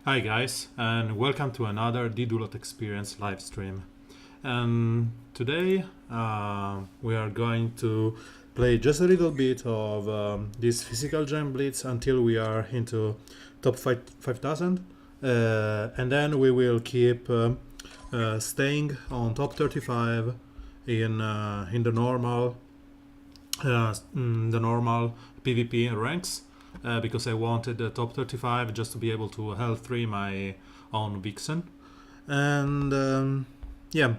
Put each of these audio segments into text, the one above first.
Hi guys, and welcome to another Duloth Experience live stream. And today we are going to play just a little bit of this physical gem blitz until we are into top 5000, and then we will keep staying on top 35 in the normal PvP ranks. Because I wanted the top 35 just to be able to health 3 my own Vixen. And yeah,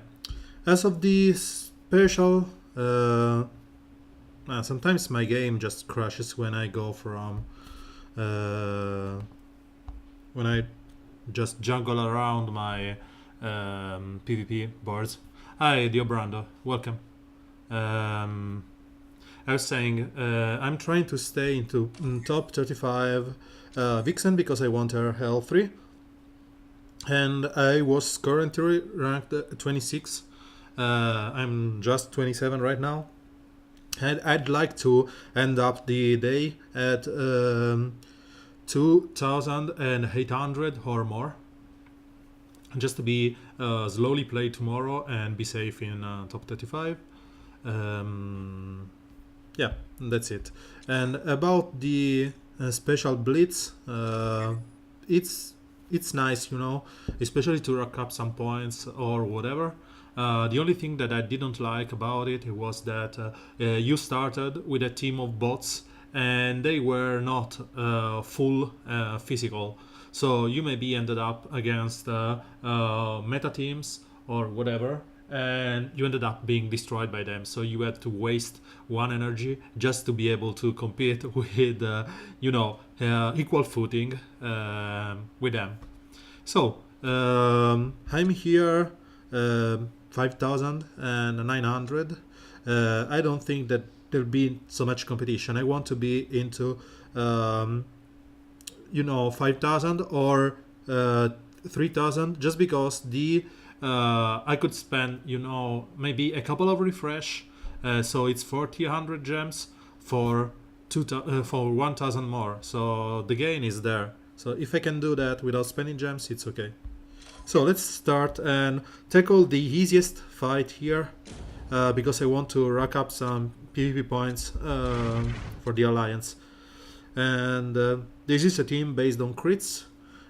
as of the special, sometimes my game just crashes when I go from when I just juggle around my PvP boards. Hi Diobrando, welcome. I was saying I'm trying to stay into top 35 Vixen because I want her health 3, and I was currently ranked 26. I'm just 27 right now, and I'd like to end up the day at 2,800 or more, just to be slowly play tomorrow and be safe in top 35. Yeah, that's it. And about the special blitz, it's nice, you know, especially to rack up some points or whatever. The only thing that I didn't like about it was that you started with a team of bots and they were not full physical. So you maybe ended up against meta teams or whatever, and you ended up being destroyed by them. So you had to waste one energy just to be able to compete with, equal footing with them. So I'm here 5,900. I don't think that there'll be so much competition. I want to be into 5,000 or 3,000, just because I could spend, maybe a couple of refresh, so it's 4,000 gems for 1,000 more. So the gain is there. So if I can do that without spending gems, it's okay. So let's start and tackle the easiest fight here, because I want to rack up some PvP points for the Alliance. And this is a team based on crits.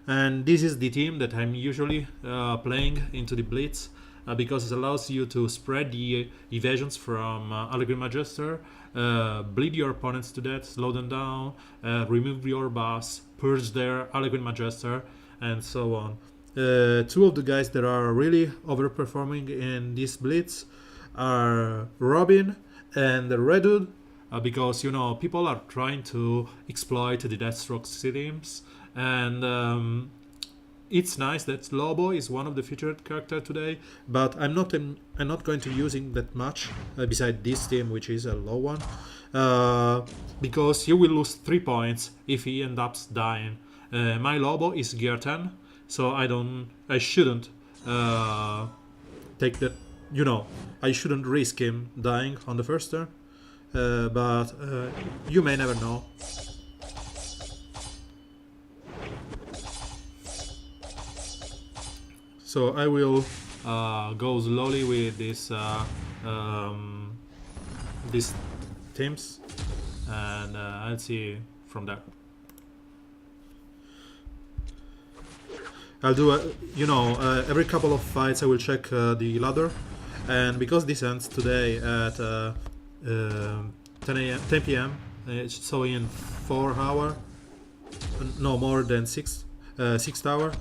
And this is the team that I'm usually playing into the Blitz, because it allows you to spread the evasions from Allegory Magister, bleed your opponents to death, slow them down, remove your buffs, purge their Allegory Magister, and so on. Two of the guys that are really overperforming in this Blitz are Robin and Red Hood, because people are trying to exploit the Deathstroke teams. And it's nice that Lobo is one of the featured character today, but I'm not going to using that much beside this team, which is a low one, because he will lose 3 points if he ends up dying. My Lobo is gear 10, so I shouldn't take that. I shouldn't risk him dying on the first turn, but you may never know. So I will go slowly with these teams, and I'll see from there. I'll do every couple of fights I will check the ladder, and because this ends today at 10 p.m. So in 4 hours, no more than 6 hours.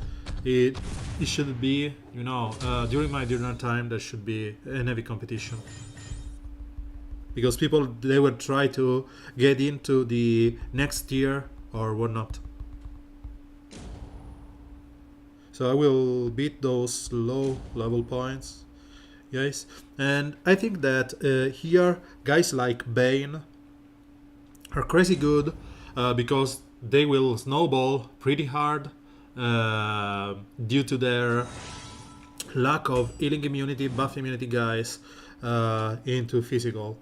It should be, during my dinner time, there should be an heavy competition. Because people, they will try to get into the next tier or whatnot. So I will beat those low level points, guys. And I think that here, guys like Bane are crazy good, because they will snowball pretty hard. Due to their lack of healing immunity, buff immunity guys into physical.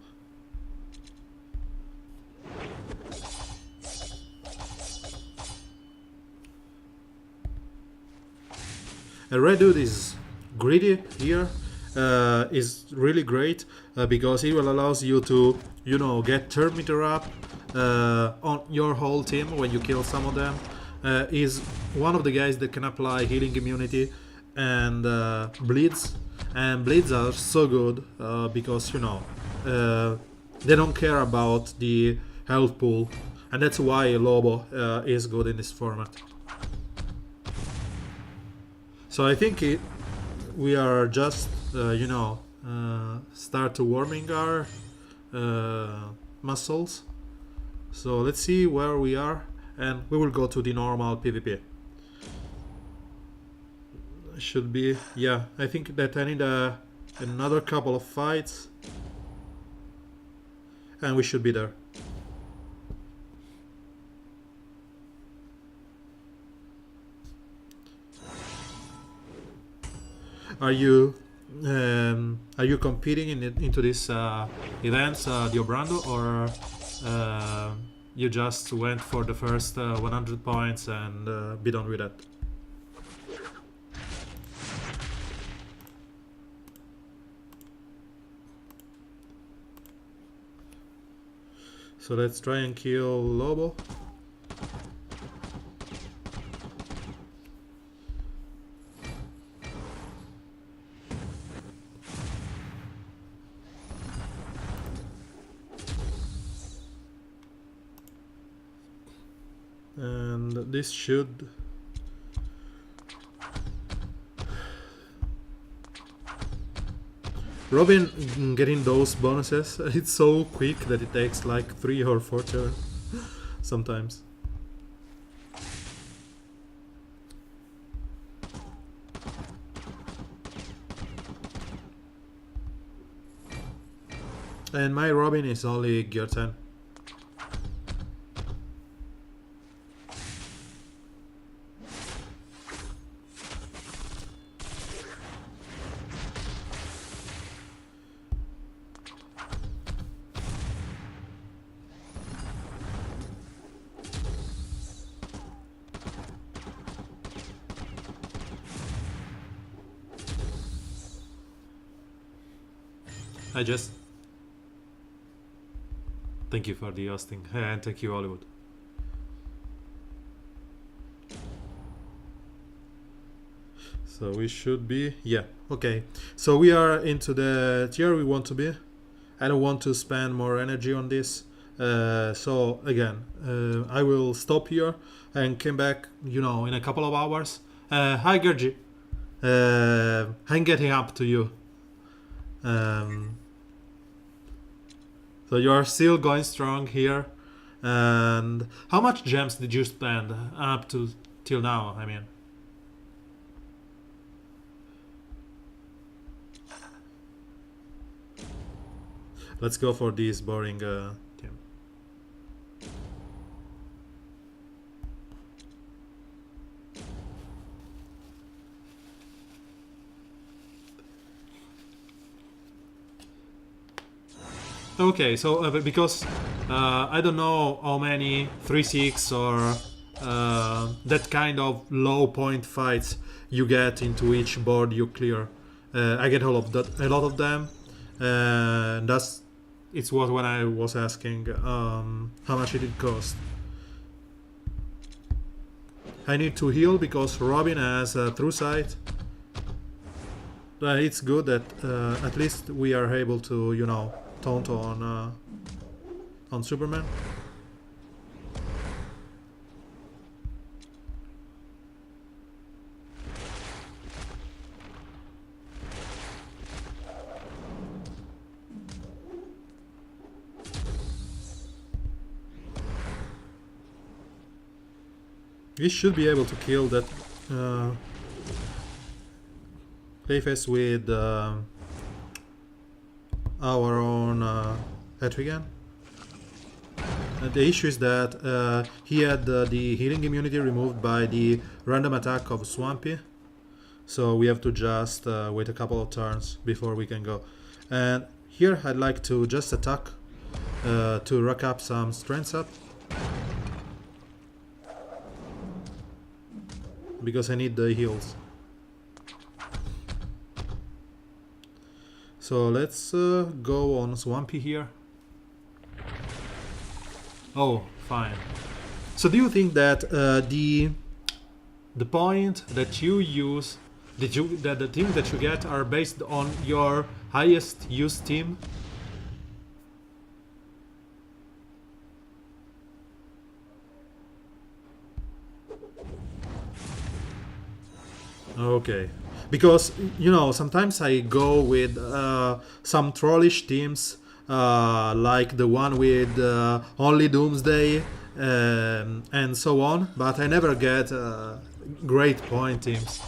A red dude is greedy here, is really great because it will allows you to, you know, get turn meter up on your whole team when you kill some of them. Is one of the guys that can apply healing immunity and bleeds, and bleeds are so good because, you know, they don't care about the health pool, and that's why Lobo is good in this format. So I think we are just, you know, start warming our muscles. So let's see where we are, and we will go to the normal PvP. Should be, yeah, I think that I need another couple of fights, and we should be there. Are you competing into this events, Diobrando, or you just went for the first 100 points and be done with it? So let's try and kill Lobo. And this should... Robin getting those bonuses, it's so quick that it takes like 3 or 4 turns sometimes. And my Robin is only gear 10. I just... Thank you for the hosting, and thank you, Hollywood. So we should be... Yeah, okay. So we are into the tier we want to be. I don't want to spend more energy on this. So again, I will stop here and come back, you know, in a couple of hours. Hi, Gergi. I'm getting up to you. So you are still going strong here. And how much gems did you spend up to till now? I mean, let's go for this boring team. Okay, so because I don't know how many 3-6 or that kind of low point fights you get into each board you clear. I get a lot of them, and it's what when I was asking how much it cost. I need to heal because Robin has a true sight. It's good that at least we are able to, you know, taunt on Superman. We should be able to kill that Clayface with our own Etrigan. The issue is that he had the healing immunity removed by the random attack of Swampy, so we have to just wait a couple of turns before we can go. And here I'd like to just attack to rack up some strengths up, because I need the heals. So let's go on Swampy here. Oh, fine. So do you think that the point that you use, that the things that you get are based on your highest used team? Okay. Because, you know, sometimes I go with some trollish teams, like the one with only Doomsday and so on, but I never get great point teams.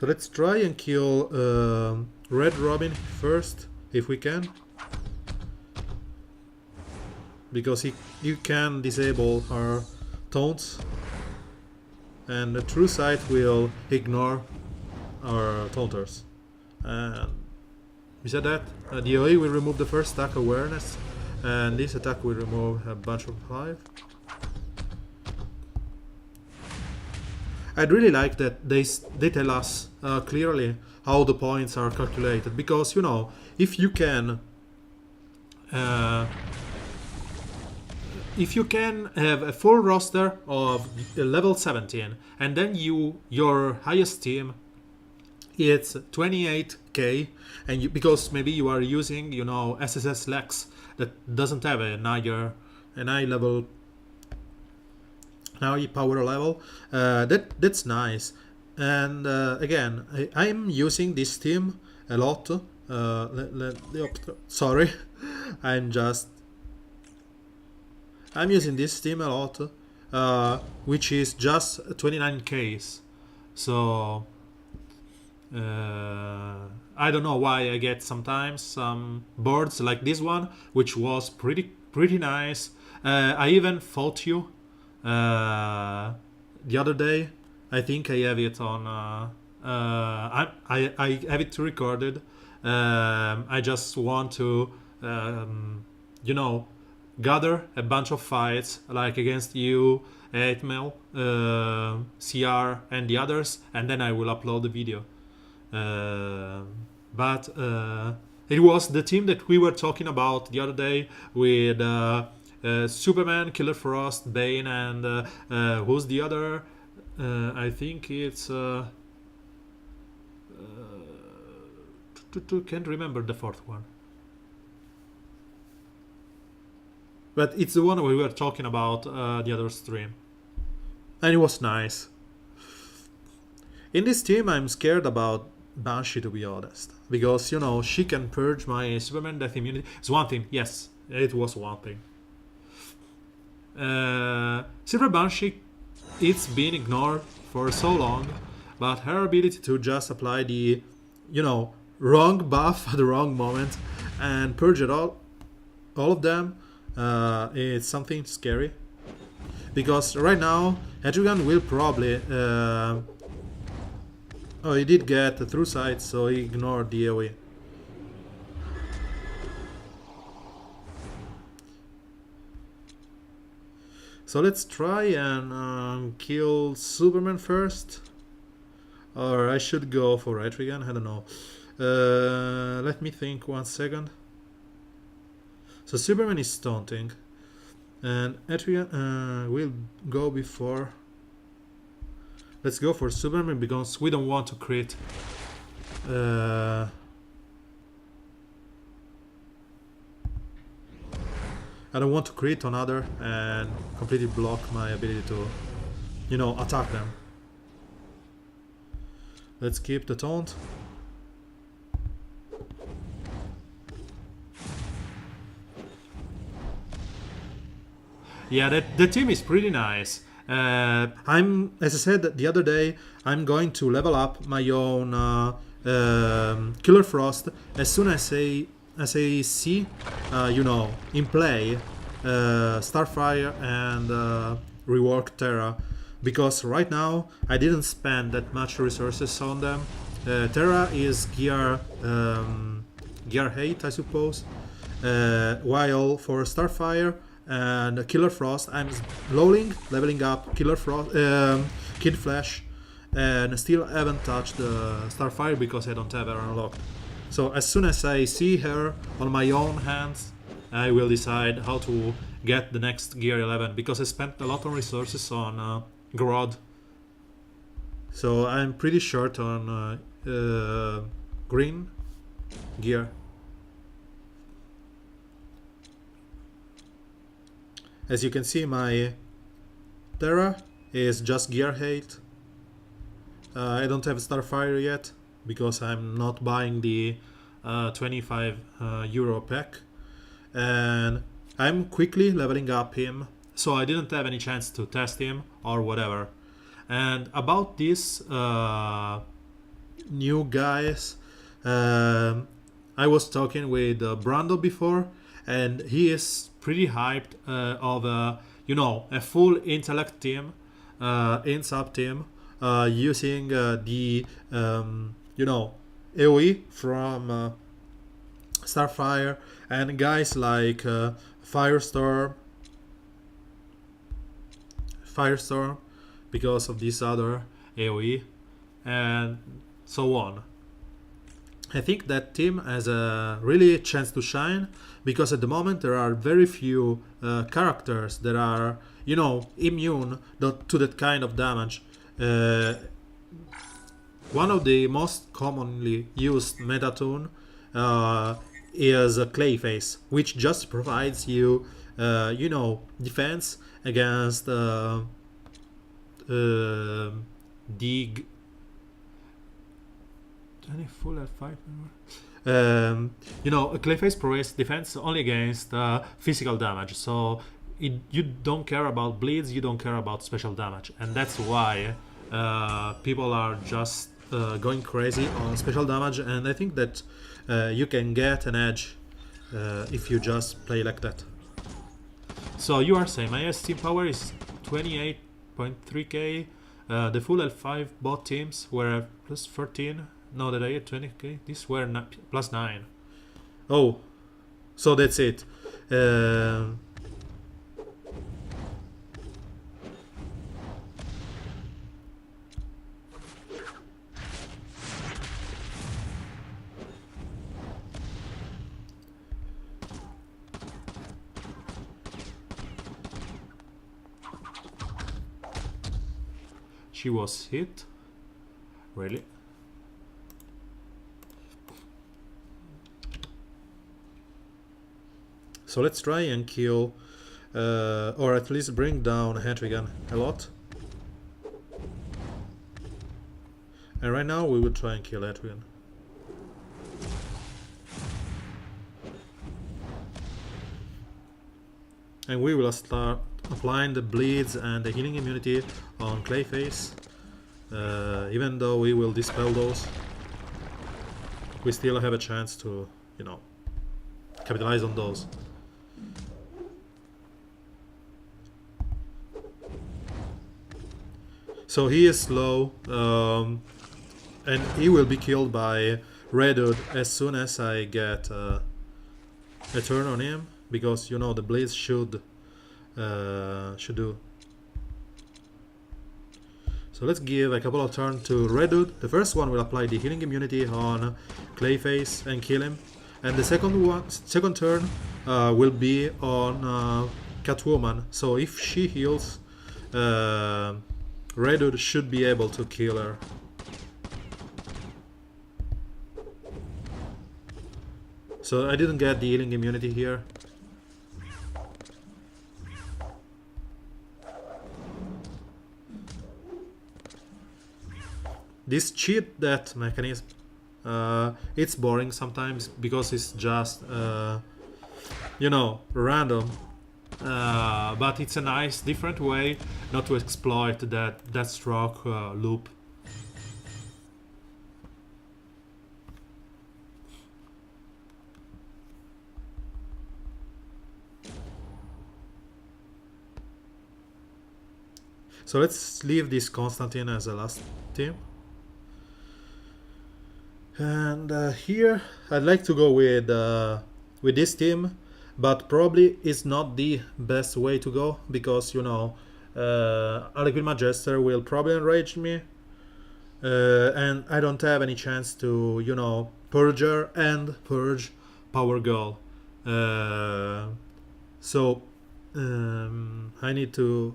So let's try and kill Red Robin first, if we can. Because you can disable her taunts. And the True Sight will ignore our taunters. And besides that, the OE will remove the first attack awareness. And this attack will remove a bunch of life. I'd really like that they tell us clearly how the points are calculated, because, you know, if you can have a full roster of level 17 and then your highest team it's 28k, and because maybe you are using, you know, SSS Lex that doesn't have a high level, high power level, that's nice. And again, I'm using this team a lot. Sorry, I'm using this team a lot, which is just 29k. So I don't know why I get sometimes some boards like this one, which was pretty nice. I even fought you the other day. I think I have it on. I have it recorded. I just want to, you know, gather a bunch of fights like against you, 8mil, CR, and the others, and then I will upload the video. But it was the team that we were talking about the other day with Superman, Killer Frost, Bane, and who's the other? I think it's can't remember the fourth one, but it's the one we were talking about the other stream, and it was nice. In this team, I'm scared about Banshee, to be honest, because, you know, she can purge my Superman death immunity. It's one thing, yes, it was one thing. Silver Banshee, it's been ignored for so long, but her ability to just apply the, you know, wrong buff at the wrong moment and purge it all of them, it's something scary. Because right now, Etrigan will probably... oh, he did get a True Sight, so he ignored the AoE. So let's try and kill Superman first. Or I should go for Etrigan, I don't know. Let me think 1 second. So Superman is taunting. And Etrigan will go before. Let's go for Superman because we don't want to crit. I don't want to crit on other and completely block my ability to, you know, attack them. Let's keep the taunt. Yeah, the team is pretty nice. As I said the other day, I'm going to level up my own Killer Frost as soon as I see, you know, in play Starfire and rework Terra, because right now I didn't spend that much resources on them. Terra is gear 8, I suppose, while for Starfire and Killer Frost, I'm slowly leveling up Killer Frost, Kid Flash, and still haven't touched Starfire because I don't have her unlocked. So as soon as I see her on my own hands, I will decide how to get the next Gear 11, because I spent a lot of resources on Grodd. So I'm pretty short on green gear. As you can see, my Terra is just gear 8. I don't have Starfire yet because I'm not buying the 25 euro pack, and I'm quickly leveling up him, so I didn't have any chance to test him or whatever. And about these new guys, I was talking with Brando before, and he is pretty hyped of a full intellect team, in sub team, using the AoE from Starfire, and guys like Firestorm, because of this other AoE, and so on. I think that team has a really chance to shine, because at the moment there are very few characters that are, immune to that kind of damage. One of the most commonly used meta toon is Clayface, which just provides you, defense against the full F5. Clayface provides defense only against physical damage, so you don't care about bleeds, you don't care about special damage, and that's why people are just going crazy on special damage. And I think that you can get an edge if you just play like that. So you are saying my team power is 28.3k. The full L5 bot teams were plus 13. No, that I had 20k. These were plus 9. Oh, so that's it. She was hit? Really? So let's try and kill, or at least bring down Hedrigan a lot. And right now we will try and kill Hedrigan. And we will start applying the bleeds and the healing immunity on Clayface. Even though we will dispel those, we still have a chance to, capitalize on those. So he is slow, and he will be killed by Redwood as soon as I get a turn on him, because the blades should do. So let's give a couple of turns to Redwood. The first one will apply the healing immunity on Clayface and kill him, and the second turn will be on Catwoman. So if she heals, Redwood should be able to kill her. So I didn't get the healing immunity here. This cheat death mechanism, it's boring sometimes because it's just, random. But it's a nice, different way not to exploit that Deathstroke loop. So let's leave this Constantine as a last team. And here I'd like to go with with this team, but probably it's not the best way to go because, you know, Harlequin Magister will probably enrage me, and I don't have any chance to, you know, purge her and purge Power Girl. So I need to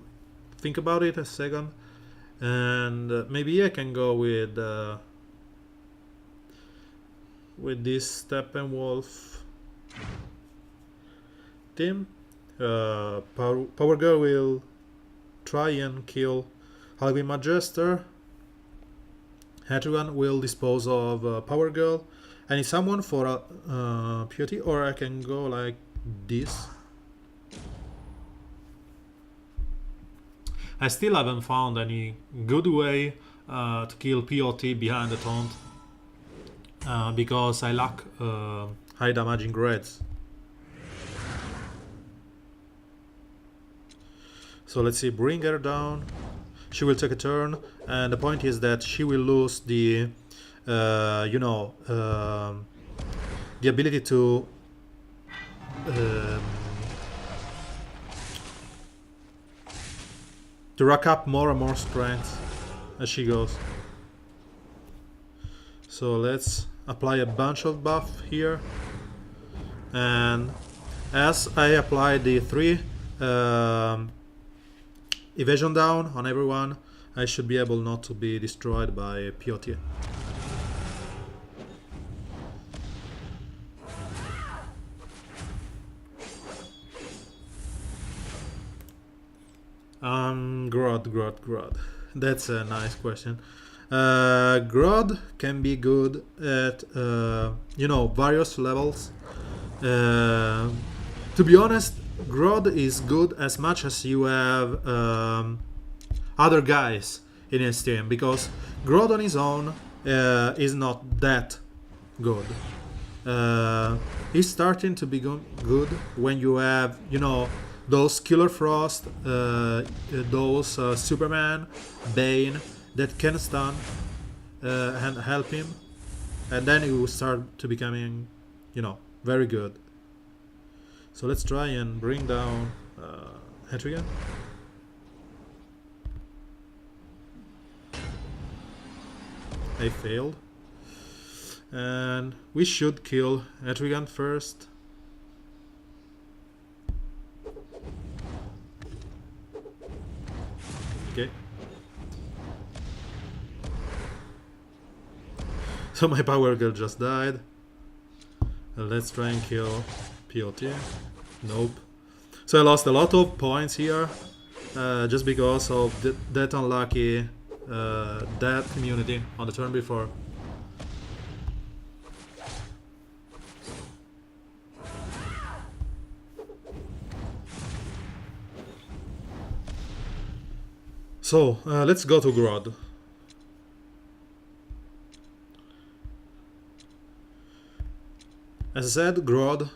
think about it a second, and maybe I can go with this Steppenwolf team. Power Girl will try and kill Harlequin Magister. Etrigan will dispose of Power Girl. I need someone for POT, or I can go like this. I still haven't found any good way to kill POT behind the taunt, because I lack high damaging reds. So let's see, bring her down. She will take a turn, and the point is that she will lose the, you know, the ability to rack up more and more strength as she goes. So let's apply a bunch of buff here, and as I apply the 3 evasion down on everyone, I should be able not to be destroyed by POT. Grodd. That's a nice question. Grodd can be good at, you know, various levels. To be honest, Grodd is good as much as you have other guys in his team, because Grodd on his own is not that good. He's starting to be good when you have, you know, those Killer Frost, those Superman, Bane that can stun and help him, and then he will start to becoming, you know, very good. So let's try and bring down Etrigan. I failed. And we should kill Etrigan first. Okay. So my Power Girl just died. Let's try and kill POT. Nope. So I lost a lot of points here, just because of that unlucky death immunity on the turn before. So let's go to Grodd. As I said, Grodd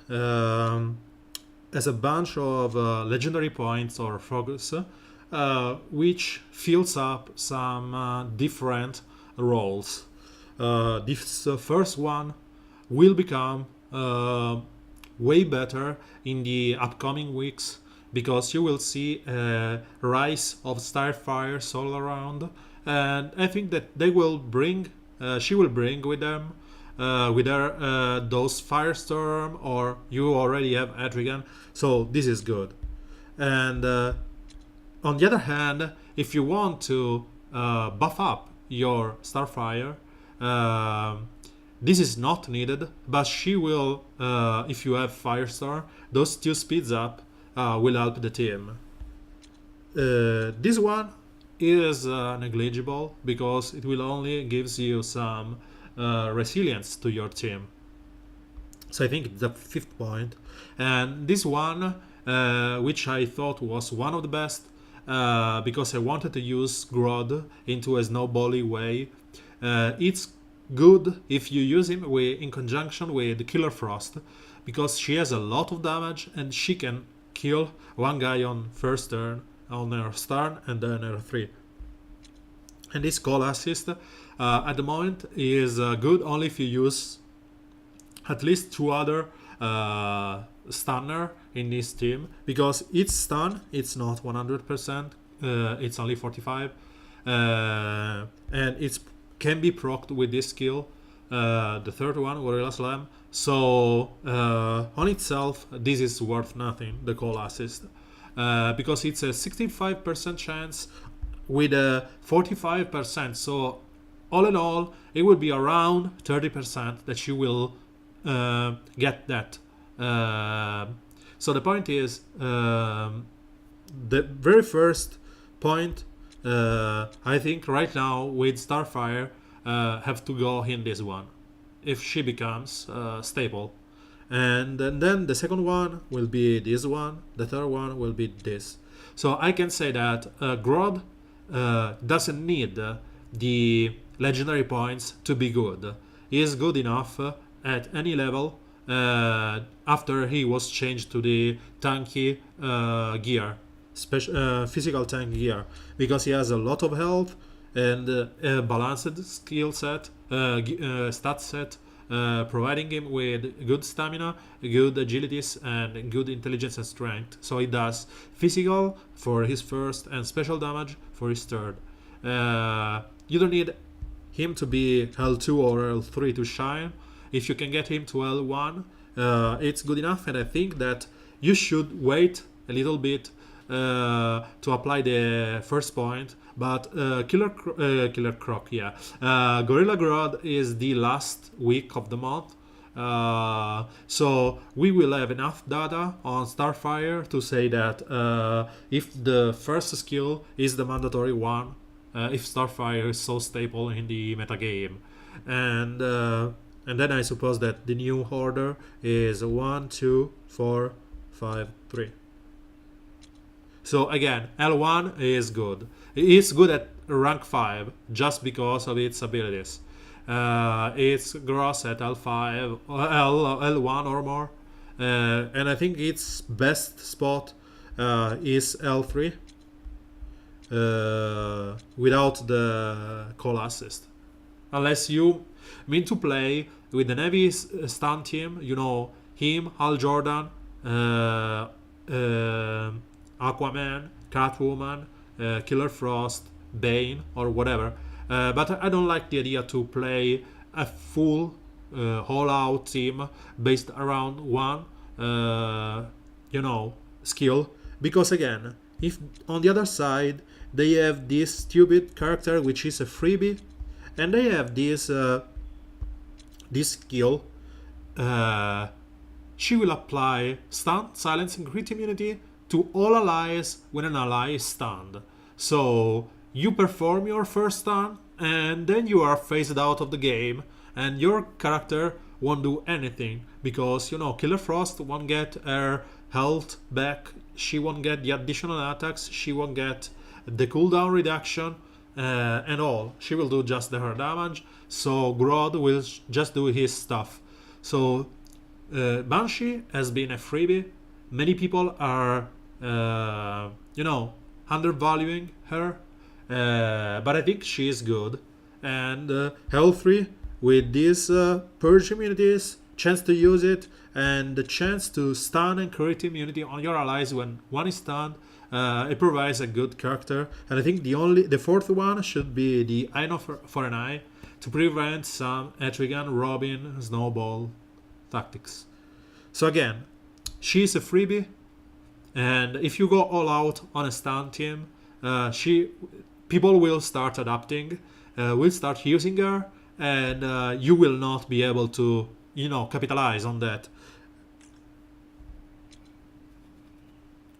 has a bunch of legendary points or focus, which fills up some different roles. This first one will become way better in the upcoming weeks, because you will see a rise of Starfires all around, and I think that they will bring, she will bring with them, with her those Firestorm, or you already have Etrigan, so this is good. And on the other hand, if you want to buff up your Starfire, this is not needed, but she will, if you have Firestorm, those 2 speeds up will help the team. This one is negligible, because it will only gives you some resilience to your team. So I think it's the 5th point. And this one, which I thought was one of the best, because I wanted to use Grodd into a snowbally way. It's good if you use him in conjunction with Killer Frost, because she has a lot of damage and she can kill one guy on first turn, on her turn, and then her 3. And this call assist at the moment is good only if you use at least 2 other stunner in this team, because it's stun, it's not 100%, it's only 45, and it's can be procced with this skill, the third one, Gorilla Slam. So on itself, this is worth nothing, the call assist, because it's a 65% chance with a 45%. So all in all, it would be around 30% that you will get that. So the point is, the very first point, I think right now with Starfire, have to go in this one if she becomes stable, and then the second one will be this one, the third one will be this. So I can say that Grodd doesn't need the legendary points to be good. He is good enough at any level after he was changed to the tanky gear, physical tank gear, because he has a lot of health and a balanced skill set, stat set, providing him with good stamina, good agilities, and good intelligence and strength. So he does physical for his first and special damage for his third. You don't need him to be L2 or L3 to shine. If you can get him to L1, it's good enough, and I think that you should wait a little bit to apply the first point. But Gorilla Grodd is the last week of the month, so we will have enough data on Starfire to say that if the first skill is the mandatory one, if Starfire is so stable in the metagame, and then I suppose that the new order is 1, 2, 4, 5, 3. So again, L1 is good. It's good at rank 5 just because of its abilities. It's gross at L5, L1 or more, and I think its best spot is L3 without the call assist. Unless you mean to play with the Navy stun team, you know, him, Hal Jordan, Aquaman, Catwoman, Killer Frost, Bane, or whatever. But I don't like the idea to play a full all-out team based around one, skill. Because again, if on the other side they have this stupid character which is a freebie, and they have this skill, she will apply stun, silence, and crit immunity to all allies when an ally is stunned. So you perform your first stun, and then you are phased out of the game, and your character won't do anything, because, you know, Killer Frost won't get her health back, she won't get the additional attacks, she won't get the cooldown reduction, and all. She will do just her damage, so Grodd will just do his stuff. So Banshee has been a freebie. Many people are, undervaluing her, but I think she is good. And L3 with these purge immunities, chance to use it, and the chance to stun and crit immunity on your allies when one is stunned, it provides a good character. And I think the fourth one should be the Eye for an Eye, to prevent some Etrigan, Robin, Snowball tactics. So again, she's a freebie, and if you go all out on a stun team, people will start adapting, will start using her, and you will not be able to, capitalize on that.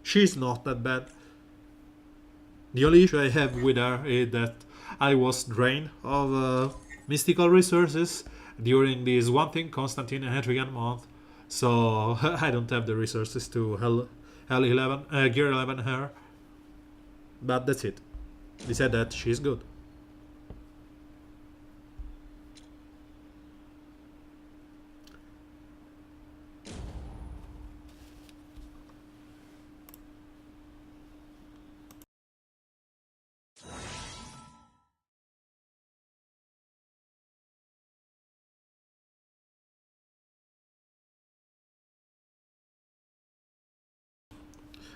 She's not that bad. The only issue I have with her is that I was drained of mystical resources during this One Thing Constantine and Etrigan month, so I don't have the resources to Hell 11, Gear 11 her. But that's it. They said that she's good.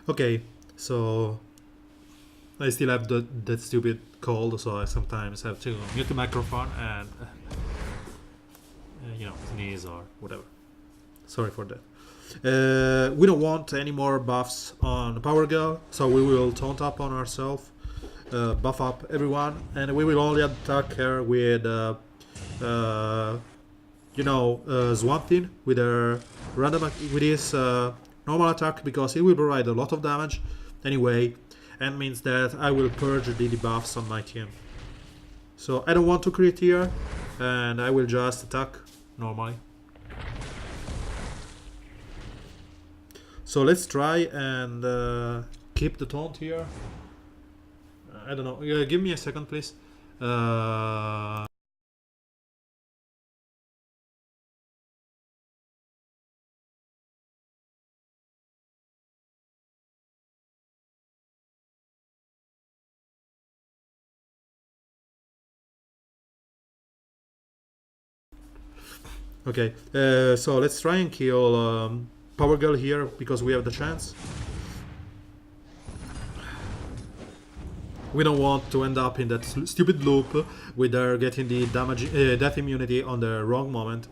Okay, so I still have that stupid cold, so I sometimes have to mute the microphone and you know, sneeze or whatever. Sorry for that. We don't want any more buffs on Power Girl, so we will taunt up on ourselves, buff up everyone, and we will only attack her with, Swamp Thing with her with his normal attack, because it will provide a lot of damage anyway, and means that I will purge the debuffs on my team. So I don't want to crit here, and I will just attack normally. So let's try and keep the taunt here. I don't know. Give me a second, please. Okay, so let's try and kill Power Girl here, because we have the chance. We don't want to end up in that stupid loop with her getting the damage, death immunity on the wrong moment.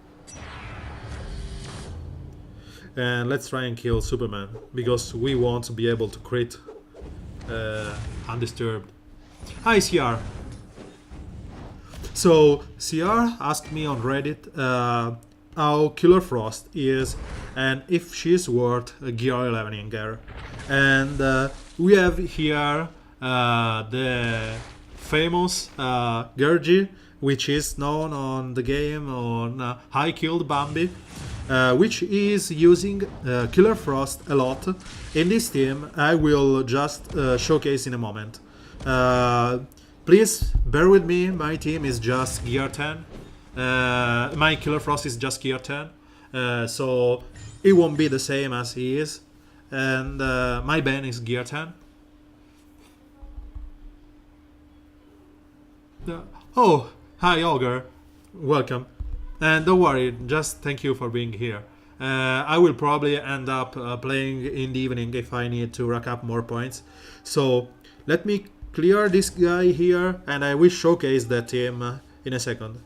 And let's try and kill Superman, because we want to be able to crit undisturbed. Hi, CR. So CR asked me on Reddit how Killer Frost is and if she's worth a Gear 11 in Gear. And we have here the famous Gergi, which is known on the game on High Killed Bambi, which is using Killer Frost a lot. In this team, I will just showcase in a moment. Please bear with me, my team is just Gear 10. My Killer Frost is just Gear 10. So it won't be the same as he is. And my Ben is Gear 10. Oh, hi Ogre. Welcome. And don't worry, just thank you for being here. I will probably end up playing in the evening if I need to rack up more points. So let me clear this guy here, and I will showcase that team in a second.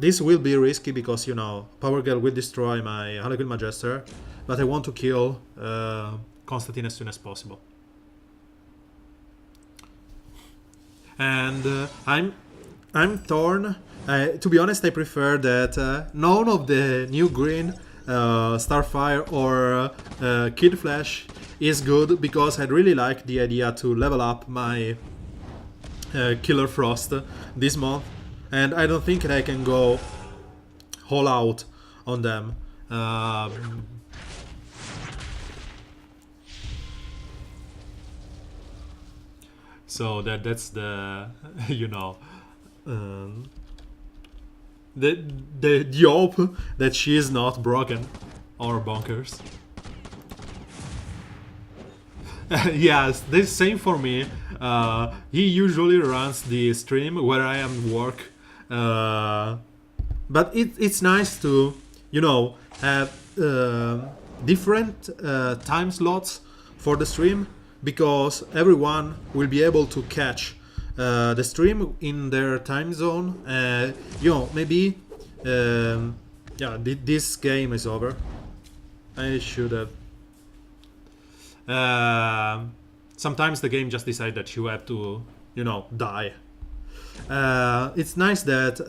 This will be risky because, you know, Power Girl will destroy my Harlequin Magister, but I want to kill Constantine as soon as possible. And I'm torn. To be honest, I prefer that none of the new green Starfire or Kid Flash is good, because I'd really like the idea to level up my Killer Frost this month, and I don't think that I can go all out on them. So that's the you know the hope that she is not broken or bonkers. Yes, the same for me. He usually runs the stream where I am work, but it's nice to, you know, have different time slots for the stream, because everyone will be able to catch the stream in their time zone. You know, maybe this game is over. I should have. Sometimes the game just decides that you have to, you know, die. It's nice that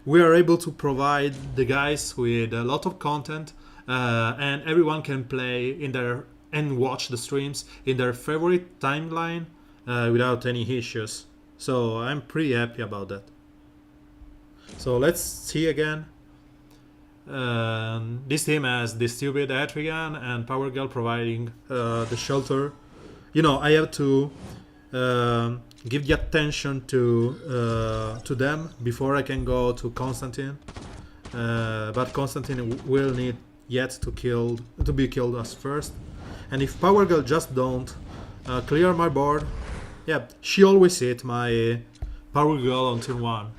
we are able to provide the guys with a lot of content, and everyone can play in their and watch the streams in their favorite timeline without any issues. So I'm pretty happy about that. So let's see again. This team has the stupid Atrigan and Power Girl providing the shelter. You know, I have to give the attention to them before I can go to Constantine. But Constantine will need yet to be killed as first. And if Power Girl just don't clear my board, yeah, she always hit my Power Girl on turn 1.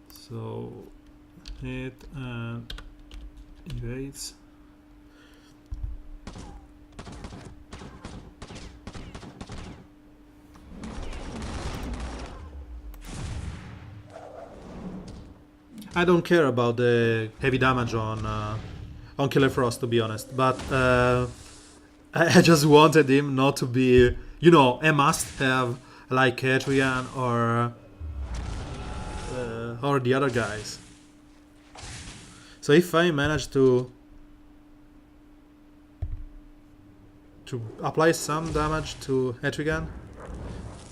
So hit and evades. I don't care about the heavy damage on Killer Frost, to be honest, but I just wanted him not to be, you know, a must-have like Adrian or the other guys. So if I manage to apply some damage to Etrigan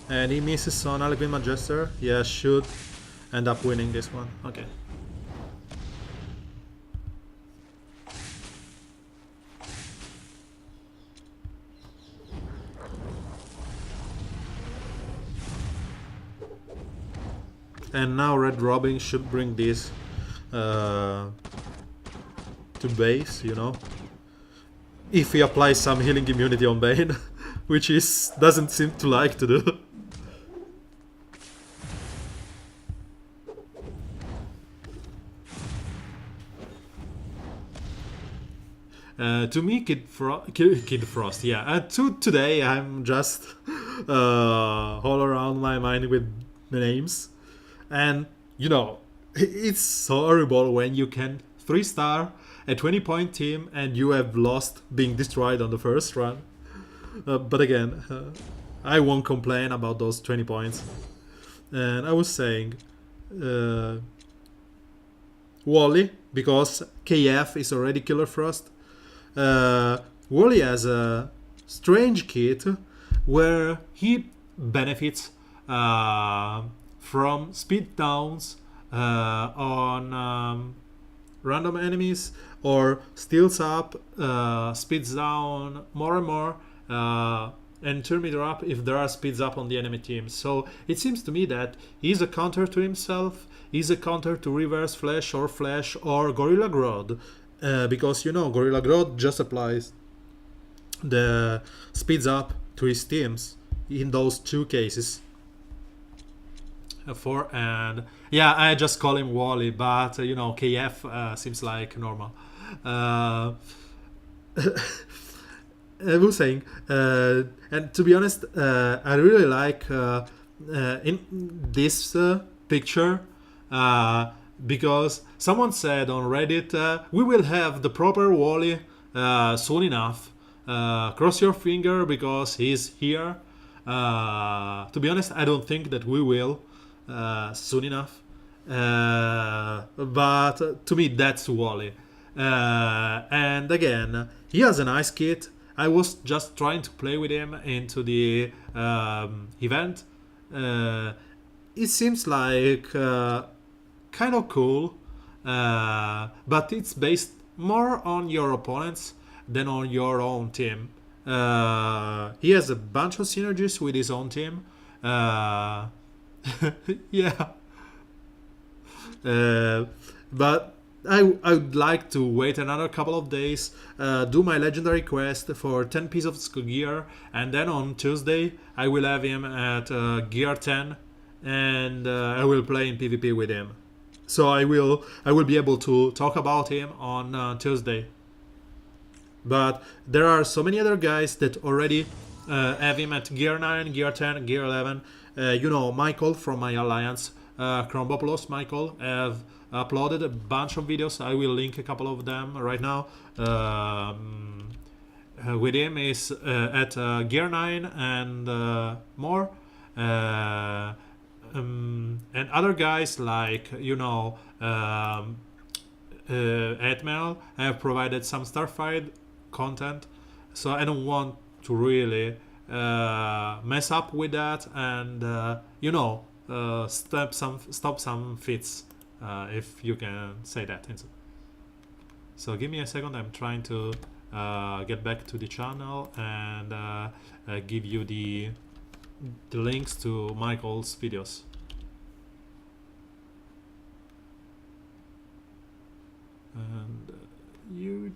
and he misses on Harlequin Magister, yeah, should end up winning this one. Okay. And now Red Robin should bring this to base, you know. If he applies some healing immunity on Bane, which he doesn't seem to like to do. To me, Kid Frost, yeah. Today, I'm just all around my mind with the names. And, you know, it's so horrible when you can 3-star a 20-point team and you have lost being destroyed on the first run. But again, I won't complain about those 20 points. And I was saying Wally, because KF is already Killer Frost. Wally has a strange kit where he benefits from speed downs on random enemies, or steals up, speeds down more and more, and turn meter up if there are speeds up on the enemy team. So it seems to me that he's a counter to himself, he's a counter to Reverse Flash or Gorilla Grodd, because, you know, Gorilla Grodd just applies the speeds up to his teams in those two cases. And yeah, I just call him Wally, but you know, KF seems like normal. I was saying, and to be honest, I really like in this picture, because someone said on Reddit, we will have the proper Wally soon enough. Cross your finger because he's here. To be honest, I don't think that we will soon enough. But to me, that's Wally. And again, he has a nice kit. I was just trying to play with him into the event. It seems like kind of cool, but it's based more on your opponents than on your own team. He has a bunch of synergies with his own team. Yeah. But I would like to wait another couple of days, do my legendary quest for 10 pieces of gear, and then on Tuesday I will have him at gear 10, and I will play in PvP with him. So I will be able to talk about him on Tuesday. But there are so many other guys that already have him at gear 9, gear 10, gear 11. You know, Michael from my alliance, Chrombopoulos Michael, have uploaded a bunch of videos. I will link a couple of them right now. With him is at gear 9 and more. And other guys like, you know, Atmel have provided some Starfight content, so I don't want to really mess up with that and you know, stop some fits, if you can say that. So give me a second, I'm trying to get back to the channel and give you the links to Michael's videos. And you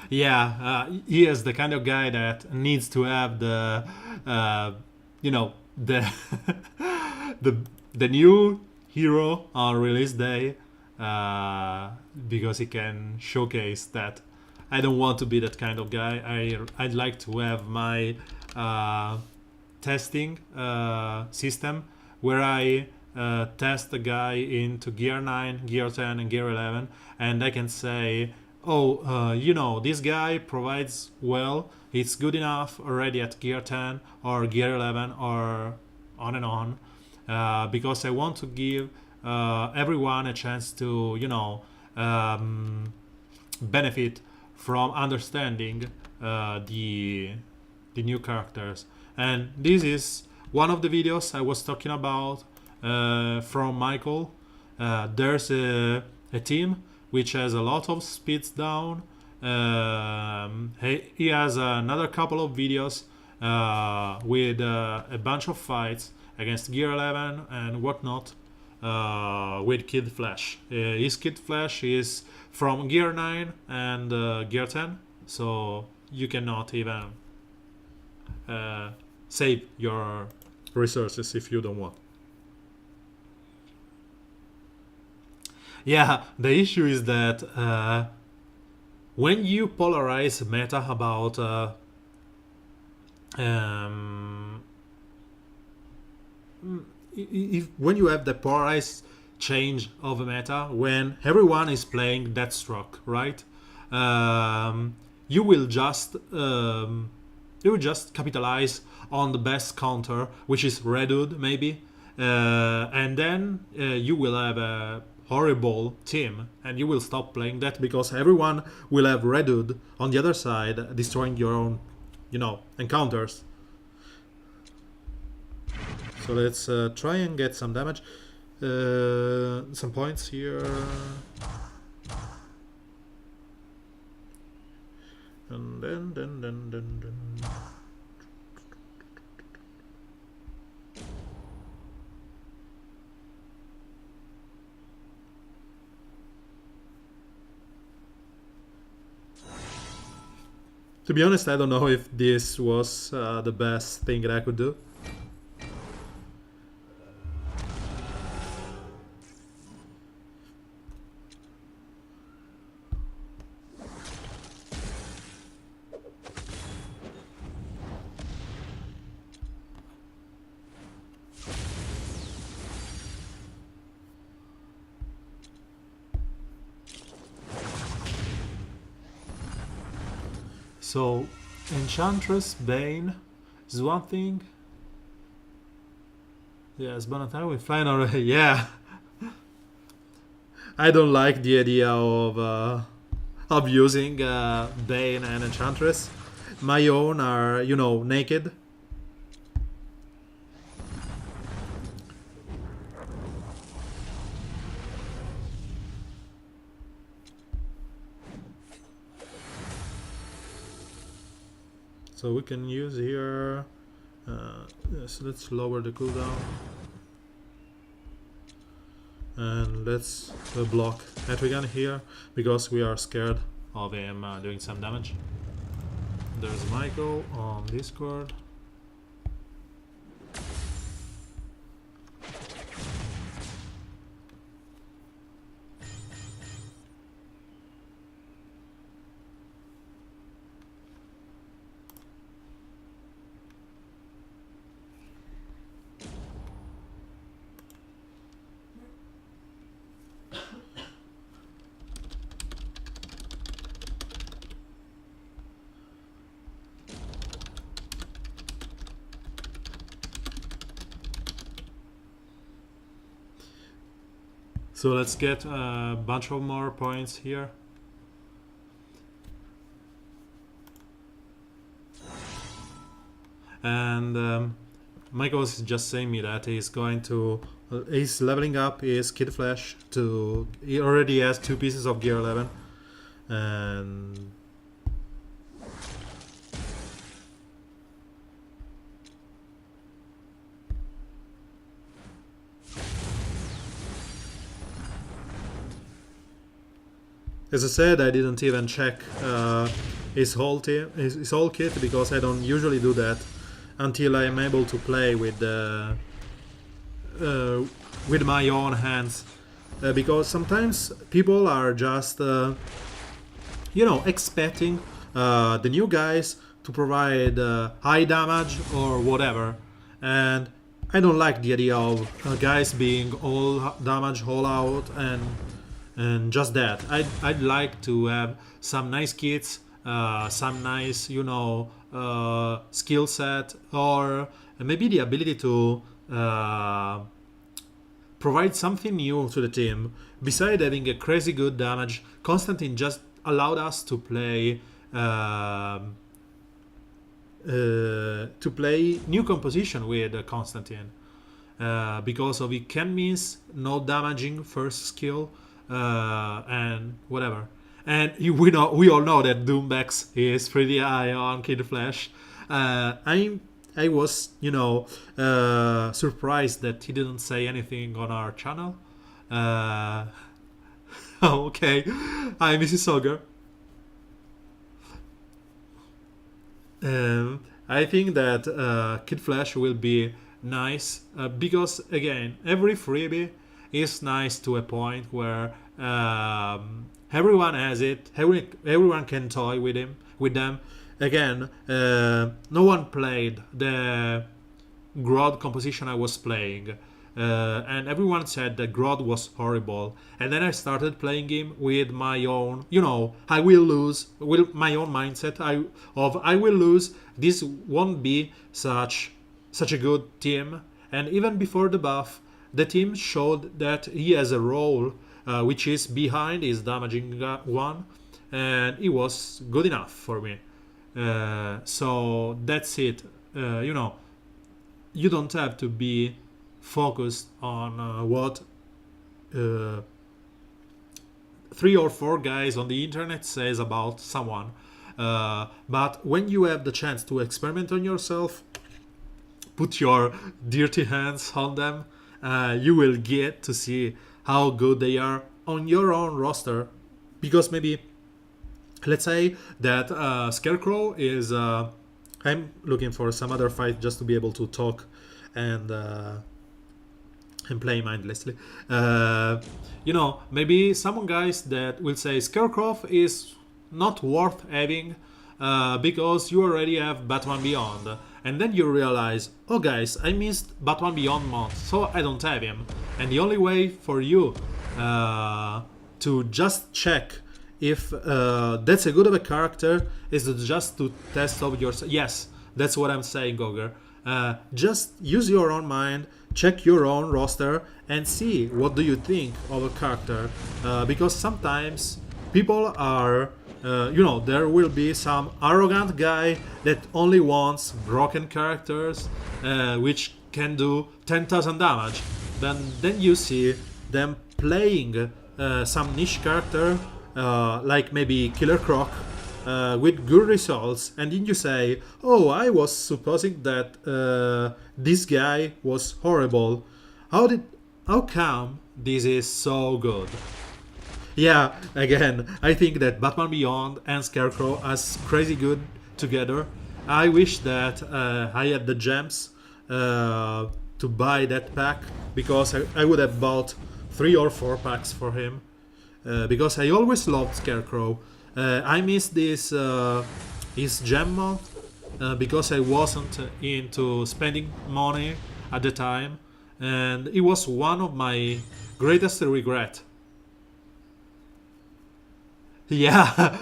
Yeah, he is the kind of guy that needs to have the, you know, the the the new hero on release day, because he can showcase that. I don't want to be that kind of guy. I'd like to have my testing system where I test the guy into gear 9, gear 10, and gear 11, and I can say, oh, this guy provides well, it's good enough already at gear 10 or gear 11 or on and on, because I want to give everyone a chance to, benefit from understanding the new characters. And this is one of the videos I was talking about from Michael. There's a team which has a lot of speeds down. He has another couple of videos with a bunch of fights against Gear 11 and whatnot with Kid Flash. His Kid Flash is from Gear 9 and Gear 10, so you cannot even save your resources if you don't want. Yeah, the issue is that when you polarize meta about when you have the polarized change of a meta, when everyone is playing Deathstroke, right? You will just capitalize on the best counter, which is Redwood maybe, and then you will have a horrible team, and you will stop playing that because everyone will have Redwood on the other side, destroying your own, encounters. So let's try and get some damage, some points here. And then. To be honest, I don't know if this was the best thing that I could do. So, Enchantress Bane is one thing. Yes, Bonatari with flying already. Yeah. I don't like the idea of using Bane and Enchantress. My own are, naked. So we can use here, yes, let's lower the cooldown. And let's block Etrigan here, because we are scared of him doing some damage. There's Michael on Discord. So let's get a bunch of more points here. And Michael was just saying me that he's going to... he's leveling up his Kid Flash to... he already has 2 pieces of Gear 11. And... As I said, I didn't even check his whole team, his whole kit, because I don't usually do that until I am able to play uh, with my own hands. Because sometimes people are just, expecting the new guys to provide high damage or whatever, and I don't like the idea of guys being all damage, all out, and just that. I'd like to have some nice kits, some nice, skill set, or maybe the ability to provide something new to the team. Besides having a crazy good damage, Constantine just allowed us to play new composition with Constantine. Because of it can miss no damaging first skill and whatever. And we all know that Doombex is pretty high on Kid Flash. I was surprised that he didn't say anything on our channel. Okay, hi Mrs. Ogre. I think that Kid Flash will be nice because again, every freebie is nice to a point where everyone has it. Everyone can toy with them. Again, no one played the Grodd composition I was playing. And everyone said that Grodd was horrible. And then I started playing him with my own, I will lose, with my own mindset I will lose. This won't be such a good team. And even before the buff, the team showed that he has a role which is behind his damaging one, and it was good enough for me. So that's it. You don't have to be focused on what 3 or 4 guys on the internet says about someone. But when you have the chance to experiment on yourself, put your dirty hands on them, you will get to see how good they are on your own roster. Because maybe, let's say that Scarecrow is... I'm looking for some other fight just to be able to talk and play mindlessly. Maybe some guys that will say Scarecrow is not worth having because you already have Batman Beyond. And then you realize, oh guys, I missed Batman Beyond mod, so I don't have him. And the only way for you to just check if that's a good of a character is just to test out yourself. Yes, that's what I'm saying, Ogre. Just use your own mind, check your own roster, and see what do you think of a character. Because sometimes people are, there will be some arrogant guy that only wants broken characters, which can do 10,000 damage. Then you see them playing some niche character, like maybe Killer Croc, with good results, and then you say, oh, I was supposing that this guy was horrible. How come this is so good? Yeah, again, I think that Batman Beyond and Scarecrow are crazy good together. I wish that I had the gems to buy that pack, because I would have bought 3 or 4 packs for him. Because I always loved Scarecrow. I missed this his gem mod because I wasn't into spending money at the time, and it was one of my greatest regret. Yeah,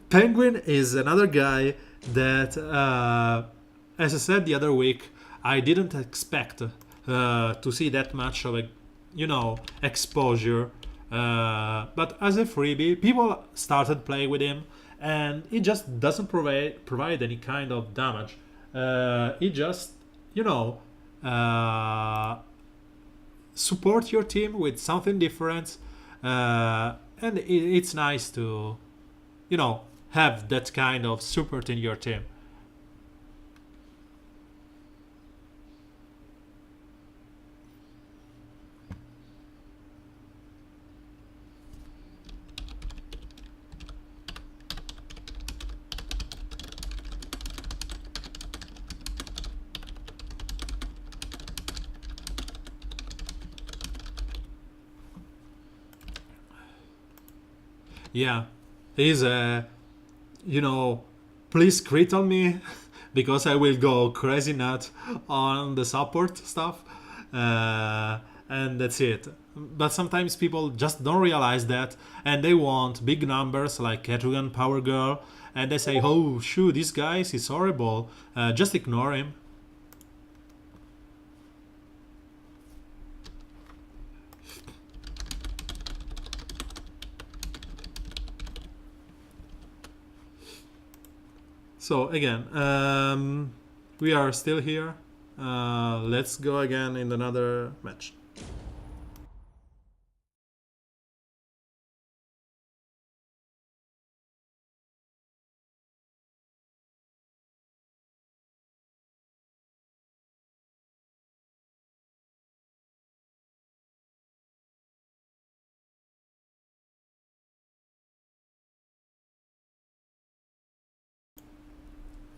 Penguin is another guy that, as I said the other week, I didn't expect to see that much of a, exposure. But as a freebie, people started playing with him, and it just doesn't provide any kind of damage. It just, support your team with something different, and it's nice to, have that kind of support in your team. Yeah, he's you know, please crit on me because I will go crazy nut on the support stuff, uh, and that's it. But sometimes people just don't realize that, and they want big numbers like Catwoman, Power Girl, and they say, "Oh, shoot, this guy is horrible. Just ignore him." So again, we are still here. Let's go again in another match.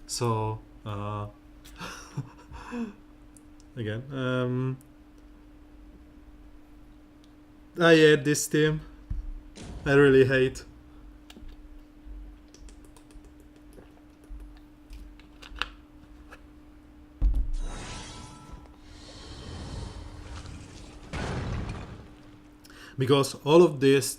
So again, I hate this team. I really hate. Because all of this,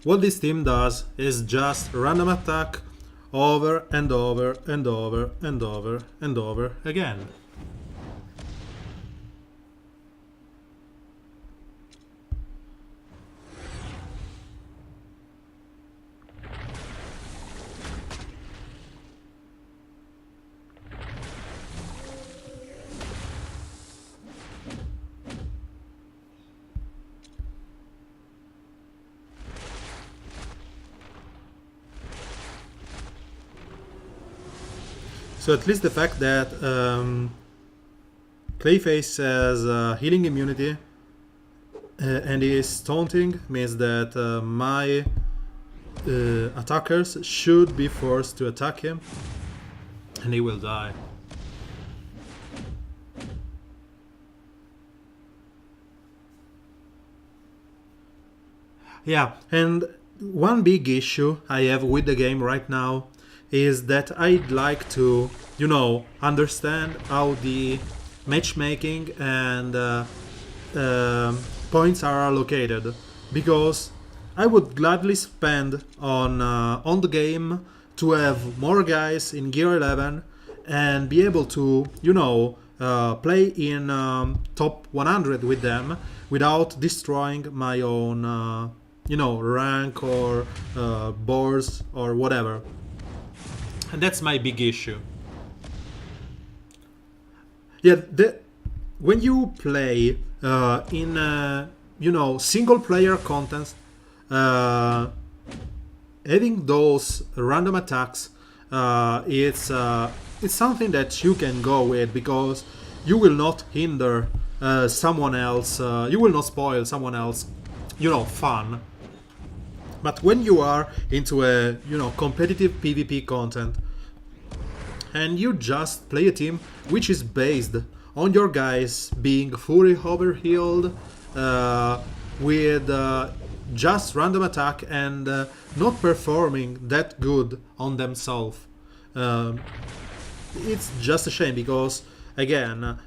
what this team does is just random attack over and over and over and over and over again. So at least the fact that Clayface has healing immunity and is taunting means that my attackers should be forced to attack him, and he will die. Yeah, and one big issue I have with the game right now is that I'd like to, understand how the matchmaking and points are allocated, because I would gladly spend on the game to have more guys in Gear 11 and be able to, play in top 100 with them without destroying my own, rank or boards or whatever. And that's my big issue. Yeah, when you play in single player content, having those random attacks, it's something that you can go with, because you will not hinder someone else. You will not spoil someone else, fun. But when you are into a competitive PvP content and you just play a team which is based on your guys being fully overhealed with just random attack and not performing that good on themselves, it's just a shame, because again,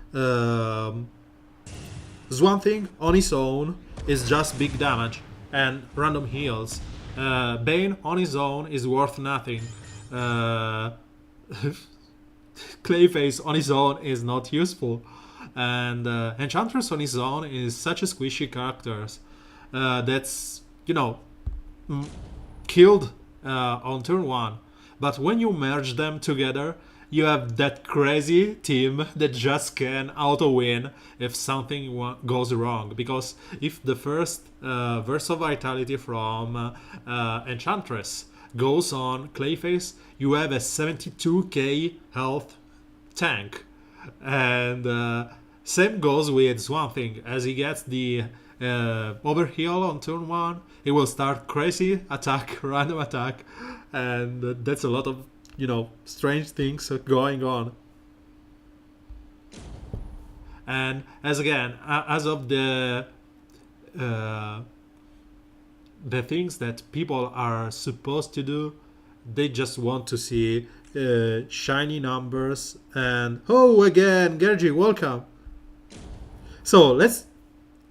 Swamp Thing on his own is just big damage and random heals. Bane on his own is worth nothing. Clayface on his own is not useful. And Enchantress on his own is such a squishy character that's, killed on turn 1. But when you merge them together, you have that crazy team that just can auto-win if something goes wrong. Because if the first Verse of Vitality from Enchantress goes on Clayface, you have a 72k health tank. And same goes with Swamp Thing. As he gets the overheal on turn 1, he will start crazy attack, random attack, and that's a lot of strange things going on. And as of the the things that people are supposed to do. They just want to see shiny numbers. And oh, again, Gergi, welcome. So let's.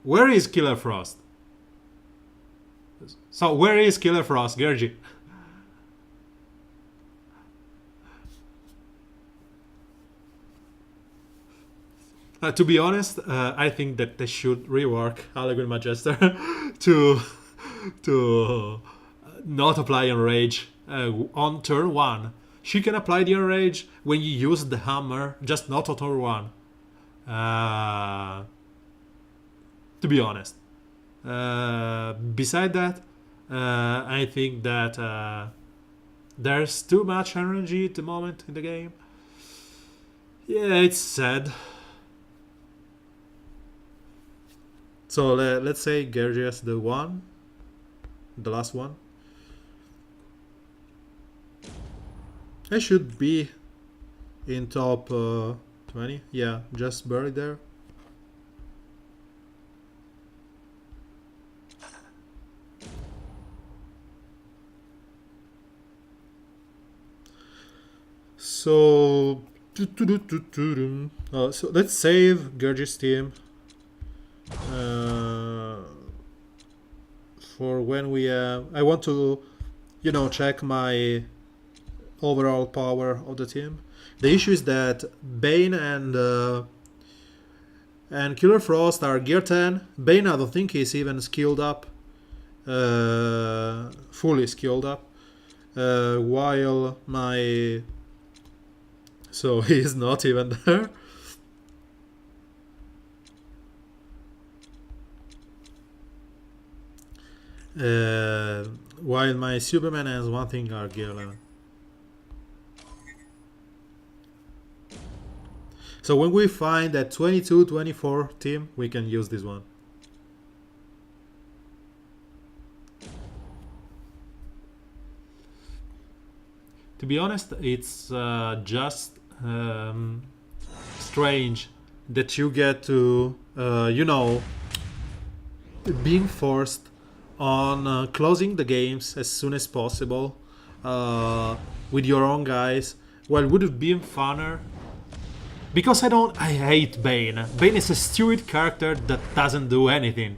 Where is Killer Frost? So where is Killer Frost, Gergi? To be honest, I think that they should rework Allegory Magister to not apply Enrage on turn 1. She can apply the Enrage when you use the hammer, just not on turn 1. To be honest. Beside that, I think that there's too much energy at the moment in the game. Yeah, it's sad. So let's say Gergius the last one. I should be in top 20. Yeah, just buried there. So, so let's save Gergius team. For when we I want to check my overall power of the team. The issue is that Bane and Killer Frost are gear 10. Bane I don't think he's even skilled up, fully skilled up, while my so he's not even there. While my Superman has one thing are gear 11. So when we find that 22-24 team, we can use this one. To be honest, it's just strange that you get to, being forced on closing the games as soon as possible with your own guys. Well, would have been funner. Because I hate Bane. Bane is a stupid character that doesn't do anything.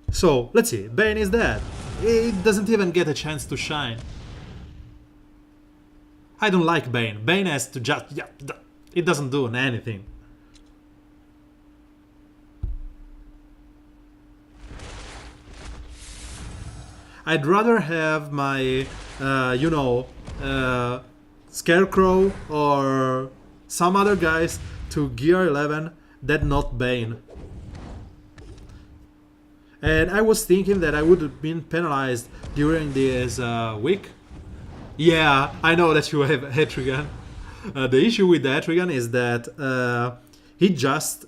So, let's see. Bane is dead. It doesn't even get a chance to shine. I don't like Bane. Bane has to just... it doesn't do anything. I'd rather have my, Scarecrow or some other guys to gear 11 than not Bane. And I was thinking that I would have been penalized during this week. Yeah, I know that you have Etrigan. The issue with the Etrigan is that he just,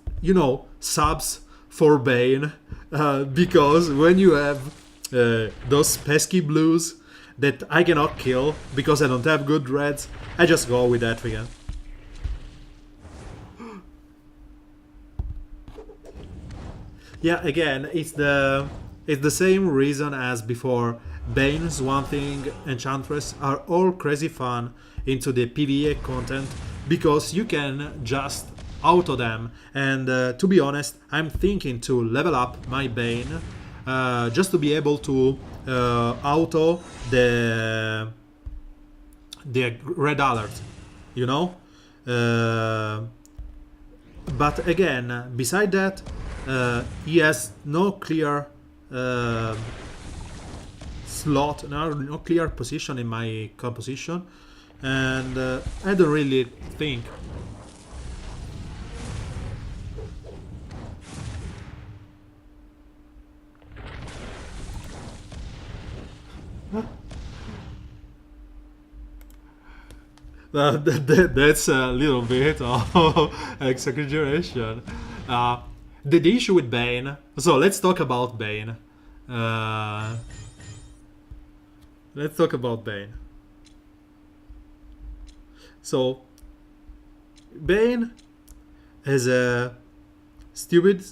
subs for Bane. Because when you have those pesky blues that I cannot kill because I don't have good reds, I just go with Etrigan. Yeah, again, it's the same reason as before. Bane's One Thing, Enchantress are all crazy fun into the PvE content because you can just auto them. And to be honest, I'm thinking to level up my Bane just to be able to auto the red alert, But again, beside that, he has no clear slot, no clear position in my composition, and I don't really think. That's a little bit of exaggeration. The issue with Bane. So let's talk about Bane. Let's talk about Bane. So Bane has a stupid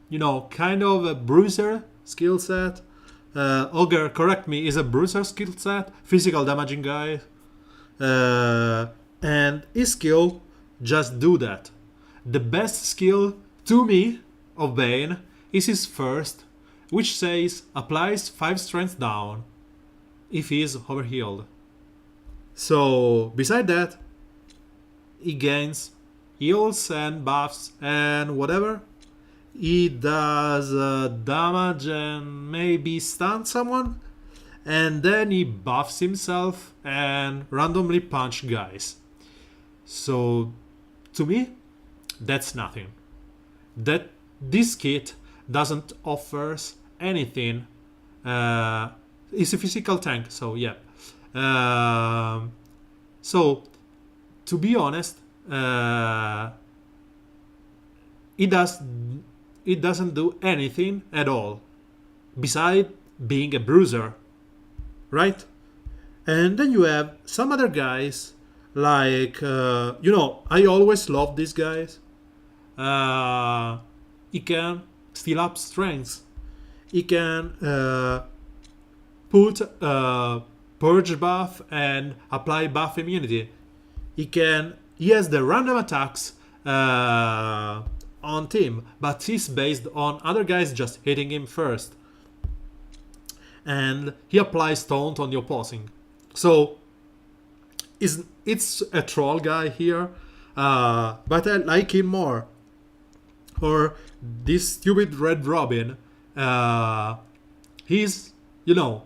you know, kind of a bruiser skill set. Ogre, correct me, is a bruiser skill set, physical damaging guy. And his skill just do that. The best skill to me of Bane is his first, which says applies 5 strength down if he is overhealed. So beside that, he gains heals and buffs and whatever. He does damage and maybe stun someone, and then he buffs himself and randomly punch guys. So to me, that's nothing. That this kit doesn't offers anything. It's a physical tank, so yeah. So to be honest, it doesn't do anything at all besides being a bruiser, right? And then you have some other guys like you know, I always love these guys. He can steal up strength. He can put purge buff and apply buff immunity. He has the random attacks on team, but he's based on other guys just hitting him first. And he applies taunt on the opposing. So it's a troll guy here, but I like him more. Or this stupid Red Robin, he's, you know,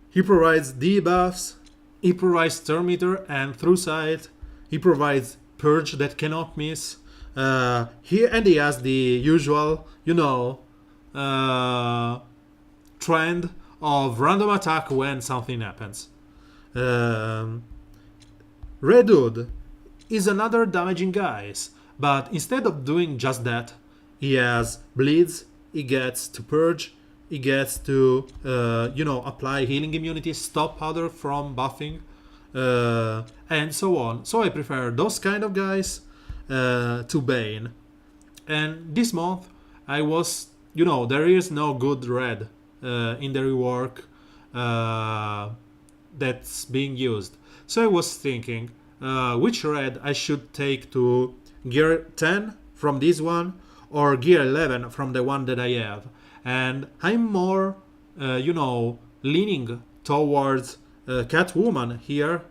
he provides debuffs, he provides Turn Meter and Through Sight, he provides Purge that cannot miss. He has the usual, you know, trend of random attack when something happens. Red Hood is another damaging guys, but instead of doing just that, he has bleeds, he gets to purge, he gets to you know, apply healing immunity, stop other from buffing, and so on. So I prefer those kind of guys to Bane. And this month I was, you know, there is no good red in the rework that's being used. So I was thinking which red I should take to gear 10 from this one or gear 11 from the one that I have. And I'm more, you know, leaning towards Catwoman here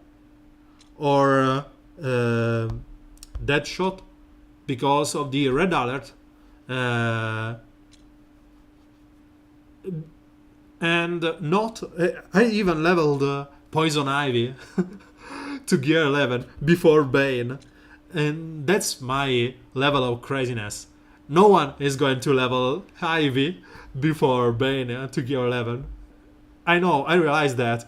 or Deadshot because of the red alert. And not, I even leveled Poison Ivy to gear 11 before Bane. And that's my level of craziness. No one is going to level Ivy before Bane to gear 11. I know, I realize that.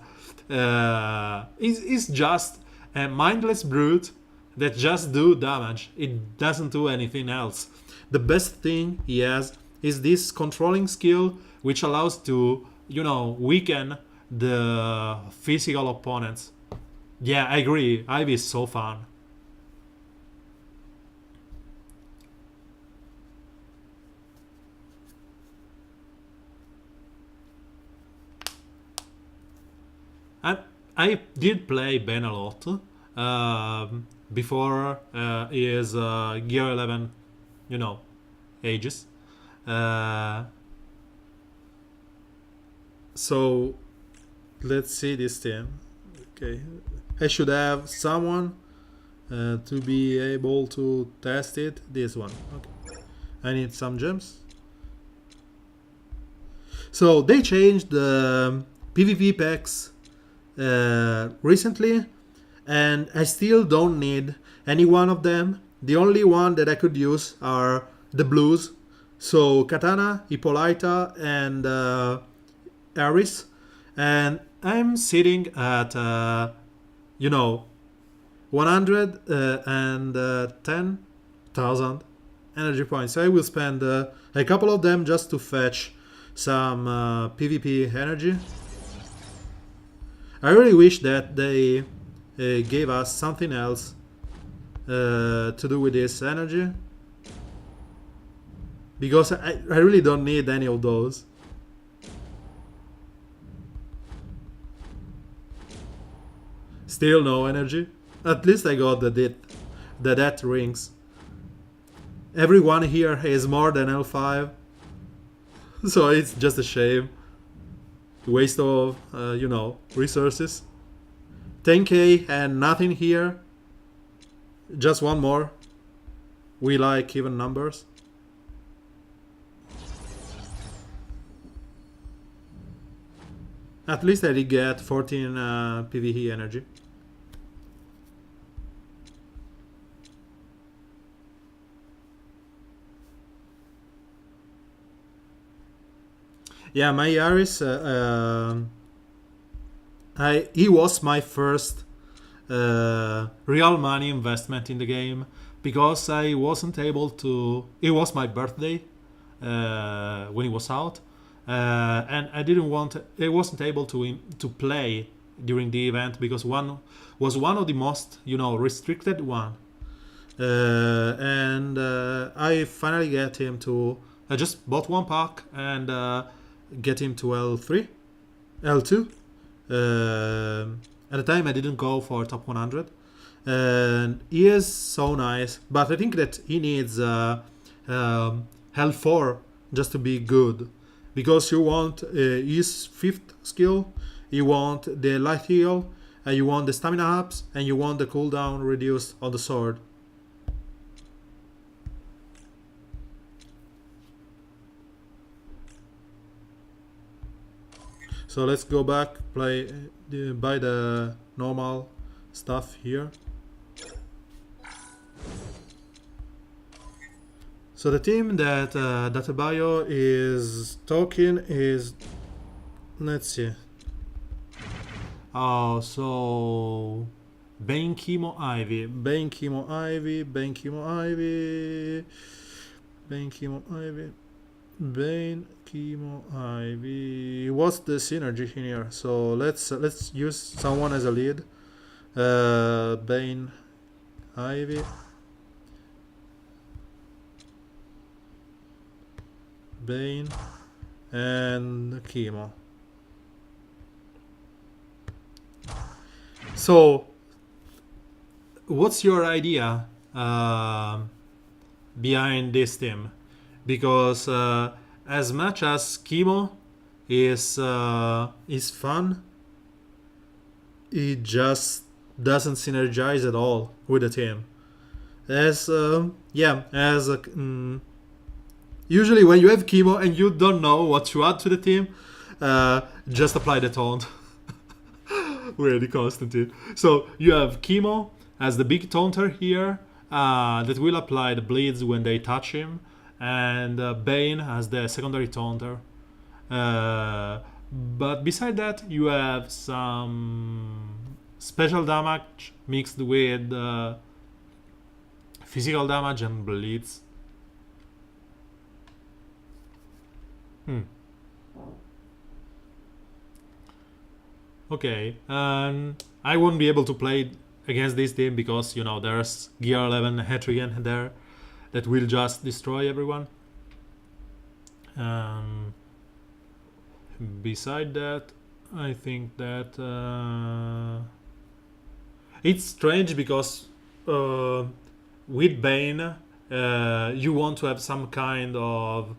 It's just a mindless brute that just do damage. It doesn't do anything else. The best thing he has is this controlling skill, which allows to, you know, weaken the physical opponents. Yeah, I agree. Ivy is so fun. I did play Ben a lot before his gear 11, you know, ages. So let's see this thing. Okay, I should have someone to be able to test it. This one. Okay, I need some gems. So they changed the PvP packs recently, and I still don't need any one of them. The only one that I could use are the blues, so Katana, Hippolyta, and Aris. And I'm sitting at you know, 110,000 energy points. So I will spend a couple of them just to fetch some PvP energy. I really wish that they gave us something else to do with this energy. because I really don't need any of those. Still no energy. At least I got the death rings. Everyone here has more than L5, so it's just a shame. Waste of, resources. 10k and nothing here. Just one more. We like even numbers. At least I did get 14 PvE energy. Yeah, my Yaris, he was my first real money investment in the game, because I wasn't able to. It was my birthday when it was out, and I wasn't able to play during the event, because one was one of the most restricted one, and I finally get him to. I just bought one pack and get him to L3, L2. At the time I didn't go for top 100, and he is so nice, but I think that he needs L4 just to be good, because you want his 5th skill, you want the light heal, and you want the stamina ups, and you want the cooldown reduced on the sword. So let's go back, buy the normal stuff here. So the team that Databayo is talking is, let's see. Oh, so Bane, Chemo, Ivy, Bane, Chemo, Ivy, Bane, Chemo, Ivy, Bane, Chemo, Ivy, Bane, Chemo, Ivy. What's the synergy in here? So let's use someone as a lead. Bane, Ivy, Bane, and Chemo. So, what's your idea behind this team? Because as much as Chemo is fun, it just doesn't synergize at all with the team. Usually when you have Chemo and you don't know what to add to the team, just apply the taunt. Really, Constantine. So you have Chemo as the big taunter here that will apply the bleeds when they touch him, and Bane as the secondary taunter. But beside that, you have some special damage mixed with physical damage and bleeds. Okay, I won't be able to play against this team because there's Gear 11 Hetrigan there that will just destroy everyone. Beside that, I think that it's strange because with Bane you want to have some kind of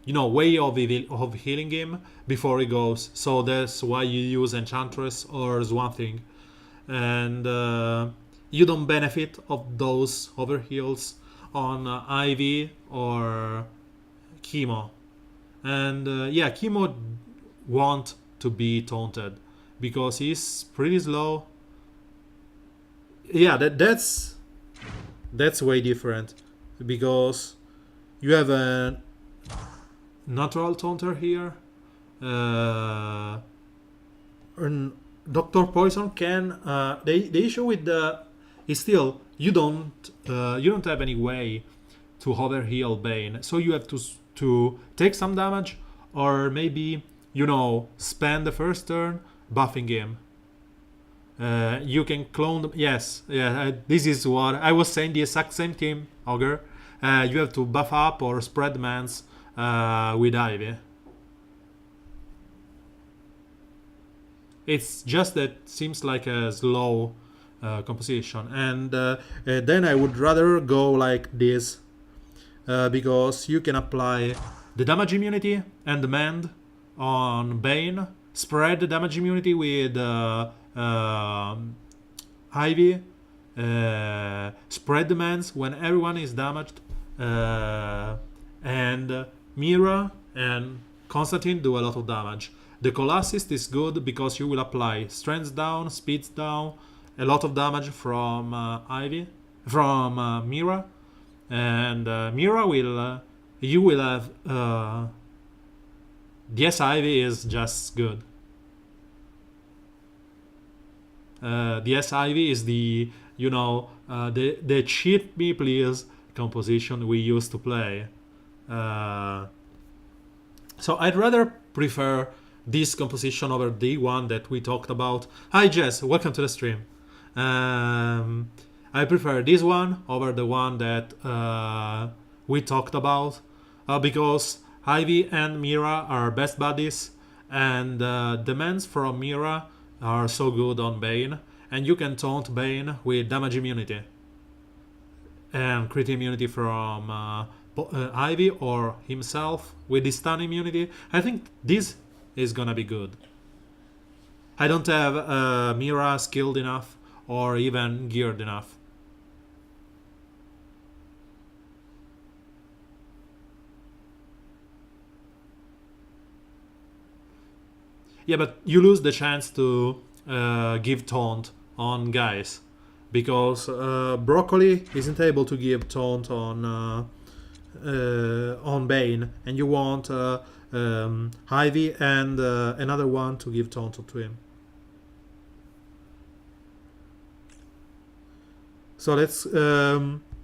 way of healing him before he goes. So that's why you use Enchantress or Swamp Thing, and you don't benefit of those overheals on Ivy or Chemo. And Chemo want to be taunted because he's pretty slow. Yeah, that's way different, because you have a natural taunter here. And Dr. Poison can the issue with is still you don't have any way to overheal Bane, so you have to take some damage, or maybe spend the first turn buffing him. You can clone them. Yes, this is what I was saying, the exact same team, Augur. you have to buff up or spread mans with Ivy. It's just that seems like a slow composition, and then I would rather go like this because you can apply the damage immunity and the mend on Bane, spread the damage immunity with Ivy, spread the mends when everyone is damaged, and Mira and Constantine do a lot of damage. The Colossus is good because you will apply strength down, speeds down, a lot of damage from Mira, and Mira will you will have DS Ivy is just good. DS Ivy is the the cheat me please composition we used to play. So I'd rather prefer this composition over the one that we talked about. Hi Jess, welcome to the stream. I prefer this one over the one that we talked about because Ivy and Mira are best buddies, and the mans from Mira are so good on Bane, and you can taunt Bane with damage immunity and crit immunity from Ivy or himself with the stun immunity. I think this is gonna be good. I don't have Mira skilled enough or even geared enough. Yeah, but you lose the chance to give taunt on guys because Broccoli isn't able to give taunt on Bane, and you want Ivy and another one to give taunt to him. So let's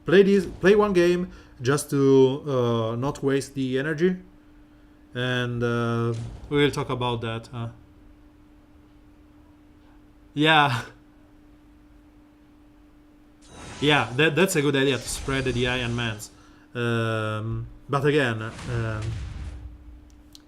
play one game just to not waste the energy, and we will talk about that. Yeah, yeah, that's a good idea to spread the Iron Mans. But again,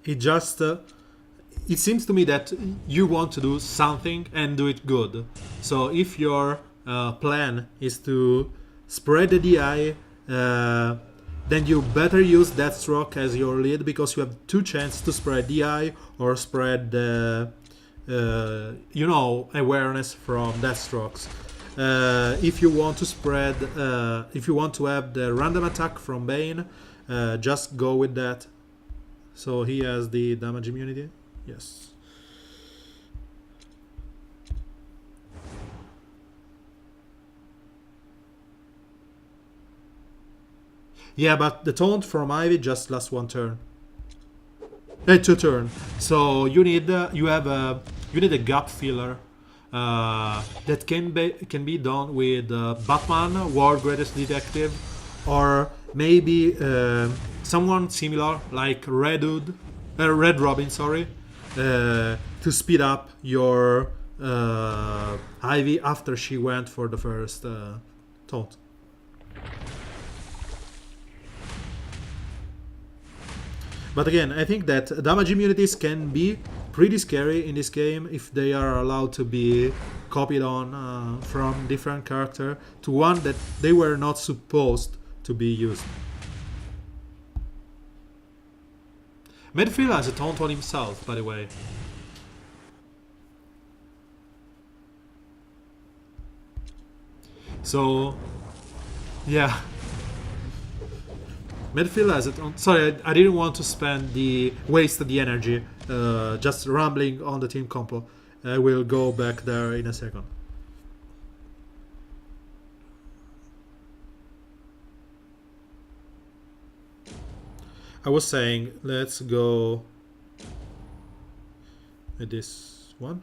it just it seems to me that you want to do something and do it good. So if your plan is to spread the DI, then you better use Deathstroke as your lead because you have two chances to spread DI or spread awareness from Deathstrokes. If you want to spread, if you want to have the random attack from Bane, just go with that. So he has the damage immunity. Yes. Yeah, but the taunt from Ivy just lasts one turn. 2 turn. So you need you need a gap filler that can be done with Batman, World Greatest Detective, or maybe someone similar like Red Robin, sorry, to speed up your Ivy after she went for the first taunt. But again, I think that damage immunities can be pretty scary in this game if they are allowed to be copied on from different character to one that they were not supposed to be used. Medfield has a taunt on himself, by the way. So, yeah. Medfield has it on. Sorry, I didn't want to waste the energy just rambling on the team compo. I will go back there in a second. I was saying, let's go with this one.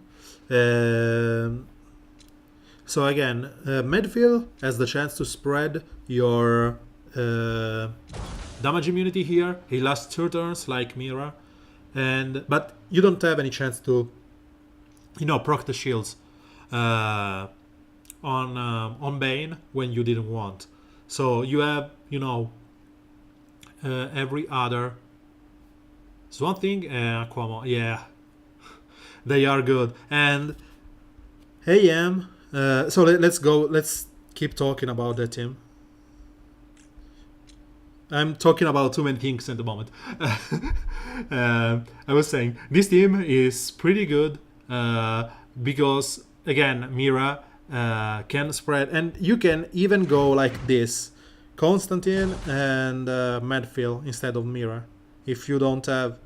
So again, Medfield has the chance to spread your damage immunity here. He lasts 2 turns like Mira, but you don't have any chance to, proc the shields on Bane when you didn't want. So you have, every other. Swamp Thing and Aquaman, yeah, they are good. And AM, so let's go, let's keep talking about that team. I'm talking about too many things at the moment. I was saying, this team is pretty good because, again, Mira can spread, and you can even go like this, Constantine and Medfield instead of Mira, if you don't have.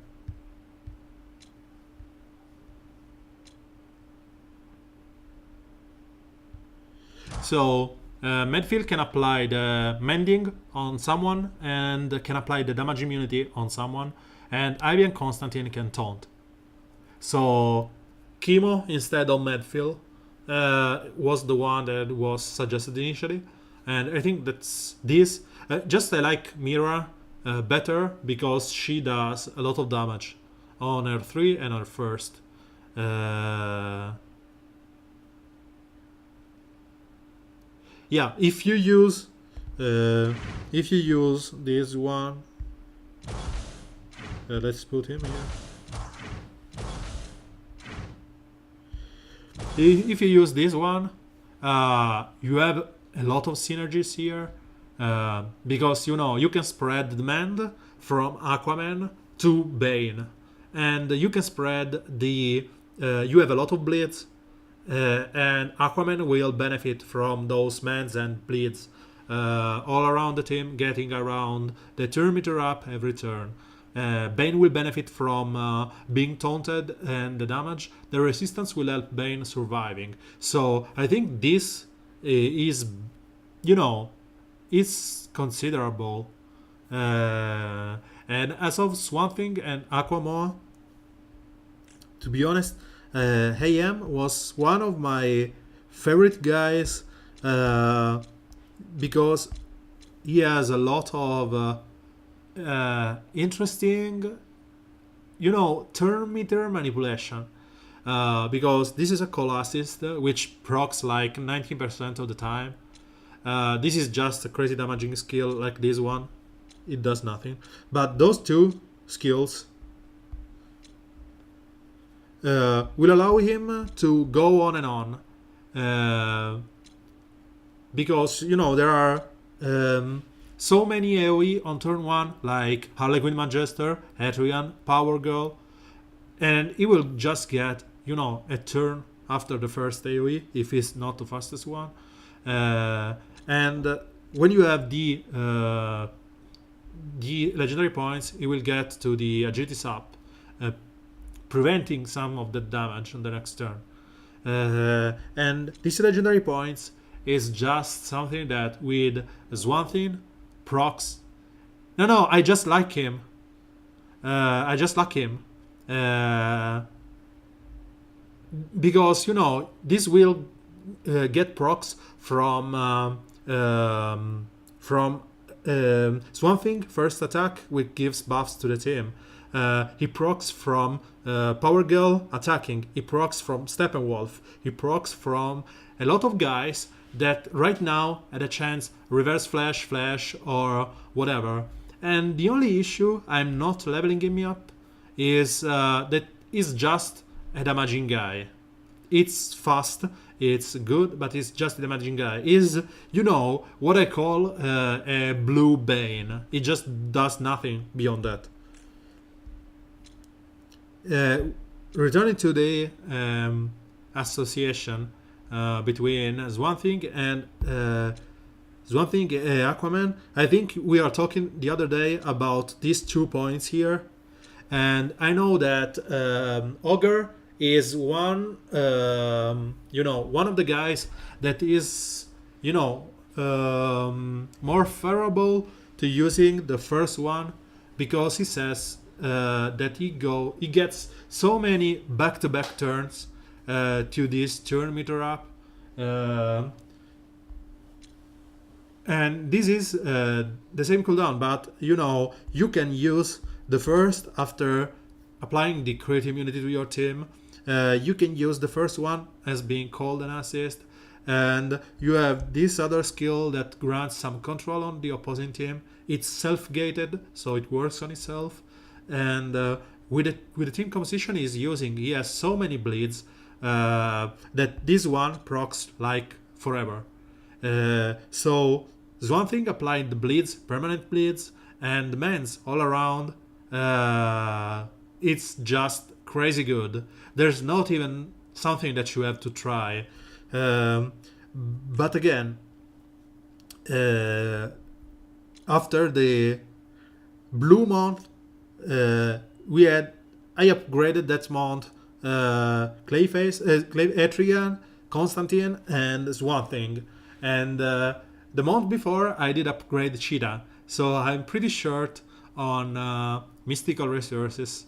So Medfield can apply the mending on someone and can apply the damage immunity on someone, and Ivy and Constantine can taunt. So Chemo instead of Medfield was the one that was suggested initially, and I think that's this. Just I like Mira better because she does a lot of damage on her 3 and her first. Yeah, if you use this one, let's put him here. If you use this one, you have a lot of synergies here because you can spread demand from Aquaman to Bane, and you can spread the. You have a lot of blitz. And Aquaman will benefit from those mans and bleeds all around the team, getting around the turn meter up every turn. Bane will benefit from being taunted and the damage. The resistance will help Bane surviving. So I think this is, it's considerable. And as of Swamp Thing and Aquaman, to be honest, AM was one of my favorite guys because he has a lot of interesting, turn meter manipulation. Because this is a call assist which procs like 19% of the time. This is just a crazy damaging skill like this one. It does nothing. But those two skills will allow him to go on and on because there are so many AoE on turn 1 like Harlequin Magister, Etrian, Power Girl, and he will just get a turn after the first AoE if he's not the fastest one, and when you have the legendary points, he will get to the agility sub, preventing some of the damage on the next turn. And these legendary points is just something that with Swamp Thing procs. No, I just like him. Because this will get procs from Swamp Thing first attack, which gives buffs to the team. He procs from Power Girl attacking. He procs from Steppenwolf. He procs from a lot of guys that right now had a chance reverse flash, or whatever. And the only issue I'm not leveling him up is that he's just a damaging guy. It's fast, it's good, but it's just a damaging guy. Is what I call a blue Bane. It just does nothing beyond that. Returning to the association between Swamp Thing and Aquaman, I think we are talking the other day about these 2 points here, and I know that Ogre is one of the guys that is more favorable to using the first one because he says that he gets so many back-to-back turns to this turn meter up, and this is the same cooldown, but you can use the first after applying the crit immunity to your team. You can use the first one as being called an assist, and you have this other skill that grants some control on the opposing team. it's self-gated, so it works on itself. And with the team composition he's using, he has so many bleeds that this one procs like forever. So Swan Thing applied the bleeds, permanent bleeds, and mans all around. It's just crazy good. There's not even something that you have to try. But again, after the blue month, I upgraded that month Clayface, Etrigan, Constantine, and Swan Thing. And the month before, I did upgrade Cheetah. So I'm pretty short on mystical resources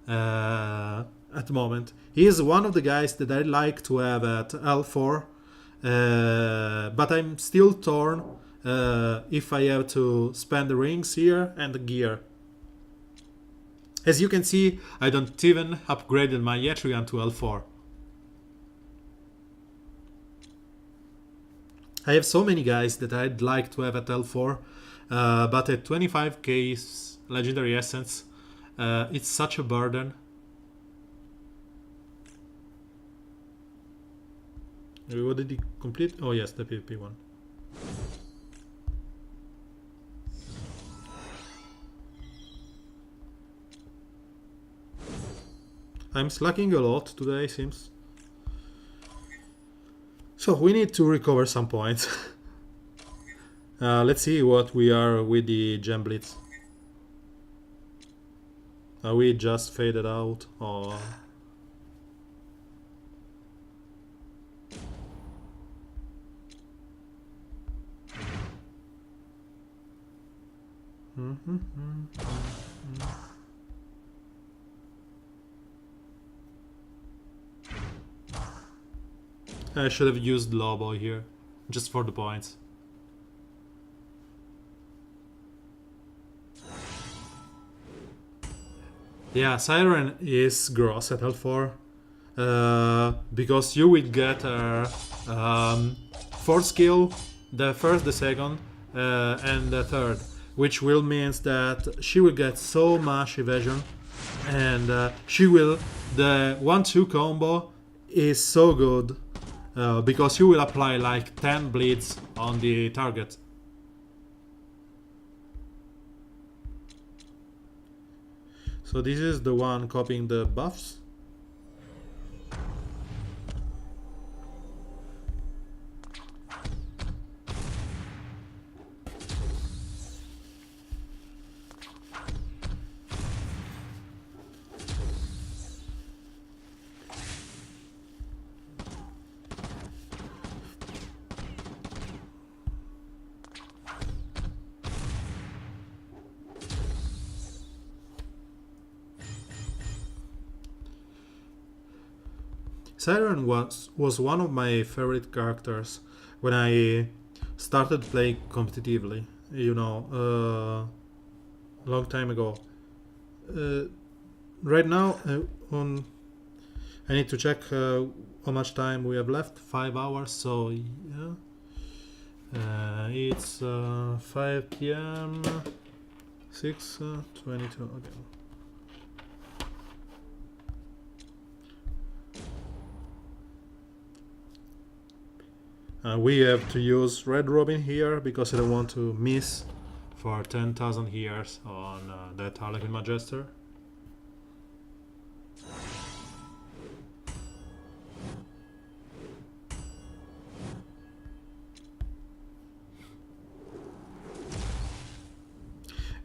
at the moment. He is one of the guys that I like to have at L4, but I'm still torn if I have to spend the rings here and the gear. As you can see, I don't even upgraded my Etrigan to L4. I have so many guys that I'd like to have at L4, but at 25k legendary essence, it's such a burden. What did he complete? Oh yes, the PvP one. I'm slacking a lot today, seems. So we need to recover some points. Let's see what we are with the Gem Blitz. Are we just faded out or... I should have used Lobo here, just for the points. Yeah, Siren is gross at L4, because you will get her 4th skill, the first, the second, and the third, which will means that she will get so much evasion, and she will, the 1-2 combo is so good. Because you will apply like 10 bleeds on the target. So this is the one copying the buffs. Siren was one of my favorite characters when I started playing competitively, you know, long time ago. Right now, I need to check how much time we have left. 5 hours, so yeah. It's 5 p.m. 6:22. Okay. We have to use Red Robin here because I don't want to miss for 10,000 years on that Harlequin Magister.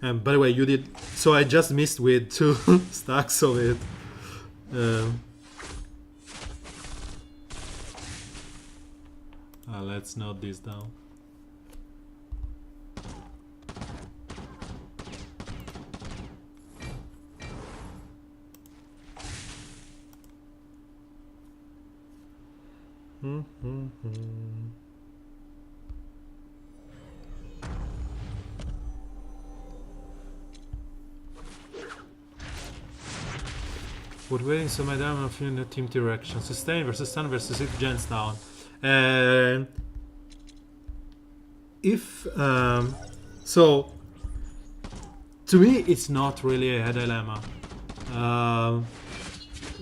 And by the way, you did... So I just missed with 2 stacks of it. Let's note this down. Would waiting so my damn of in the team direction. Sustain versus stun versus hit gens down. If so, to me, it's not really a dilemma.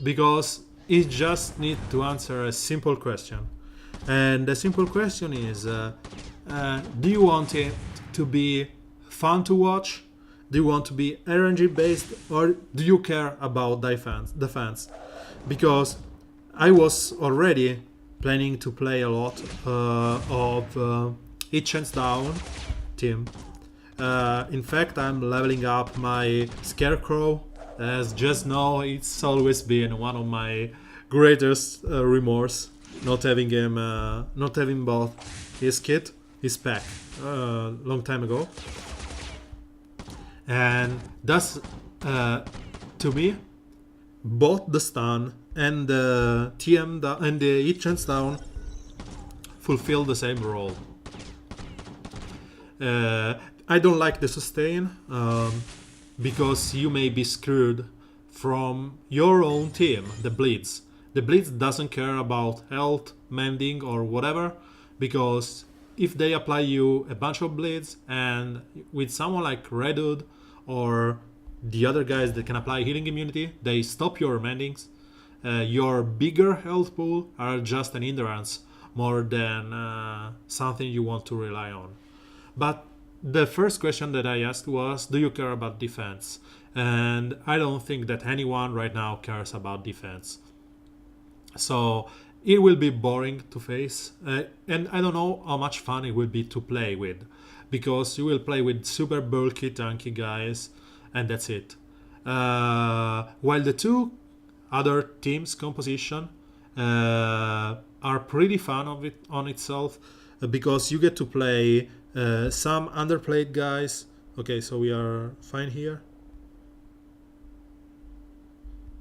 Because it just needs to answer a simple question. And the simple question is, do you want it to be fun to watch? Do you want to be RNG based, or do you care about defense? Because I was already planning to play a lot of Hit Chance Down team. In fact, I'm leveling up my Scarecrow. As just now, it's always been one of my greatest remorse not having him, not having bought his kit, his pack, long time ago. And thus, to me, both the stun and the TM and the Hit Chance Down fulfill the same role. I don't like the sustain because you may be screwed from your own team, the Blitz. The Blitz doesn't care about health, mending or whatever, because if they apply you a bunch of Blitz, and with someone like Redwood or the other guys that can apply healing immunity, they stop your mendings. Your bigger health pool are just an hindrance more than something you want to rely on. But the first question that I asked was, do you care about defense? And I don't think that anyone right now cares about defense. So it will be boring to face, and I don't know how much fun it will be to play with, because you will play with super bulky tanky guys, and that's it. While the two other teams' composition are pretty fun of it on itself, because you get to play some underplayed guys. Okay, so we are fine here.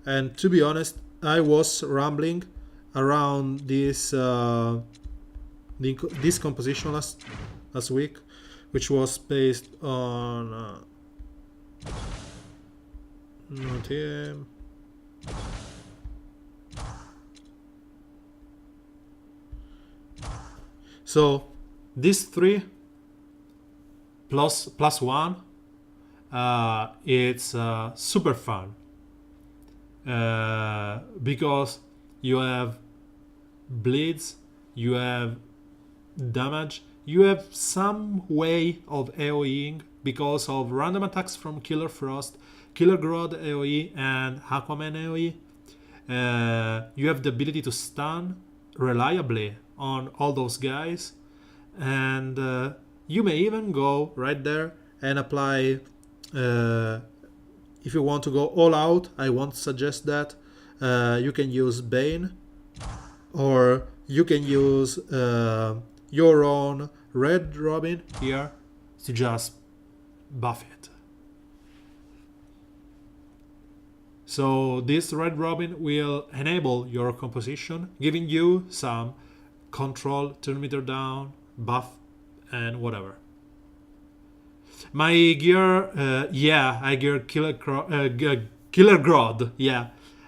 And to be honest, I was rambling around this this composition last week, which was based on not him. So these three plus one, it's super fun. Because you have bleeds, you have damage, you have some way of AoEing because of random attacks from Killer Frost, Killer Grodd AoE, and Aquaman AoE. You have the ability to stun reliably on all those guys, and you may even go right there and apply. If you want to go all out, I won't suggest that. You can use Bane, or you can use your own Red Robin here to just buff it. So this Red Robin will enable your composition, giving you some control, turn meter down, buff, and whatever. My gear, I geared Killer Grodd,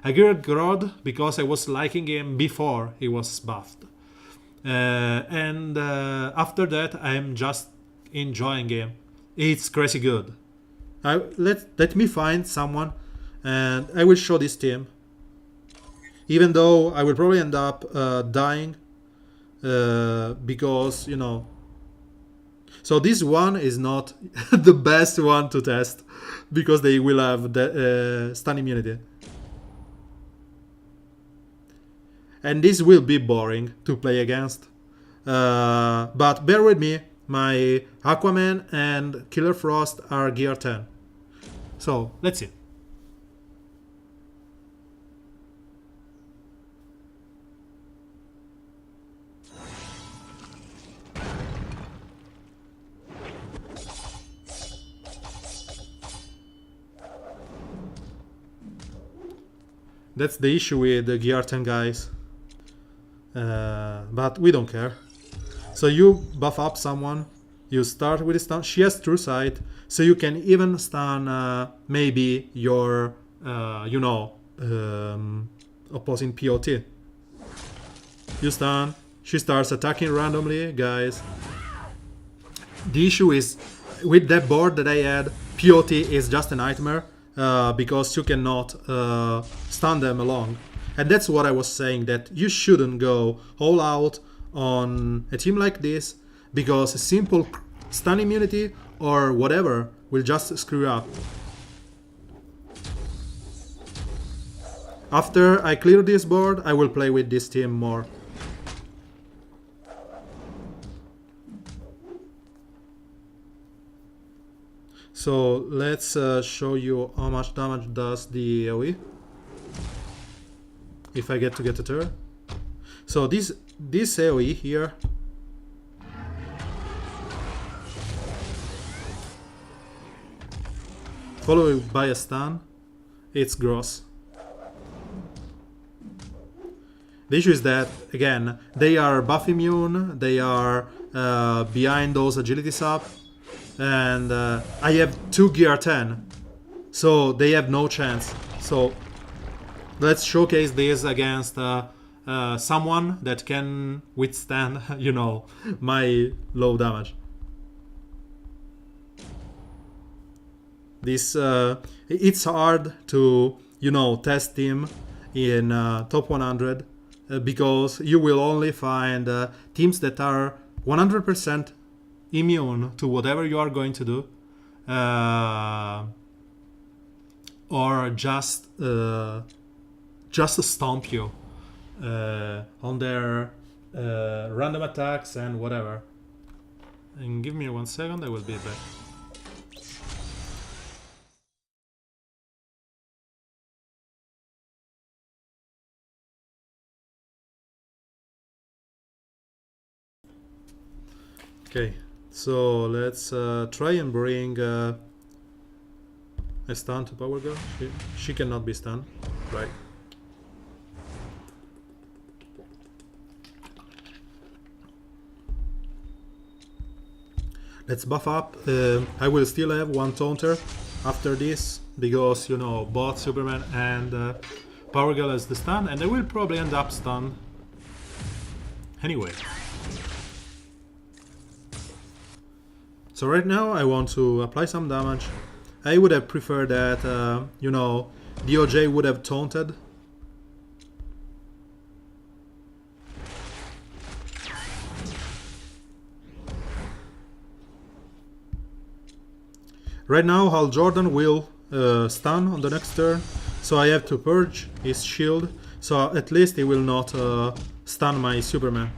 I geared Grodd because I was liking him before he was buffed. And after that, I'm just enjoying him. It's crazy good. Let me find someone and I will show this team. Even though I will probably end up dying because, you know. So this one is not the best one to test because they will have the stun immunity. And this will be boring to play against. But bear with me, my Aquaman and Killer Frost are gear 10. So let's see. That's the issue with the gear 10 guys. But we don't care. So you buff up someone, you start with a stun. She has true sight, so you can even stun maybe your, opposing POT. You stun, she starts attacking randomly, guys. The issue is, with that board that I had, POT is just a nightmare because you cannot stun them along. And that's what I was saying, that you shouldn't go all out on a team like this, because a simple stun immunity or whatever will just screw up. After I clear this board, I will play with this team more. So let's show you how much damage does the AoE. If I get a turn. So this AoE here followed by a stun, it's gross. The issue is that, again, they are buff immune, they are behind those agilities up, and I have 2 gear 10, so they have no chance. So let's showcase this against someone that can withstand, you know, my low damage. This it's hard to, you know, test him in top 100 because you will only find teams that are 100% immune to whatever you are going to do, or just stomp you on their random attacks and whatever. And give me 1 second, I will be back. Okay, so let's try and bring a stun to Power Girl. She cannot be stunned, right? Let's buff up. I will still have 1 taunter after this because, you know, both Superman and Power Girl has the stun, and they will probably end up stunned anyway. So right now I want to apply some damage. I would have preferred that, you know, DOJ would have taunted. Right now Hal Jordan will stun on the next turn, so I have to purge his shield, so at least he will not stun my Superman.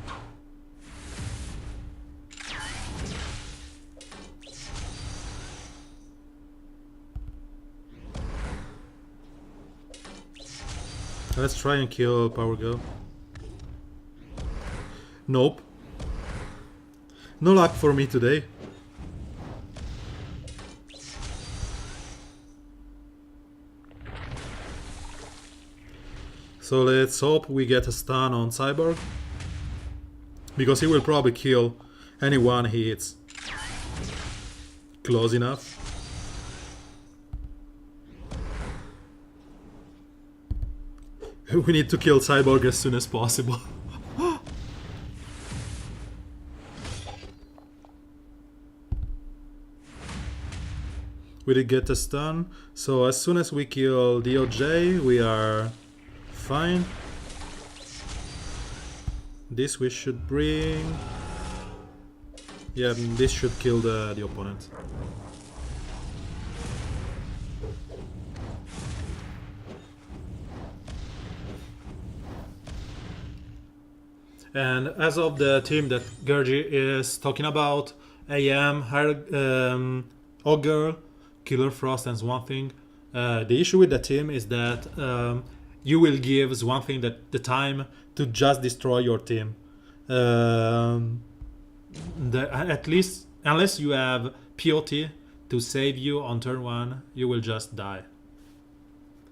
Let's try and kill Power Girl. Nope. No luck for me today. So let's hope we get a stun on Cyborg, because he will probably kill anyone he hits. Close enough. We need to kill Cyborg as soon as possible. We did get a stun, so as soon as we kill DOJ, we are fine. This we should bring. Yeah, this should kill the opponent. And as of the team that Gergi is talking about, AM, Ogre, Killer Frost, and Swamp Thing. The issue with the team is that you will give Swamp Thing the time to just destroy your team. At least, unless you have POT to save you on turn 1, you will just die.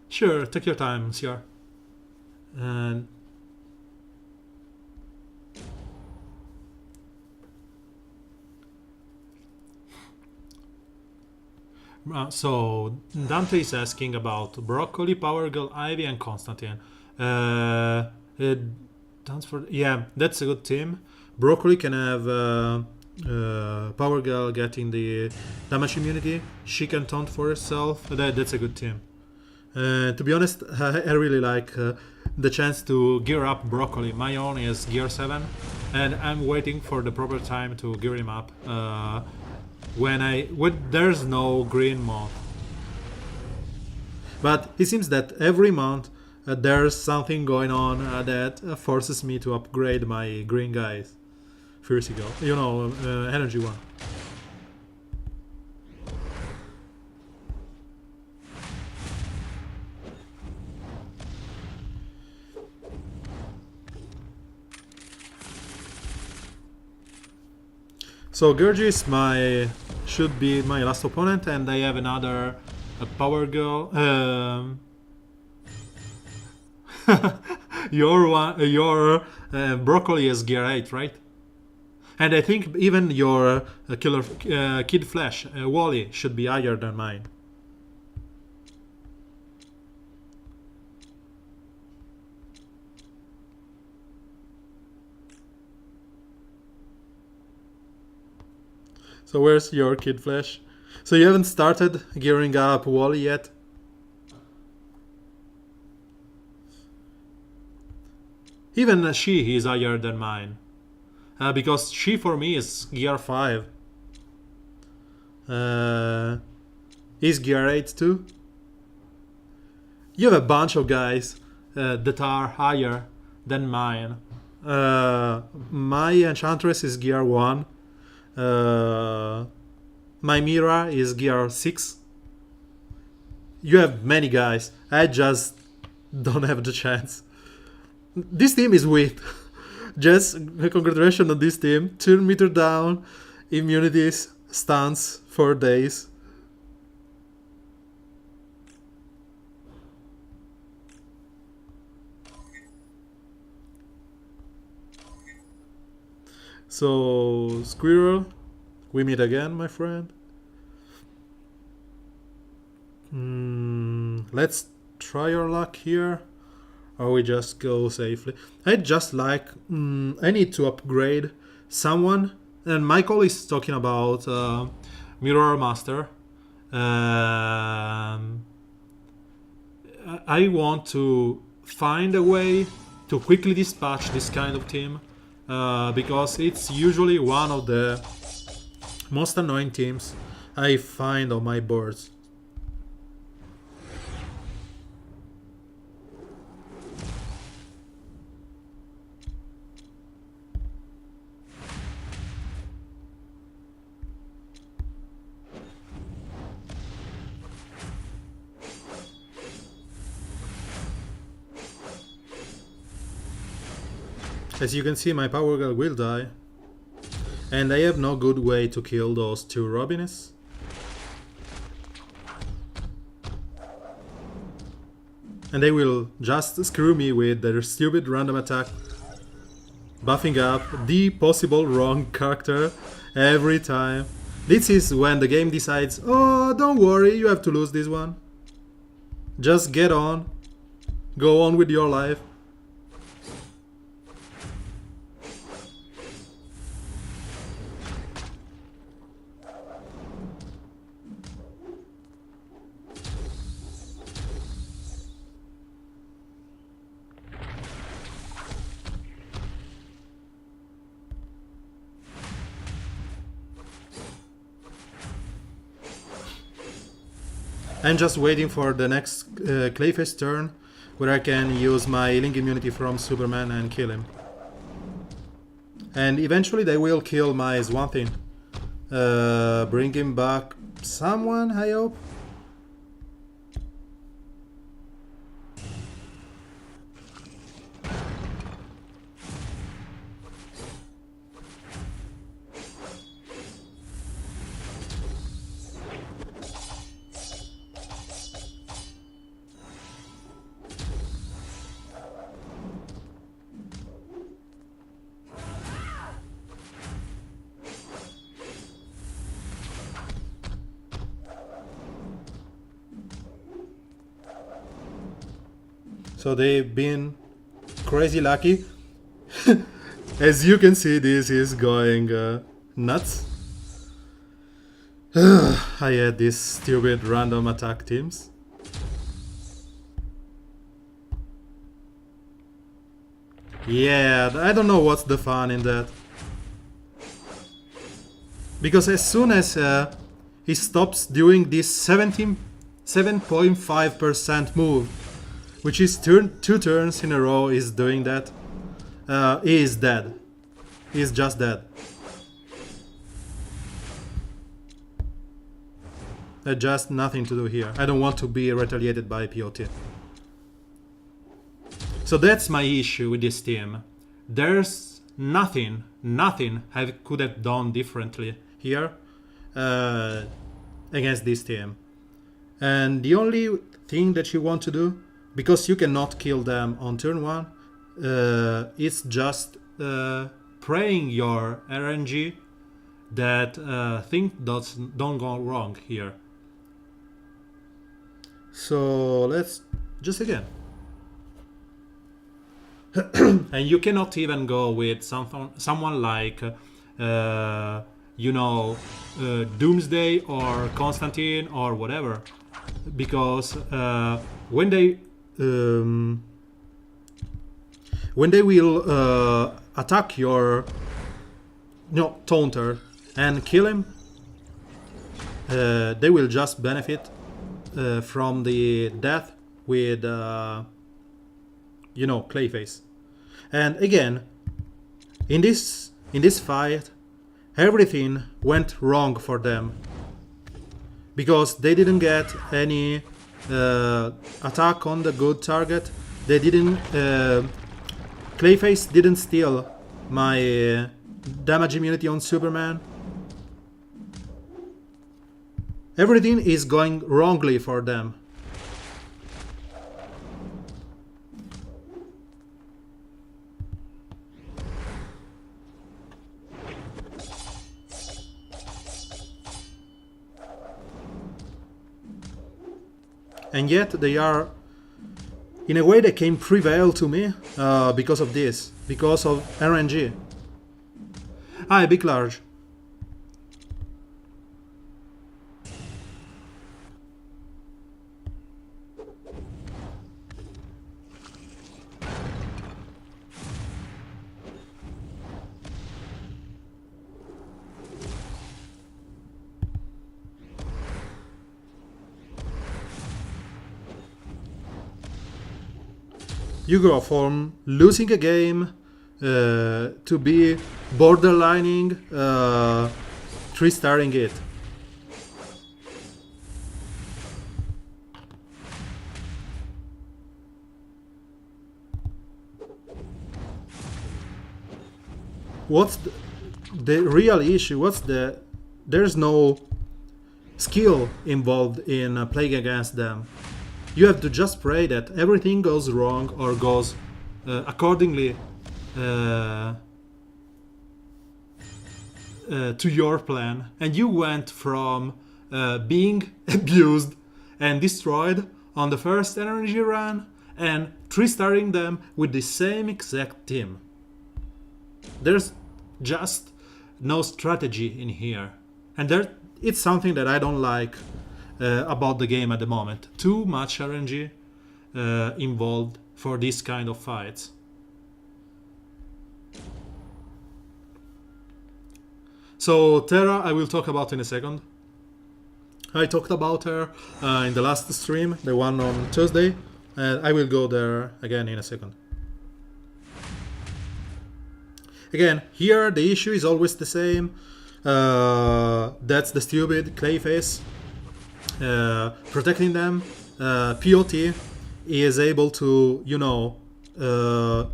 Sure, take your time, CR. And so Dante is asking about Broccoli, Power Girl, Ivy, and Constantine. Yeah, that's a good team. Broccoli can have Power Girl getting the damage immunity. She can taunt for herself. That's a good team. To be honest, I really like the chance to gear up Broccoli. My own is gear 7, and I'm waiting for the proper time to gear him up when there's no green month. But it seems that every month there's something going on that forces me to upgrade my green guys. Fierce Eagle, energy one. So Gurgi should be my last opponent, and I have another Power Girl. Your Broccoli is gear 8, right? And I think even your Kid Flash, Wally, should be higher than mine. So where's your Kid Flash? So you haven't started gearing up Wally yet? Even she is higher than mine. Because she for me is gear 5. Is gear 8 too? You have a bunch of guys that are higher than mine. My Enchantress is gear 1. My Mira is gear 6. You have many guys. I just don't have the chance. This team is weak. Just congratulations on this team. 2 meter down, immunities, stuns for days. So, Squirrel, we meet again, my friend. Let's try our luck here. Or we just go safely. I just like... I need to upgrade someone. And Michael is talking about Mirror Master. I want to find a way to quickly dispatch this kind of team. Because it's usually one of the most annoying teams I find on my boards. As you can see, my Power Girl will die. And I have no good way to kill those 2 Robins. And they will just screw me with their stupid random attack. Buffing up the possible wrong character every time. This is when the game decides, oh, don't worry, you have to lose this one. Just get on. Go on with your life. I'm just waiting for the next Clayface turn, where I can use my Link immunity from Superman and kill him. And eventually they will kill my Swamp Thing. Bring him back someone, I hope? So they've been crazy lucky. As you can see, this is going Nuts. I had these stupid random attack teams. Yeah, I don't know what's the fun in that. Because as soon as he stops doing this 7.5% move, which is 2 turns in a row is doing that, he is dead. He's just dead. Just nothing to do here. I don't want to be retaliated by POT. So that's my issue with this team. There's nothing I could have done differently here against this team. And the only thing that you want to do, because you cannot kill them on turn 1, is just praying your RNG that things don't go wrong here. So let's just again. And you cannot even go with someone like Doomsday or Constantine or whatever, because when they will attack your taunter and kill him, they will just benefit from the death with Clayface. And again, in this fight, everything went wrong for them, because they didn't get any attack on the good target. They didn't. Clayface didn't steal my damage immunity on Superman. Everything is going wrongly for them. And yet they are, in a way, they can prevail to me because of this, because of RNG. Hi, Big Large. You go from losing a game to be borderlining 3-starring it. What's the real issue? There's no skill involved in playing against them. You have to just pray that everything goes wrong or goes accordingly to your plan. And you went from being abused and destroyed on the first energy run and 3-starring them with the same exact team. There's just no strategy in here. And it's something that I don't like about the game at the moment. Too much RNG involved for this kind of fights. So Terra I will talk about in a second. I talked about her in the last stream, the one on Tuesday, and I will go there again in a second. Again, here the issue is always the same. That's the stupid Clayface. Protecting them. POT is able to,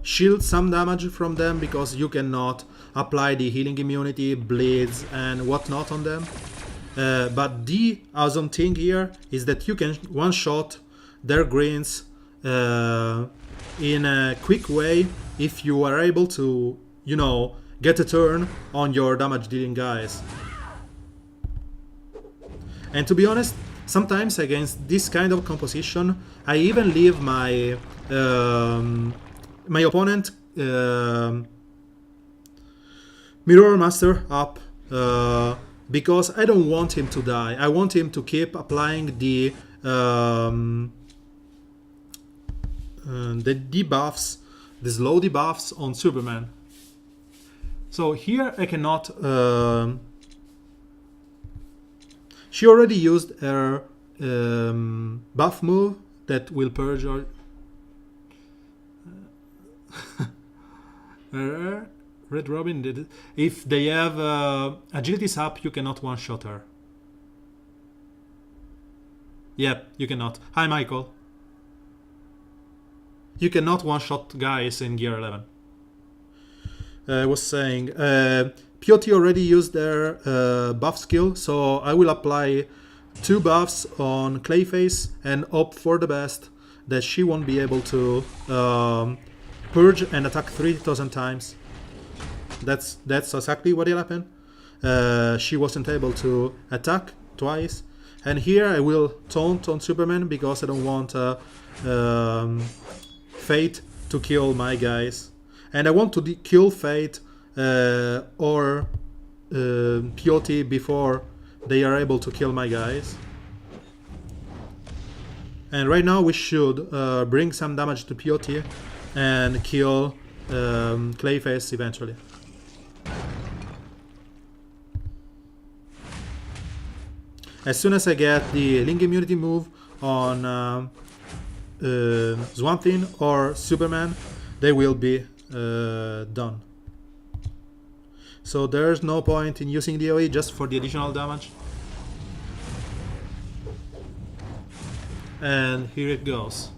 shield some damage from them because you cannot apply the healing immunity, bleeds, and whatnot on them. But the awesome thing here is that you can one-shot their greens in a quick way if you are able to, get a turn on your damage-dealing guys. And to be honest, sometimes against this kind of composition, I even leave my my opponent Mirror Master up because I don't want him to die. I want him to keep applying the debuffs, the slow debuffs on Superman. So here I cannot. She already used her buff move that will purge or. Red Robin did it. If they have agility's up, you cannot one-shot her. Yep, you cannot. Hi, Michael. You cannot one-shot guys in Gear 11. I was saying, POT already used their buff skill, so I will apply 2 buffs on Clayface and hope for the best that she won't be able to purge and attack 3,000 times. That's exactly what will happen. She wasn't able to attack twice. And here I will taunt on Superman because I don't want Fate to kill my guys. And I want to kill Fate or POT before they are able to kill my guys. And right now we should bring some damage to POT and kill Clayface eventually. As soon as I get the Link immunity move on Swamp Thing or Superman, they will be done. So there's no point in using the AoE just for the additional damage. And here it goes.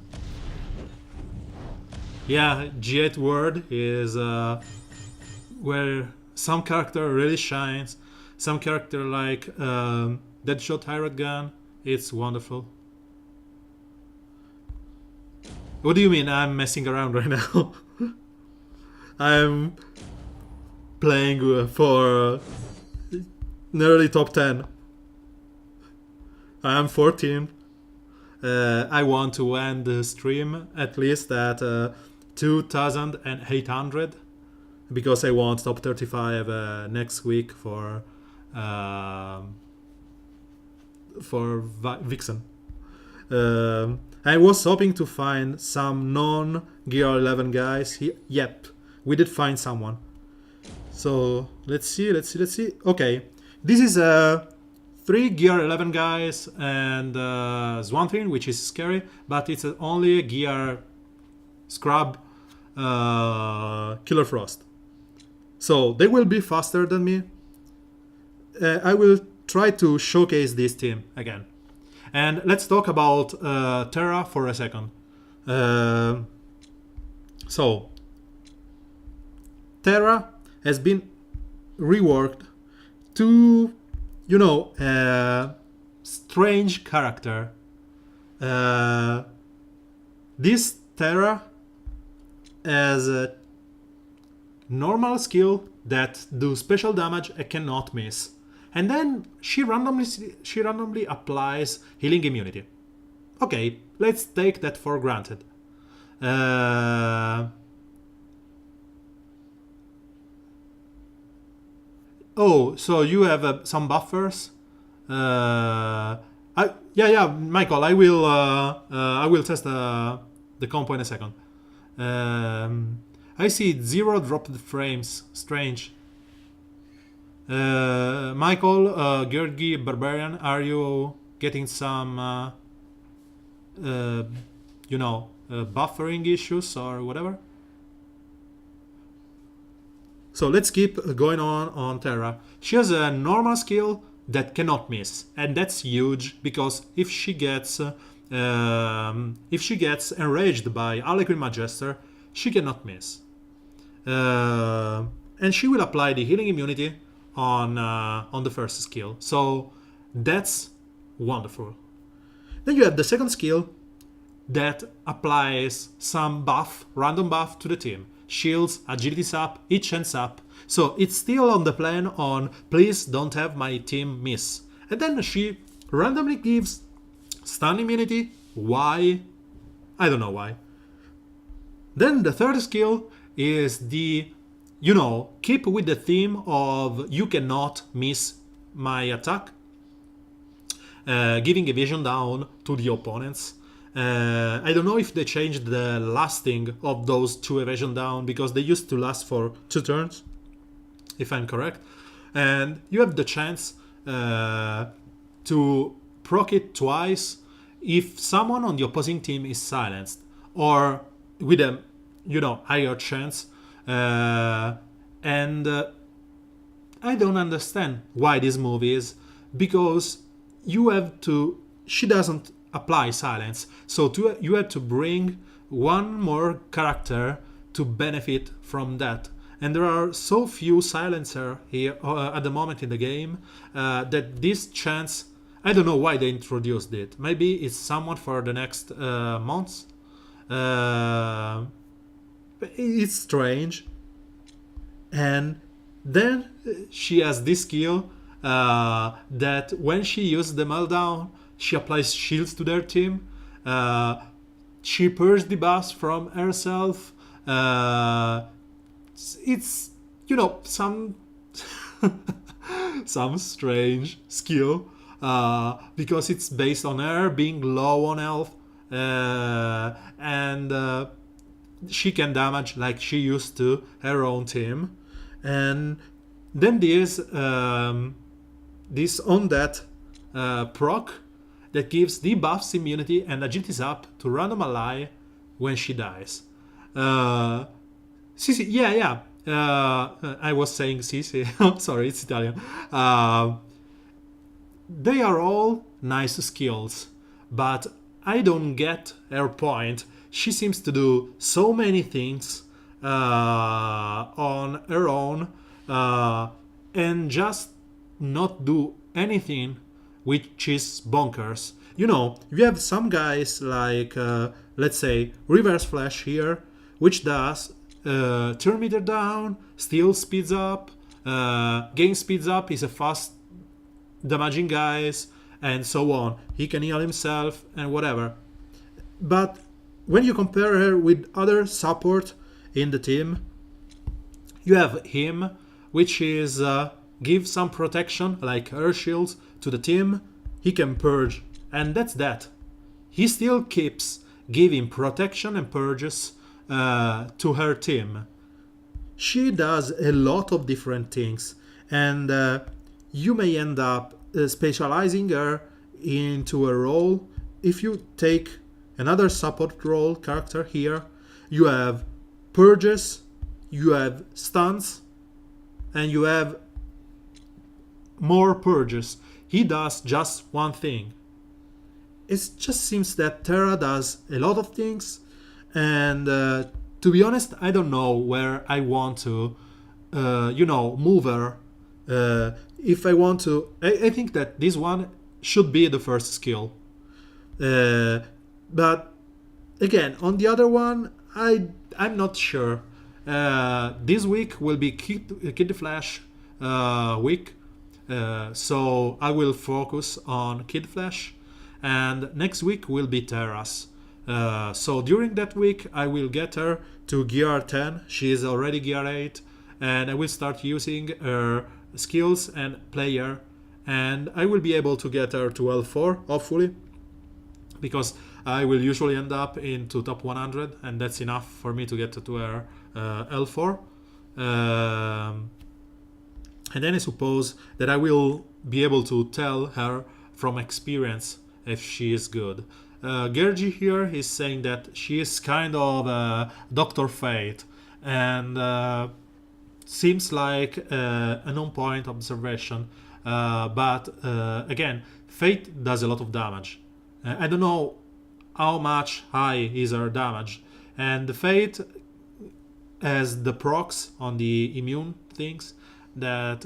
Yeah, G8 word is where some character really shines. Some character like Deadshot Pirate Gun, it's wonderful. What do you mean I'm messing around right now? I'm playing for nearly top 10. I'm 14. I want to end the stream at least at 2,800 because I want top 35 next week for Vixen. I was hoping to find some non-Gear 11 guys. Yep, we did find someone. So let's see. Okay, this is 3 Gear 11 guys and Swamp Thing, which is scary, but it's only Gear Scrub Killer Frost. So they will be faster than me. I will try to showcase this team again. And let's talk about Terra for a second. So, Terra has been reworked to, you know, a strange character. This Terra has a normal skill that do special damage I cannot miss. And then she randomly applies healing immunity. Okay, let's take that for granted. Oh, so you have some buffers? Yeah, Michael, I will test the compo in a second. I see 0 dropped frames. Strange. Michael, Georgi, Barbarian, are you getting some, buffering issues or whatever? So let's keep going on Terra. She has a normal skill that cannot miss, and that's huge because if she gets enraged by Harlequin Majester, she cannot miss, and she will apply the healing immunity on the first skill. So that's wonderful. Then you have the second skill that applies some buff, random buff to the team. Shields, agility's up, hit chance up. So it's still on the plan on please don't have my team miss. And then she randomly gives stun immunity. Why? I don't know why. Then the third skill is the you know, keep with the theme of you cannot miss my attack, giving evasion down to the opponents. I don't know if they changed the lasting of those 2 evasion down, because they used to last for 2 turns, if I'm correct. And you have the chance to proc it twice if someone on the opposing team is silenced, or with a, you know, higher chance. And I don't understand why this move is, because you have to, she doesn't apply silence, so you have to bring one more character to benefit from that. And there are so few silencer here at the moment in the game that this chance, I don't know why they introduced it. Maybe it's someone for the next months. It's strange. And then she has this skill that when she uses the meltdown, she applies shields to their team. She purges debuffs from herself. It's, you know, some some strange skill because it's based on her being low on health, and she can damage like she used to her own team. And then there's this undead proc that gives debuffs immunity and agilities up to random ally when she dies. Sì, yeah. I was saying sì. I'm sorry, it's Italian. They are all nice skills, but I don't get her point. She seems to do so many things on her own and just not do anything which is bonkers. You know, you have some guys like, let's say, Reverse Flash here, which does turn meter down, still speeds up, gain speeds up, is a fast damaging guys, and so on. He can heal himself and whatever. But when you compare her with other support in the team, you have him, which is give some protection, like her shields, to the team. He can purge, and that's that. He still keeps giving protection and purges to her team. She does a lot of different things, and you may end up specializing her into a role. If you take another support role character here, you have purges, you have stuns, and you have more purges. He does just one thing. It just seems that Terra does a lot of things, and to be honest, I don't know where I want to, move her. If I want to, I think that this one should be the first skill. But again, on the other one, I'm not sure. This week will be Kid Flash week, so I will focus on Kid Flash, and next week will be Terra's. So during that week, I will get her to Gear 10. She is already Gear 8, and I will start using her skills and player, and I will be able to get her to L4, hopefully, because I will usually end up into top 100, and that's enough for me to get to her L4. And then I suppose that I will be able to tell her from experience if she is good. Gergi here is saying that she is kind of Dr. Fate, and seems like an on-point observation. But again, Fate does a lot of damage. I don't know how much high is her damage, and the Fate has the procs on the immune things that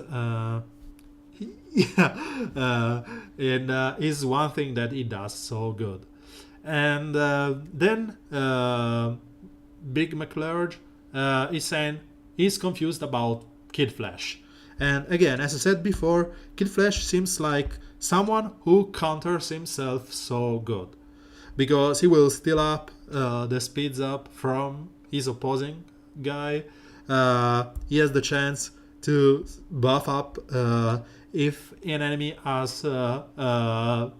is one thing that it does so good. And then Big McClurge is saying he's confused about Kid Flash. And again, as I said before, Kid Flash seems like someone who counters himself so good, because he will steal up the speeds up from his opposing guy, he has the chance to buff up if an enemy has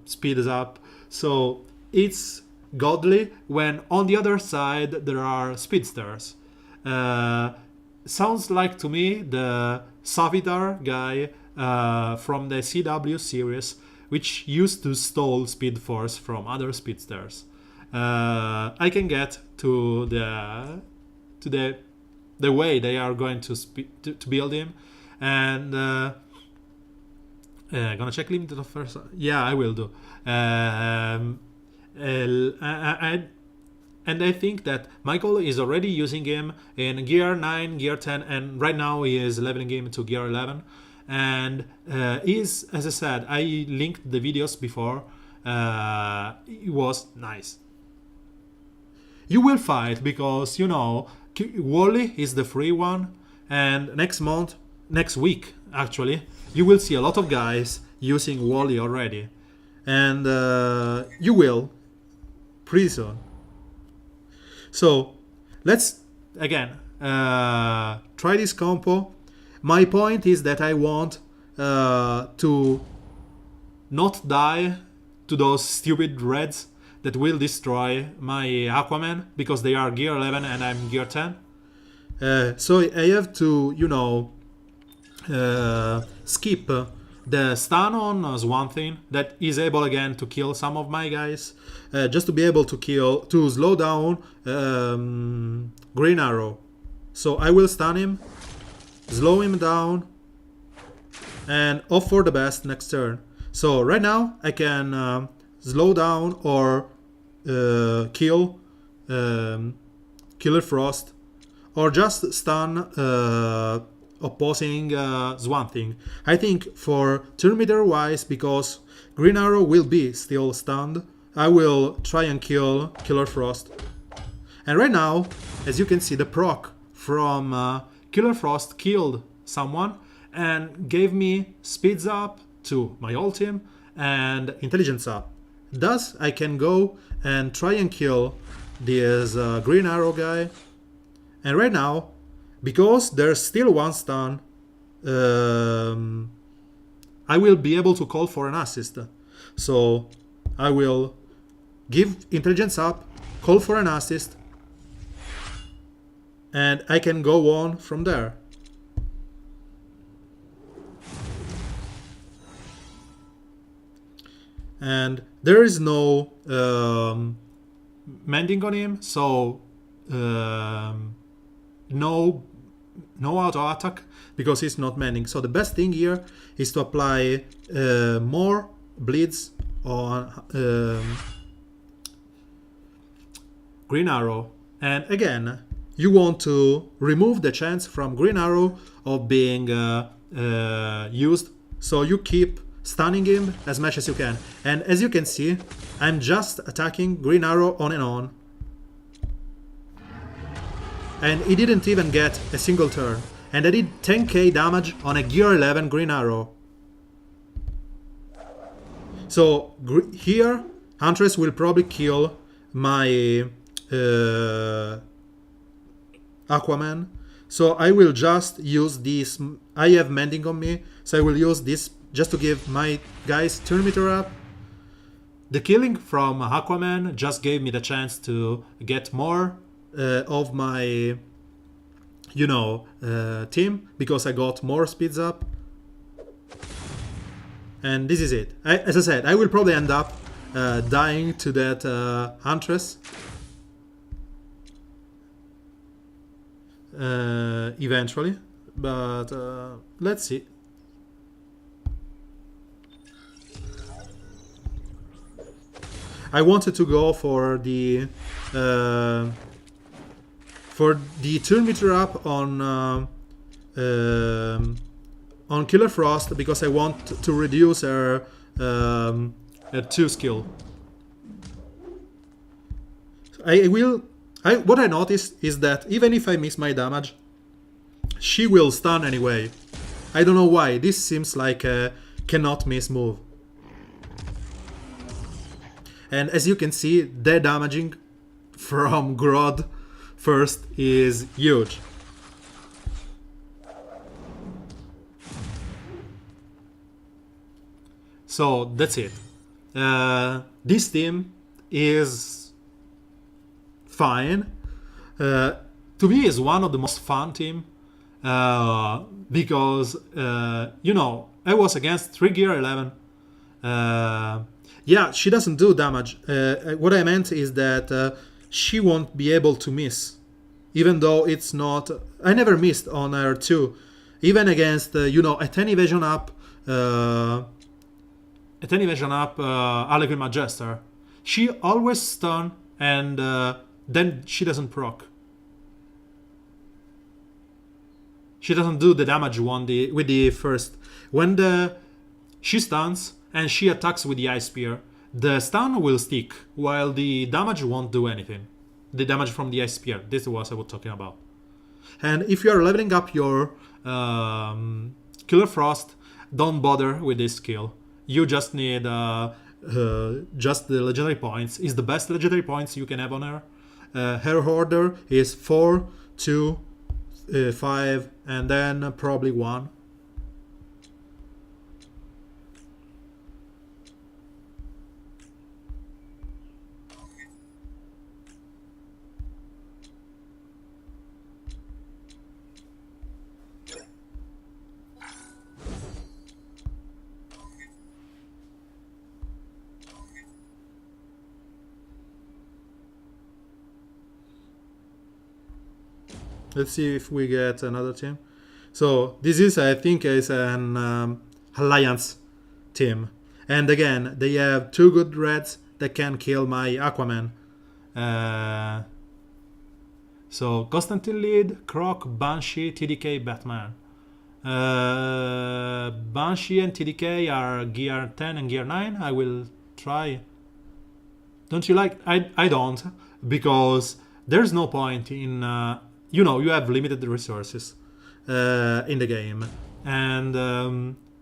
speed is up. So it's godly when on the other side there are speedsters. Sounds like to me the Savitar guy from the CW series, which used to stole Speed Force from other speedsters. I can get to the way they are going to build him, and gonna check limited of first. Yeah, I will do. And I think that Michael is already using him in Gear 9, Gear 10, and right now he is leveling him to Gear 11. And is, as I said, I linked the videos before. It was nice. You will fight because, you know, Wally is the free one. And next week, actually, you will see a lot of guys using Wally already. And you will pretty soon. So let's again try this compo. My point is that I want to not die to those stupid reds that will destroy my Aquaman because they are Gear 11 and I'm Gear 10. So I have to, you know, skip the stun on Swan Thing that is able again to kill some of my guys, just to be able to slow down Green Arrow. So I will stun him, slow him down, and hope for the best next turn. So right now I can slow down or kill Killer Frost, or just stun opposing Swan Thing. I think for turn meter wise, because Green Arrow will be still stunned, I will try and kill Killer Frost. And right now, as you can see, the proc from Killer Frost killed someone and gave me speeds up to my ult team and intelligence up. Thus, I can go and try and kill this Green Arrow guy. And right now, because there's still one stun, I will be able to call for an assist. So I will give intelligence up, call for an assist, and I can go on from there. And there is no mending on him, so no auto attack because he's not mending. So the best thing here is to apply more bleeds on Green Arrow. And again, you want to remove the chance from Green Arrow of being used, so you keep stunning him as much as you can. And as you can see, I'm just attacking Green Arrow on and on. And he didn't even get a single turn. And I did 10k damage on a Gear 11 Green Arrow. So here, Huntress will probably kill my Aquaman. So I will just use this. I have mending on me, so I will use this just to give my guys turn meter up. The killing from Aquaman just gave me the chance to get more of my, you know, team, because I got more speeds up. And this is it. As I said, I will probably end up dying to that Huntress eventually, but let's see. I wanted to go for the turn meter up on Killer Frost, because I want to reduce her 2 skill. What I noticed is that even if I miss my damage, she will stun anyway. I don't know why. This seems like a cannot miss move. And as you can see, the damaging from Grodd first is huge. So that's it. This team is fine. To me, is one of the most fun team because you know, I was against 3 Gear 11. Yeah, she doesn't do damage. What I meant is that she won't be able to miss, even though it's not. I never missed on her too, even against you know, a 10 evasion up. A 10 evasion up Harlequin Majester. She always stun and then she doesn't proc. She doesn't do the damage one with the first. When she stuns and she attacks with the Ice Spear, the stun will stick while the damage won't do anything. The damage from the Ice Spear. This was I was talking about. And if you are leveling up your Killer Frost, don't bother with this skill. You just need just the legendary points. It's the best legendary points you can have on her. Her order is 4, 2, 5, and then probably 1. Let's see if we get another team. So this is, I think, is an alliance team, and again they have 2 good reds that can kill my Aquaman. So Constantine Lead, Croc, Banshee, TDK, Batman. Banshee and TDK are gear 10 and gear 9. I will try. Don't you like? I don't, because there's no point in. You know, you have limited resources in the game, and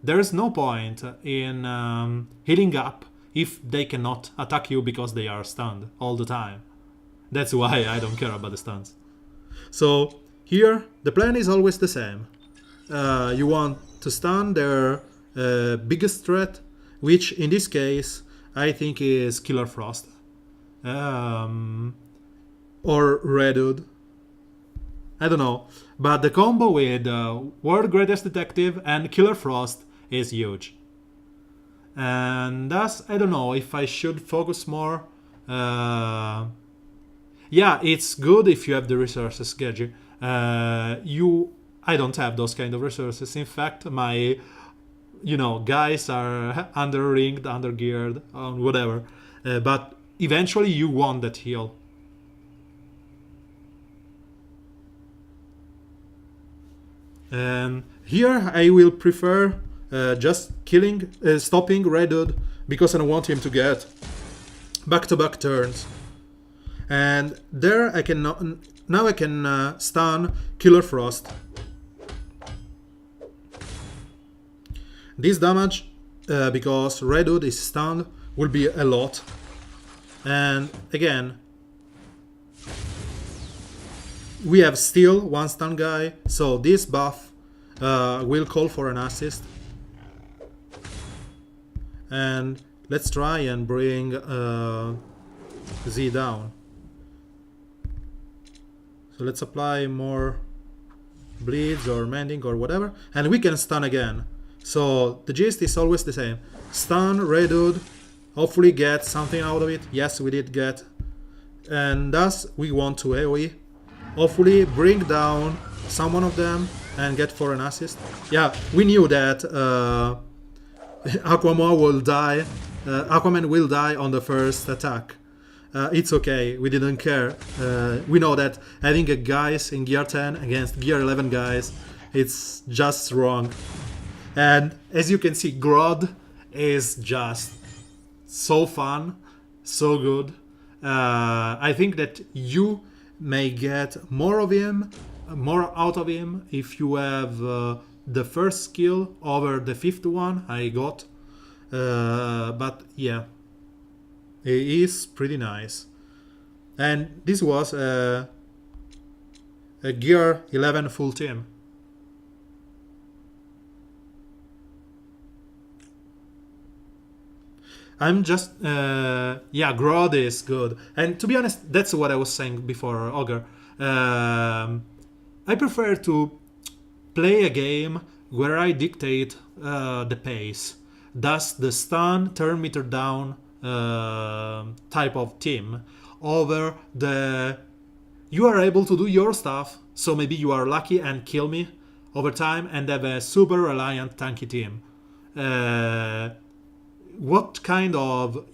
there's no point in healing up if they cannot attack you because they are stunned all the time. That's why I don't care about the stuns. So here the plan is always the same. You want to stun their biggest threat, which in this case I think is Killer Frost or Redwood. I don't know, but the combo with World Greatest Detective and Killer Frost is huge. And thus, I don't know if I should focus more. Yeah, it's good if you have the resources, Geji. I don't have those kind of resources. In fact, my, you know, guys are under-ringed, under-geared, whatever. But eventually you want that heal. Here I will prefer just stopping Redwood, because I don't want him to get back-to-back turns. And there I can now I can stun Killer Frost. This damage, because Redwood is stunned, will be a lot. And again, we have still 1 stun guy, so this buff will call for an assist. And let's try and bring Z down. So let's apply more bleeds or mending or whatever, and we can stun again. So the gist is always the same. Stun Redwood, hopefully get something out of it. Yes, we did get. And thus we want to AoE. Hopefully bring down some one of them and get for an assist. Yeah, we knew that Aquaman will die on the first attack. It's okay, we didn't care. We know that having a guys in gear 10 against gear 11 guys, it's just wrong. And as you can see, Grodd is just so fun, so good. I think that you may get more of him, more out of him, if you have the first skill over the 5th one I got. But yeah, it is pretty nice. And this was a gear 11 full team. I'm just yeah, Grodd is good, and to be honest, that's what I was saying before, Ogre. I prefer to play a game where I dictate the pace, thus the stun, turn meter down type of team, over the you are able to do your stuff, so maybe you are lucky and kill me over time and have a super reliant tanky team. What kind of,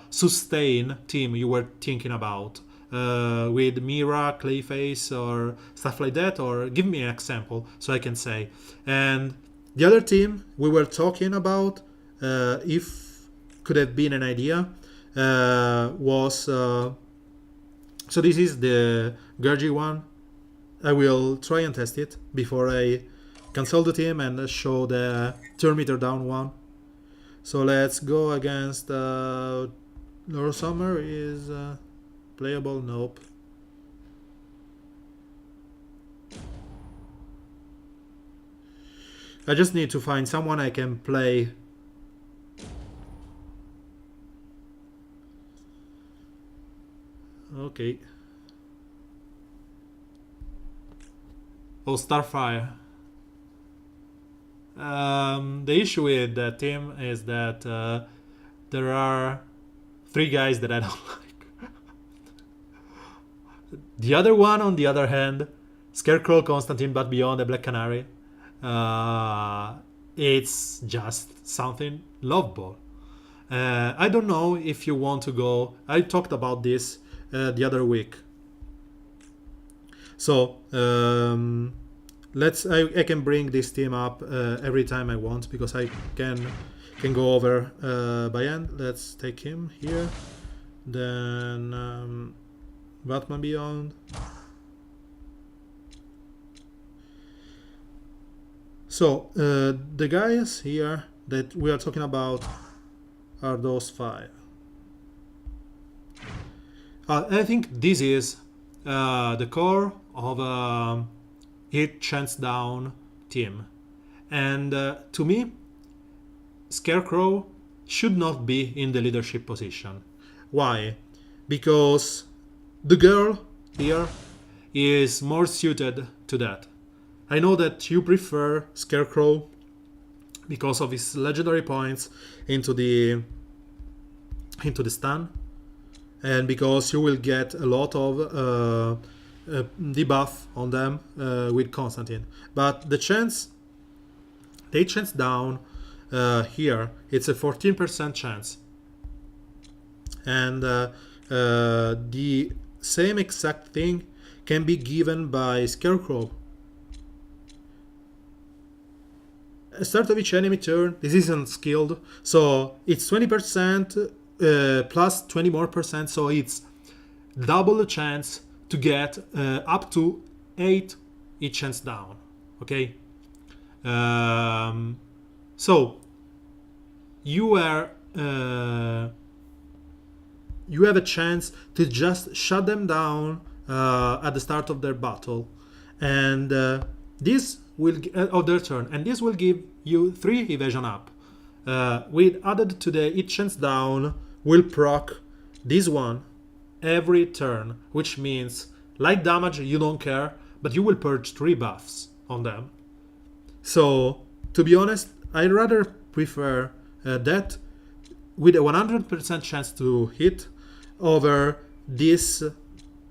sustain team you were thinking about? With Mira, Clayface, or stuff like that? Or give me an example so I can say. And the other team we were talking about, if could have been an idea, was... so this is the Gurgi one. I will try and test it before I cancel the team and show the turn meter down one. So let's go against Laura Summer is playable. Nope. I just need to find someone I can play. Okay. Oh, Starfire. The issue with that team is that there are 3 guys that I don't like. The other one, on the other hand, Scarecrow, Constantine, but beyond the Black Canary, it's just something lovable. I don't know if you want to go. I talked about this the other week. So I can bring this team up every time I want because I can go over by hand. Let's take him here. Then Batman Beyond. So the guys here that we are talking about are those 5. I think this is the core of a hit chance down team, and to me, Scarecrow should not be in the leadership position. Why? Because the girl here is more suited to that. I know that you prefer Scarecrow because of his legendary points into the stun, and because you will get a lot of debuff on them with Constantine. But the chance down here, it's a 14% chance, and the same exact thing can be given by Scarecrow. Start of each enemy turn. This isn't skilled, so it's 20% plus 20 more percent, so it's double the chance to get up to 8 each chance down. Okay, so you have a chance to just shut them down at the start of their battle, and this will of their turn, and this will give you 3 evasion up. With added to the each chance down will proc this one every turn, which means light damage you don't care, but you will purge 3 buffs on them. So to be honest, I'd rather prefer that with a 100% chance to hit over this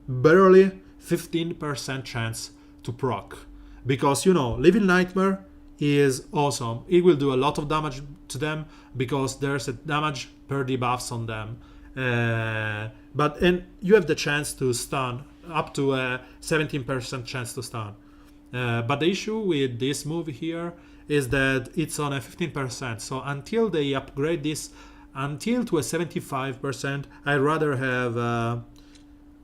barely 15% chance to proc. Because Living Nightmare is awesome. It will do a lot of damage to them because there's a damage per debuffs on them. And you have the chance to stun up to a 17% chance to stun. But the issue with this move here is that it's on a 15%. So until they upgrade this until to a 75%, I'd rather have a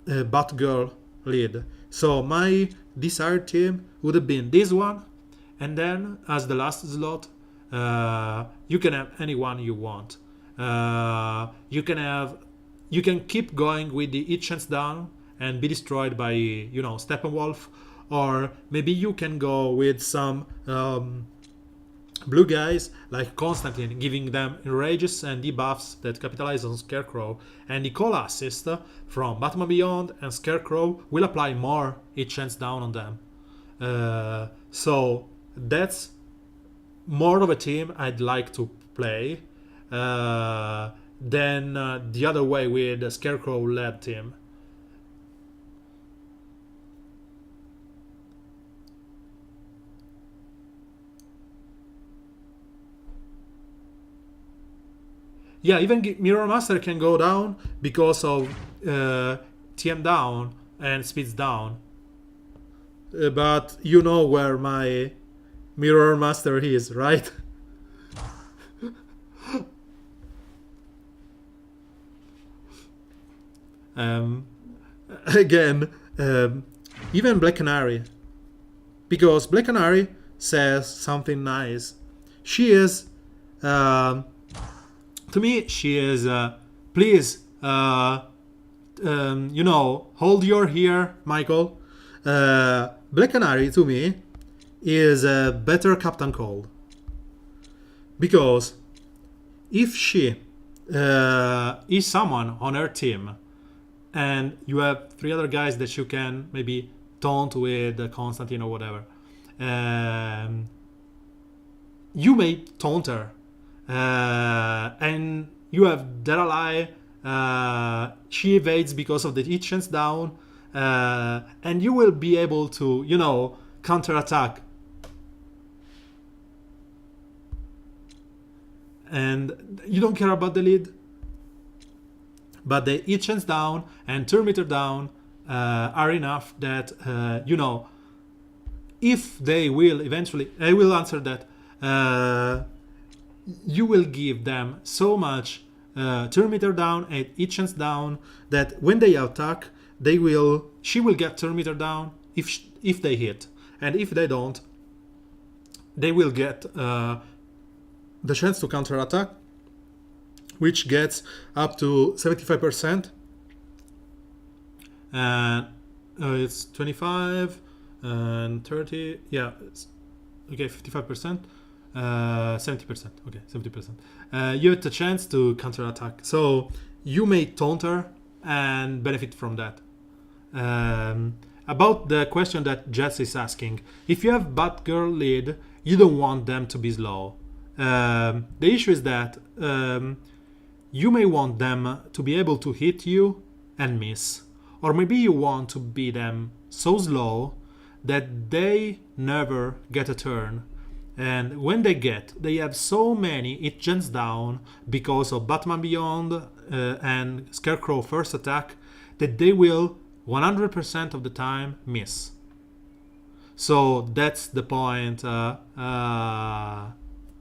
Batgirl lead. So my desired team would have been this one, and then as the last slot, you can have anyone you want. You can keep going with the each chance down and be destroyed by Steppenwolf, or maybe you can go with some blue guys like Constantine, giving them enrages and debuffs that capitalize on Scarecrow, and the call assist from Batman Beyond and Scarecrow will apply more hit chance down on them. So that's more of a team I'd like to play than the other way with the Scarecrow-led team. Yeah, even Mirror Master can go down because of TM down and speeds down. But you know where my Mirror Master is, right? Again, even Black Canary. Because Black Canary says something nice. She is... to me, she is, please, you know, hold your here, Michael. Black Canary, to me, is a better Captain Cold. Because if she is someone on her team, and you have 3 other guys that you can maybe taunt with Constantine or whatever, you may taunt her. And you have Dead Ally, she evades because of the hit chance down, and you will be able to, you know, counter-attack. And you don't care about the lead, but the hit chance down and turn meter down are enough that, you know, if they will eventually, I will answer that, you will give them so much turn meter down and hit chance down that when they attack, she will get turn meter down if they hit, and if they don't, they will get the chance to counter attack, which gets up to 75%, and it's 25 and 30. Yeah, it's, okay, 55%. 70%. Okay, 70%. You have the chance to counterattack. So you may taunt her and benefit from that. About the question that Jets is asking, if you have Batgirl lead, you don't want them to be slow. The issue is that you may want them to be able to hit you and miss. Or maybe you want to be them so slow that they never get a turn. And when they have so many hit chance down because of Batman Beyond and Scarecrow first attack that they will 100% of the time miss. So that's the point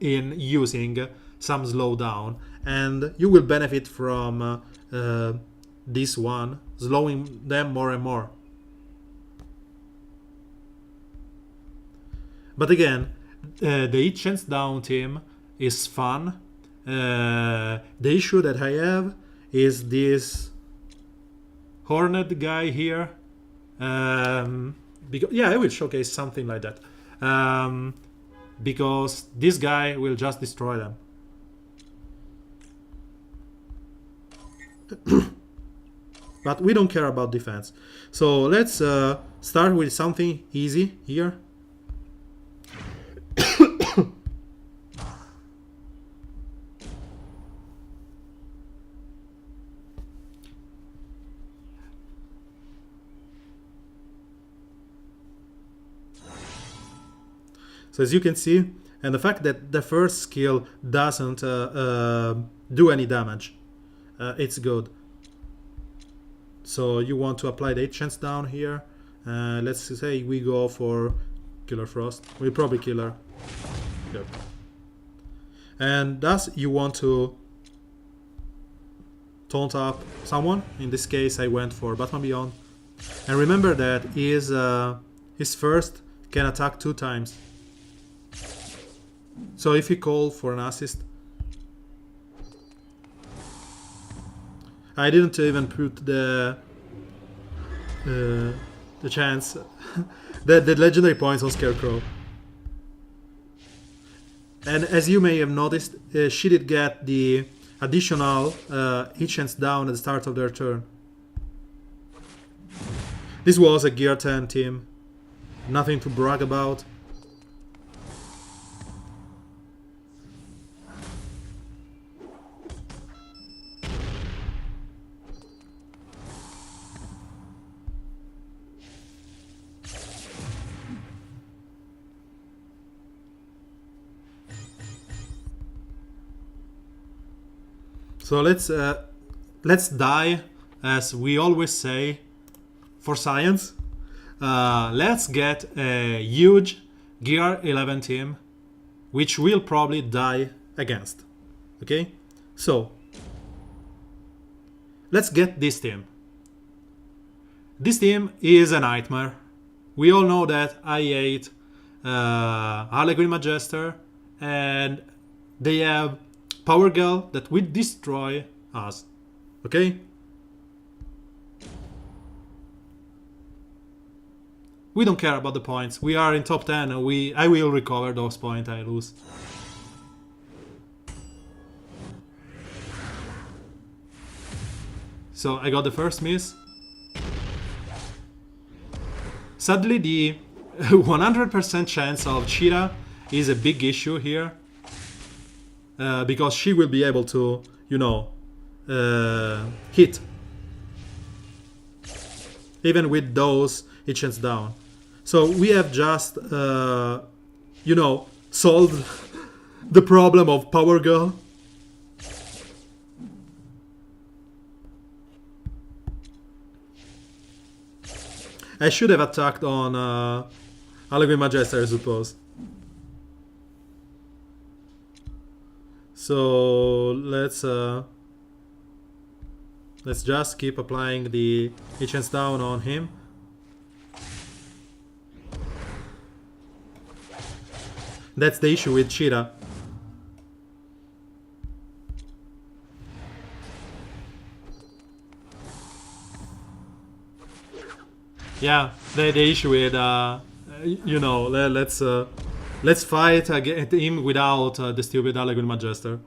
in using some slowdown, and you will benefit from this one, slowing them more and more. But again, the hit chance down team is fun. The issue that I have is this Hornet guy here. Because, yeah, I will showcase something like that. Because this guy will just destroy them. But we don't care about defense. So let's start with something easy here. So as you can see, and the fact that the first skill doesn't do any damage, it's good. So you want to apply the hit chance down here. Let's say we go for Killer Frost. We'll probably kill her. Yep. And thus you want to taunt up someone. In this case I went for Batman Beyond. And remember that his first can attack 2 times. So if you call for an assist, I didn't even put the chance the legendary points on Scarecrow. And as you may have noticed, she did get the additional hit chance down at the start of their turn. This was a Gear 10 team. Nothing to brag about. So let's die, as we always say, for science. Let's get a huge Gear 11 team, which we'll probably die against. Okay? So, let's get this team. This team is a nightmare. We all know that I hate Harley Quinn Magister, and they have Power Girl that will destroy us. Okay? We don't care about the points. We are in top 10 and I will recover those points I lose. So I got the first miss. Sadly, the 100% chance of Cheetah is a big issue here. Because she will be able to, you know, hit. Even with those hit chance down. So we have just, you know, solved the problem of Power Girl. I should have attacked on Harley Quinn Magister, I suppose. So let's just keep applying the hit chance down on him. That's the issue with Cheetah. Yeah, the issue with you know, let's fight against him without the stupid Harley Quinn Magister.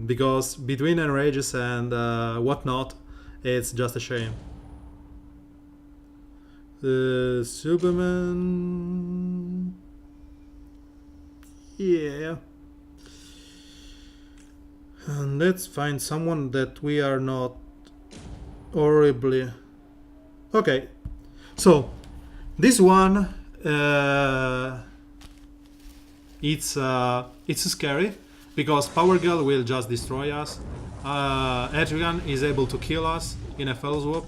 Because between enrages and whatnot, it's just a shame. Superman... Yeah. And let's find someone that we are not horribly... Okay. So, this one... it's scary, because Power Girl will just destroy us. Etrigan is able to kill us in a fell swoop.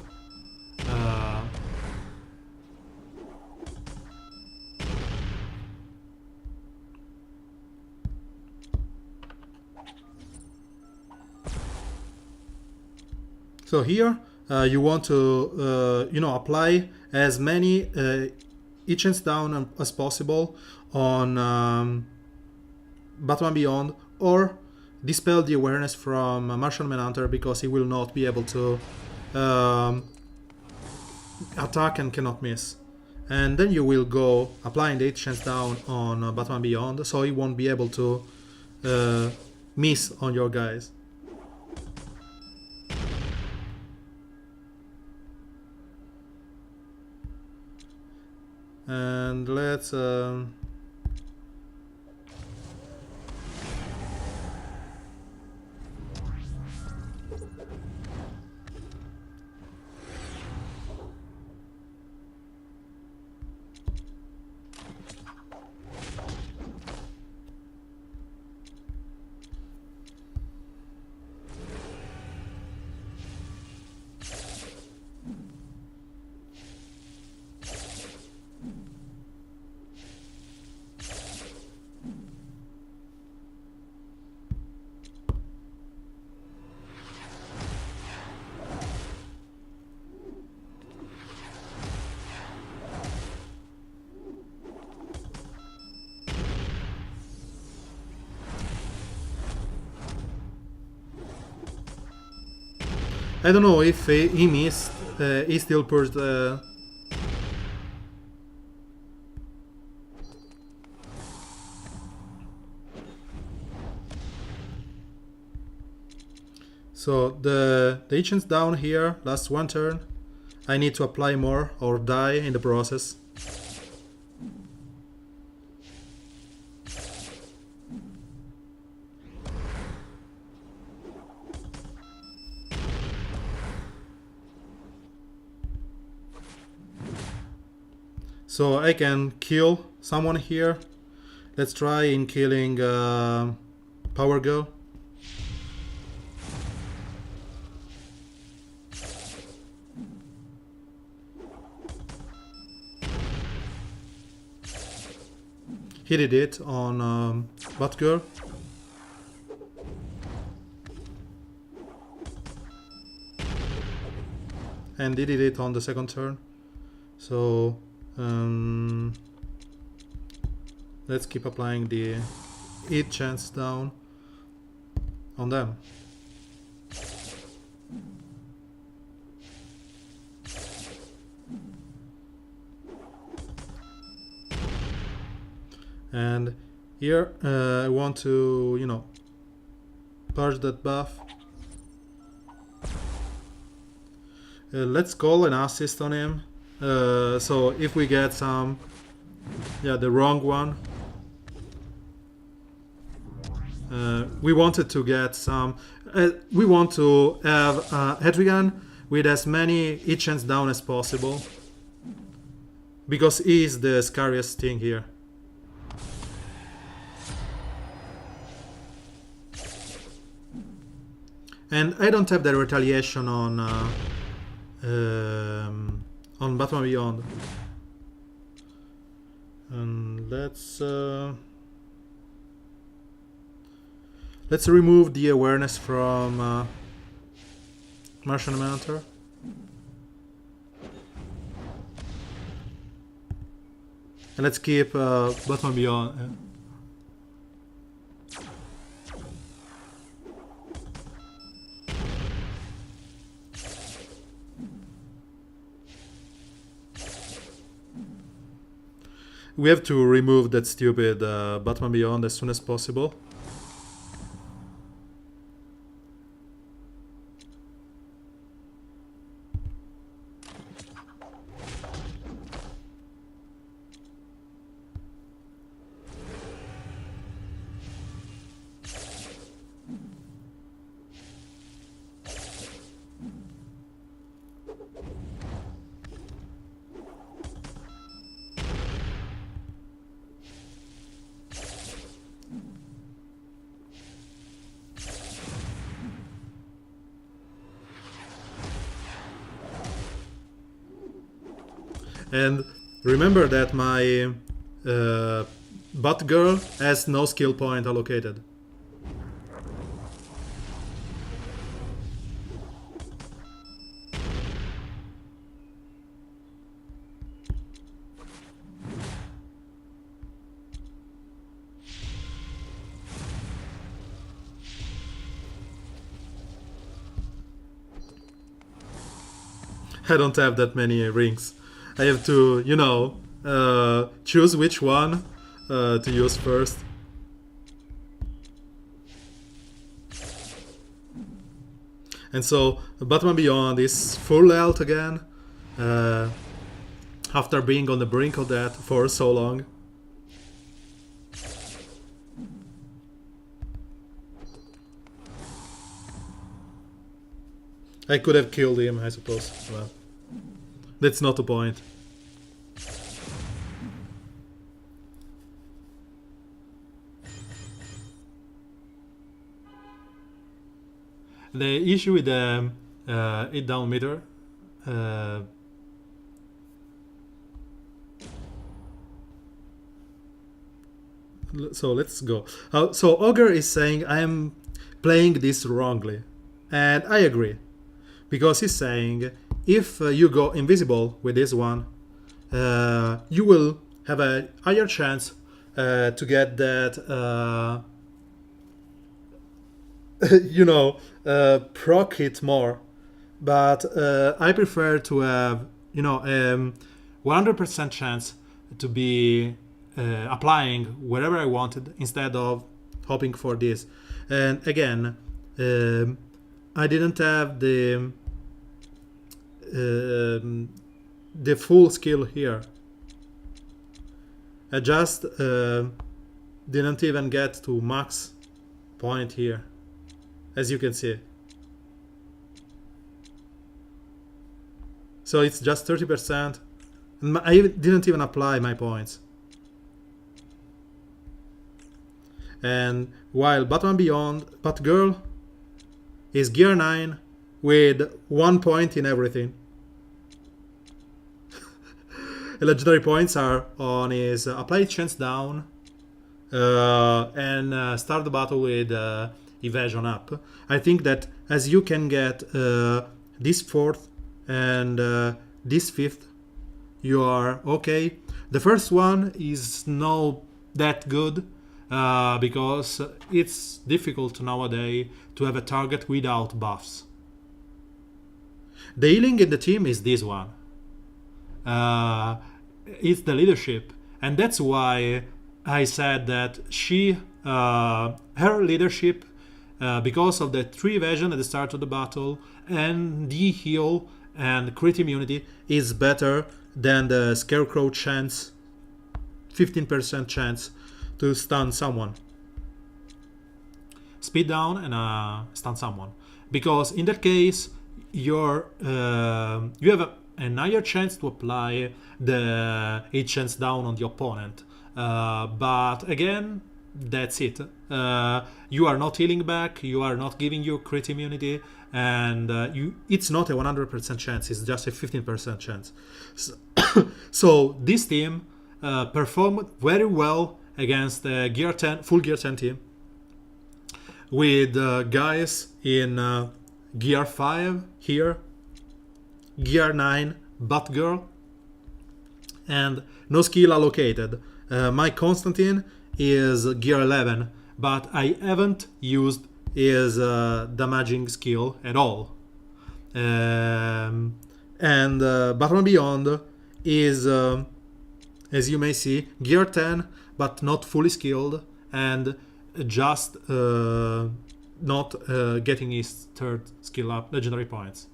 So here you want to you know, apply as many hit chance down as possible on Batman Beyond, or dispel the awareness from Martian Manhunter, because he will not be able to attack and cannot miss. And then you will go applying the hit chance down on Batman Beyond, so he won't be able to miss on your guys. And let's I don't know if he missed, he still pushed So the agent's down here, last one turn. I need to apply more or die in the process. So I can kill someone here. Let's try in killing Power Girl. He did it on Batgirl. And he did it on the second turn. So let's keep applying the 8 chance down on them. And here I want to, you know, purge that buff. Let's call an assist on him. So if we get some, yeah, the wrong one. We wanted to get some, we want to have Hedrigan with as many hit chance down as possible. Because he is the scariest thing here. And I don't have the retaliation on Batman Beyond. And let's remove the awareness from Martian Manhunter. And let's keep Batman Beyond. We have to remove that stupid Batman Beyond as soon as possible. And remember that my Batgirl has no skill point allocated. I don't have that many rings. I have to, you know, choose which one to use first. And so Batman Beyond is full health again, after being on the brink of that for so long. I could have killed him, I suppose. Well, that's not the point. The issue with the hit down meter, so let's go. So Ogre is saying I am playing this wrongly, and I agree, because he's saying if you go invisible with this one, you will have a higher chance to get that, you know, proc hit more. But I prefer to have, you know, 100% chance to be applying wherever I wanted instead of hoping for this. And again, I didn't have the full skill here. I just didn't even get to max point here, as you can see. So it's just 30%. And I didn't even apply my points. And while Batman Beyond, Batgirl is gear 9 with 1 point in everything. Legendary points are on his apply chance down and start the battle with evasion up. I think that as you can get this 4th and this 5th, you are okay. The first one is not that good because it's difficult nowadays to have a target without buffs. The healing in the team is this one. It's the leadership, and that's why I said that her leadership, because of the 3 evasion at the start of the battle and the heal and crit immunity, is better than the Scarecrow chance, 15% chance to stun someone, speed down and stun someone, because in that case you have an higher chance to apply the 8 chance down on the opponent. But again, that's it. You are not healing back, you are not giving you crit immunity, and it's not a 100% chance, it's just a 15% chance. So this team performed very well against the gear 10, full gear 10 team, with guys in gear 5 here, gear 9 Batgirl, and no skill allocated. My Constantine is gear 11, but I haven't used his damaging skill at all. And Batman Beyond is, as you may see, gear 10, but not fully skilled, and just not getting his 3rd skill up, legendary points.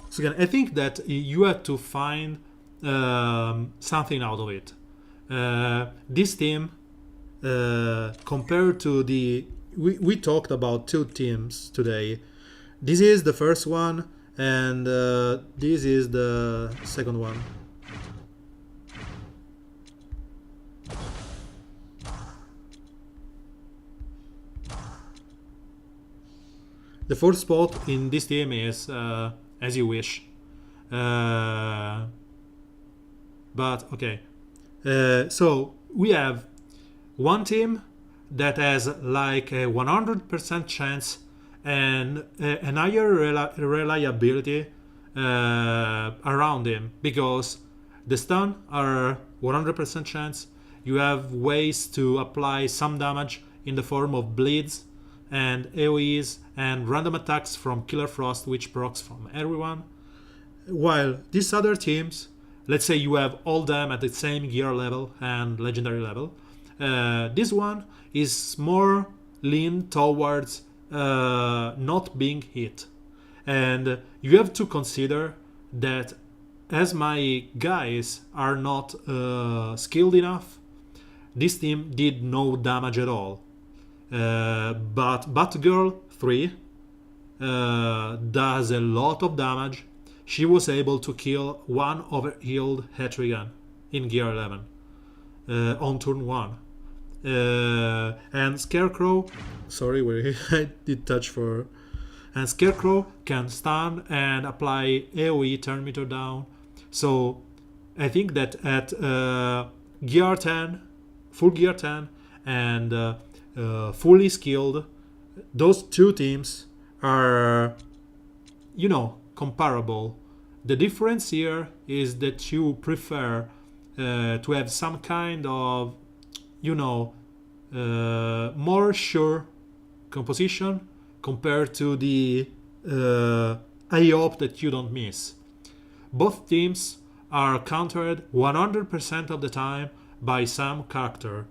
So again, I think that you have to find something out of it. This team, compared to the... We talked about 2 teams today. This is the first one, and this is the second one. The 4th spot in this team is as you wish. But okay. So we have one team that has like a 100% chance and an higher reliability around him, because the stun are 100% chance. You have ways to apply some damage in the form of bleeds and AoEs and random attacks from Killer Frost, which procs from everyone. While these other teams, let's say you have all them at the same gear level and legendary level, this one is more lean towards not being hit. And you have to consider that as my guys are not skilled enough, this team did no damage at all. But Batgirl 3 does a lot of damage. She was able to kill one overhealed Hetrigan in gear 11 on turn 1. And Scarecrow, sorry, I did touch for... And Scarecrow can stun and apply AoE, turn meter down. So I think that at gear 10, full gear 10, and fully skilled, those 2 teams are, comparable. The difference here is that you prefer to have some kind of, more sure composition compared to the I hope that you don't miss. Both teams are countered 100% of the time by some character.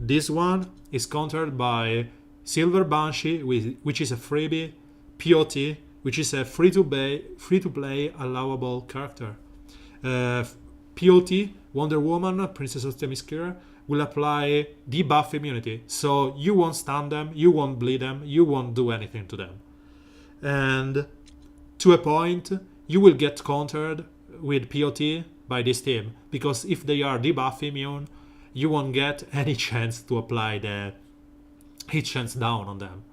This one is countered by Silver Banshee, which is a freebie, POT, which is a free-to-play allowable character. POT, Wonder Woman, Princess of Themyscira, will apply debuff immunity. So you won't stun them, you won't bleed them, you won't do anything to them. And to a point, you will get countered with POT by this team, because if they are debuff immune, you won't get any chance to apply the hit chance down on them.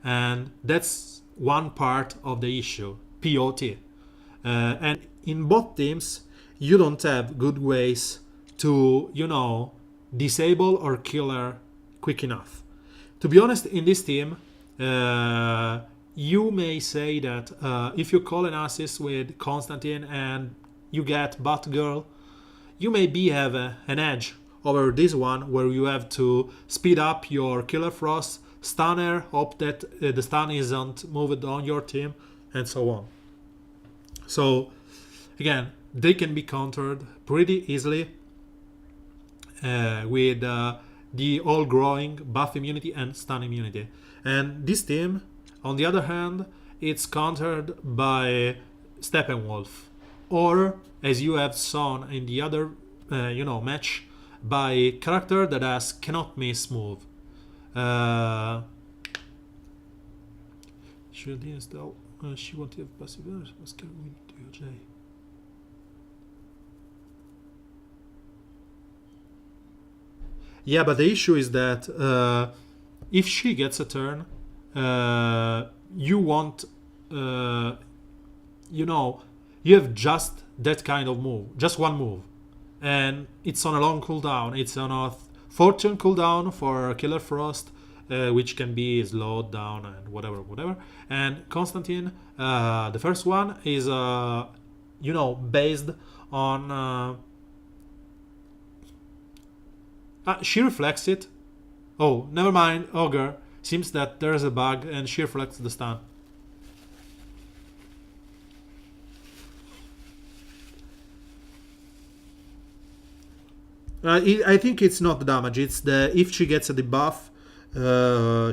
And that's one part of the issue, POT. And in both teams, you don't have good ways to, disable or kill her quick enough. To be honest, in this team, you may say that if you call an assist with Constantine and you get Batgirl, you maybe have an edge over this one, where you have to speed up your Killer Frost, stun her, hope that the stun isn't moved on your team, and so on. So, again, they can be countered pretty easily with the all-growing buff immunity and stun immunity. And this team, on the other hand, it's countered by Steppenwolf, or, as you have shown in the other match, by character that has cannot miss move. Should install. She won't have passive. Yeah, but the issue is that if she gets a turn, you want, you have just that kind of move, just one move. And it's on a long cooldown. It's on a fortune cooldown for Killer Frost, which can be slowed down and whatever. And Constantine, the first one is, based on. She reflects it. Oh, never mind, Ogre. Seems that there's a bug and she reflects the stun. I think it's not the damage. It's the if she gets a debuff,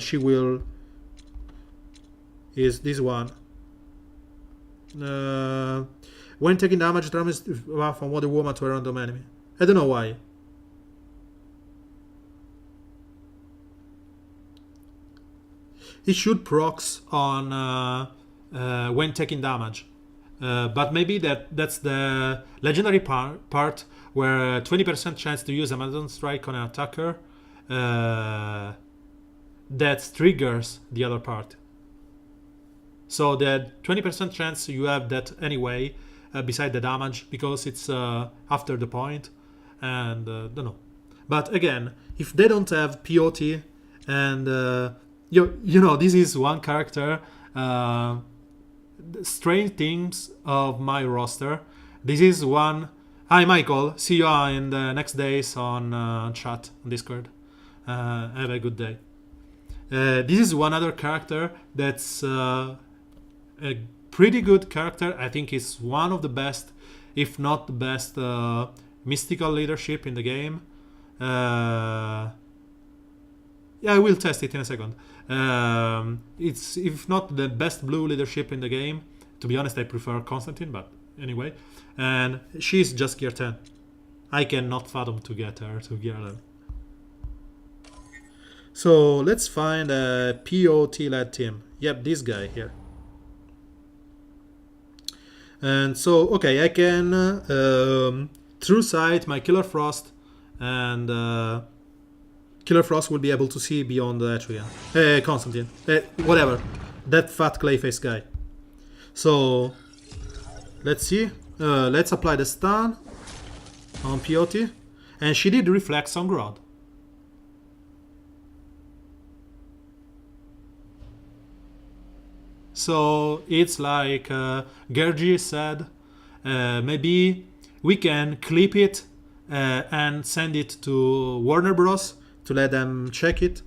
she will. Is this one? When taking damage, transmits buff from Wonder Woman to a random enemy. I don't know why. It should procs on when taking damage, but maybe that's the legendary part where 20% chance to use Amazon Strike on an attacker that triggers the other part. So the 20% chance you have that anyway, beside the damage, because it's after the point, and don't know. But again, if they don't have POT and this is one character, strange things of my roster. This is one. Hi, Michael. See you in the next days on chat on Discord. Have a good day. This is one other character that's a pretty good character. I think it's one of the best, if not the best, mystical leadership in the game. Yeah, I will test it in a second. It's, if not the best blue leadership in the game. To be honest, I prefer Constantine, but anyway. And she's just gear 10. I cannot fathom to get her to gear 11. So let's find a POT-led team. Yep, this guy here. And so, okay, I can through sight my Killer Frost, and Killer Frost will be able to see beyond the Etrigan. Constantine. Whatever. That fat clayface guy. So, let's see. Let's apply the stun on POT. And she did reflex on Grodd. So, it's like Gergi said. Maybe we can clip it and send it to Warner Bros. To let them check it.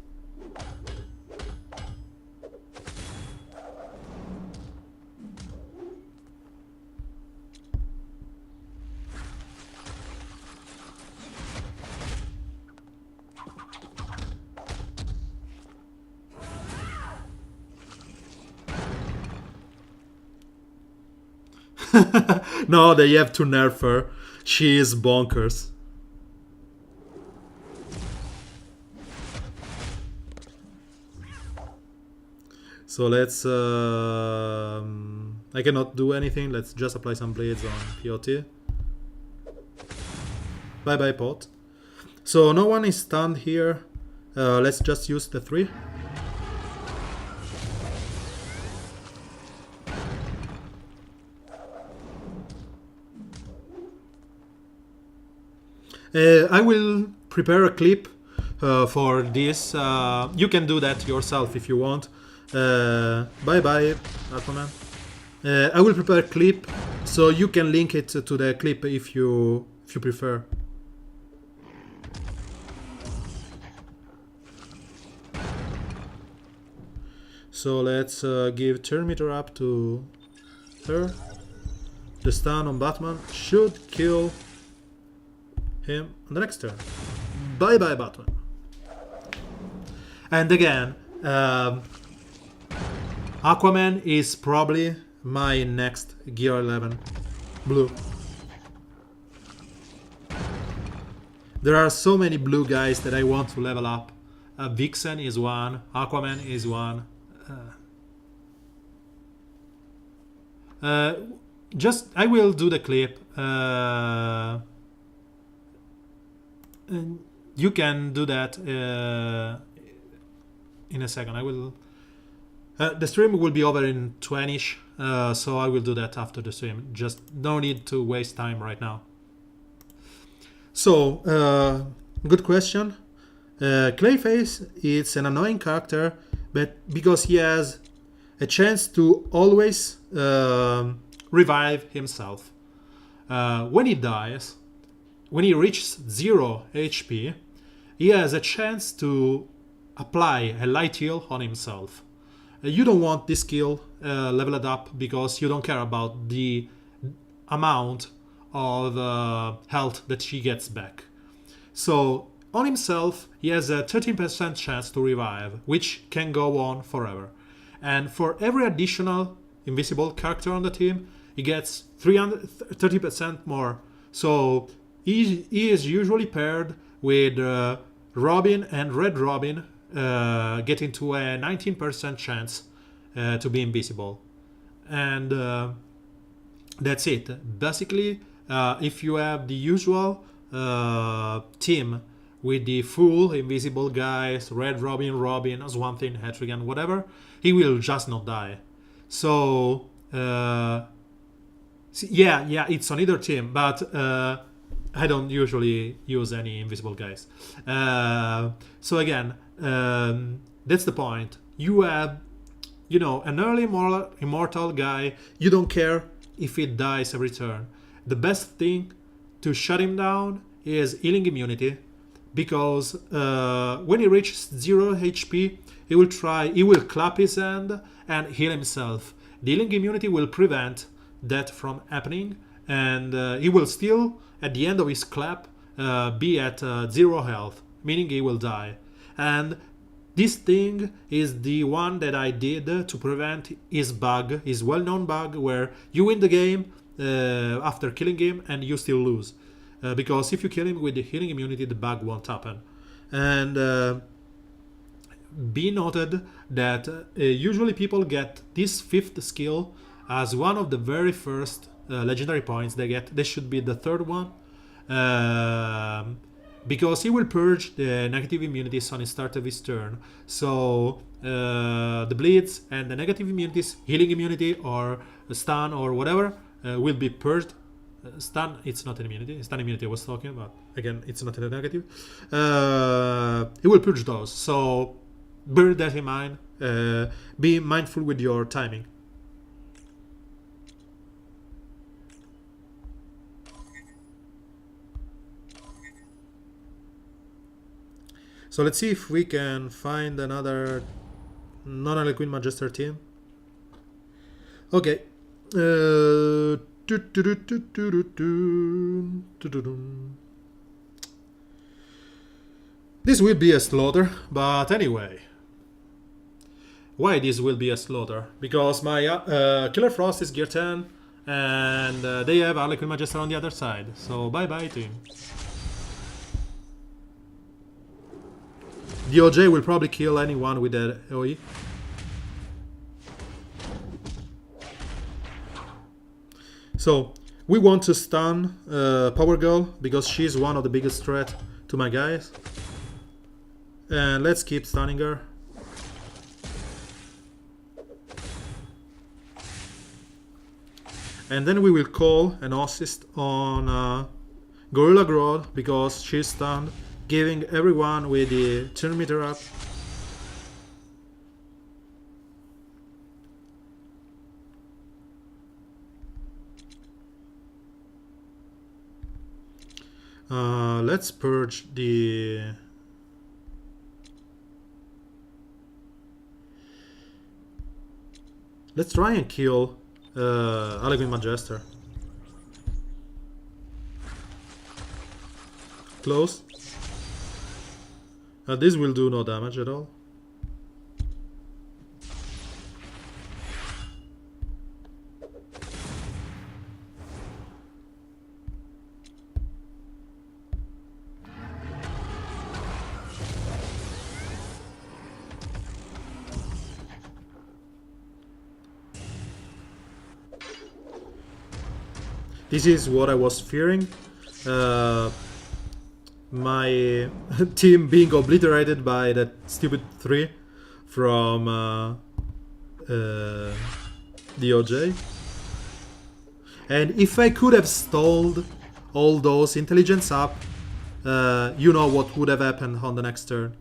No, they have to nerf her. She is bonkers. So let's... I cannot do anything. Let's just apply some blades on POT. Bye bye pot. So no one is stunned here. Let's just use the 3. I will prepare a clip for this. You can do that yourself if you want. Bye bye, Aquaman. I will prepare a clip so you can link it to the clip if you prefer. So let's give turn meter up to her. The stun on Batman should kill him on the next turn. Bye bye Batman. And again, Aquaman is probably my next Gear 11 blue. There are so many blue guys that I want to level up. Vixen is one, Aquaman is one. Just I will do the clip. You can do that in a second. I will. The stream will be over in 20ish, so I will do that after the stream. Just no need to waste time right now. So, good question. Clayface is an annoying character, but because he has a chance to always revive himself. When he dies, when he reaches 0 HP, he has a chance to apply a light heal on himself. You don't want this skill leveled up because you don't care about the amount of health that he gets back. So on himself, he has a 13% chance to revive, which can go on forever. And for every additional invisible character on the team, he gets 30% more. So he is usually paired with Robin and Red Robin, getting to a 19% chance to be invisible. And that's it. Basically, if you have the usual team with the full invisible guys, Red Robin, Swamp Thing, Hetrigan, whatever, he will just not die. So yeah, it's on either team, but I don't usually use any invisible guys. So again, that's the point. You have, an early immortal guy. You don't care if it dies every turn. The best thing to shut him down is healing immunity, because when he reaches 0 HP, he will clap his hand and heal himself. The healing immunity will prevent that from happening, and he will still, at the end of his clap, be at 0 health, meaning he will die. And this thing is the one that I did to prevent his bug, his well-known bug, where you win the game after killing him and you still lose. Because if you kill him with the healing immunity, the bug won't happen. And be noted that usually people get this 5th skill as one of the very first legendary points they get. This should be the 3rd one. Because he will purge the negative immunities on the start of his turn. So the bleeds and the negative immunities, healing immunity or stun or whatever, will be purged. Stun, it's not an immunity. Stun immunity I was talking about. Again, it's not a negative. He will purge those. So bear that in mind. Be mindful with your timing. So let's see if we can find another non-Harley Quinn Magister team. Okay. This will be a slaughter, but anyway. Why this will be a slaughter? Because my Killer Frost is Gear 10, And they have Harlequin Magister on the other side. So bye bye team. The OJ will probably kill anyone with that OE. So we want to stun Power Girl because she's one of the biggest threat to my guys. And let's keep stunning her. And then we will call an assist on Gorilla Grodd because she's stunned, giving everyone with the turn meter up. Let's purge the... Let's try and kill Harlequin Magister. Close. This will do no damage at all. This is what I was fearing. My team being obliterated by that stupid 3 from the OJ. And if I could have stalled all those intelligence up, you know what would have happened on the next turn.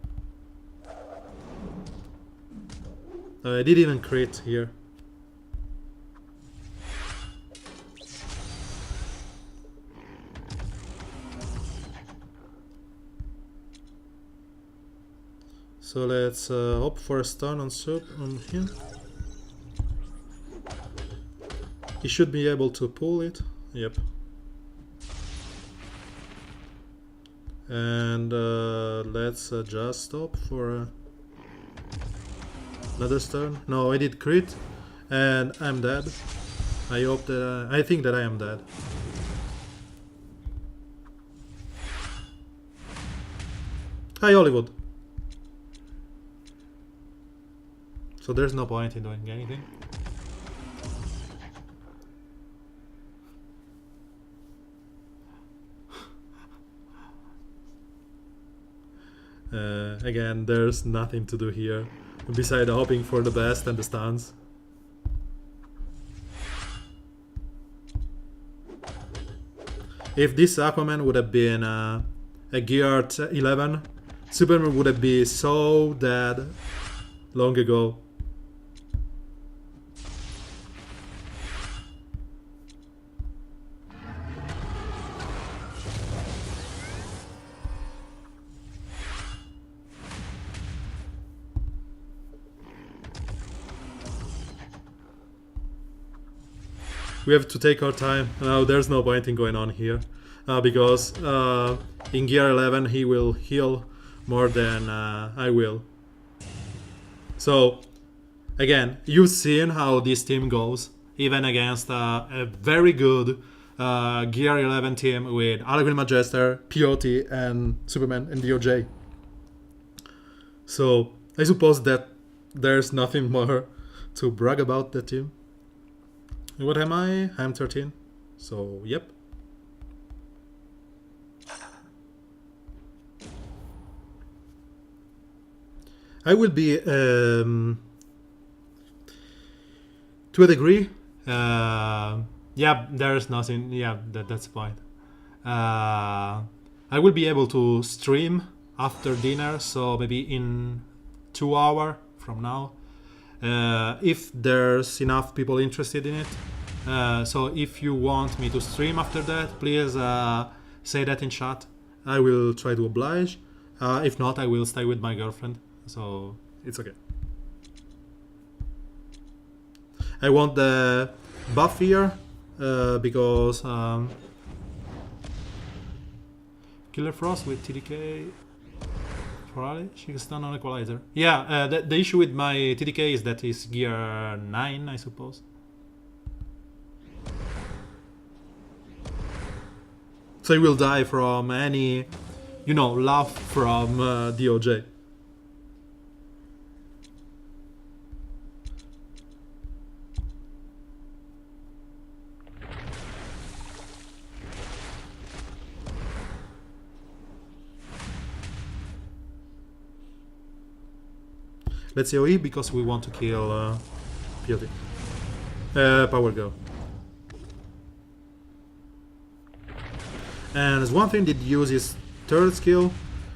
I didn't even crit here. So let's hope for a stun on him. He should be able to pull it. Yep. And let's just stop for another stun. No, I did crit, and I'm dead. I hope that I think that I am dead. Hi, Hollywood. So there's no point in doing anything. Again, there's nothing to do here besides hoping for the best and the stuns. If this Aquaman would have been a gear 11, Superman would have been so dead long ago. We have to take our time. Now there's no point in going on here because in gear 11 he will heal more than I will. So again, you've seen how this team goes, even against a very good gear 11 team with Harlequin Magister, POT, and Superman and DOJ. So I suppose that there's nothing more to brag about the team. What am I? I'm 13. So, yep. I will be, to a degree, yeah, there's nothing, yeah, that's the point. I will be able to stream after dinner, so maybe in 2 hours from now. If there's enough people interested in it. So if you want me to stream after that, please say that in chat. I will try to oblige. If not, I will stay with my girlfriend. So it's okay. I want the buff here because Killer Frost with TDK. Probably she can stun on Equalizer. Yeah, the issue with my TDK is that it's gear 9, I suppose. So you will die from any, you know, laugh from DOJ. Let's say OE because we want to kill POT. Power go. And there's one thing that uses third skill.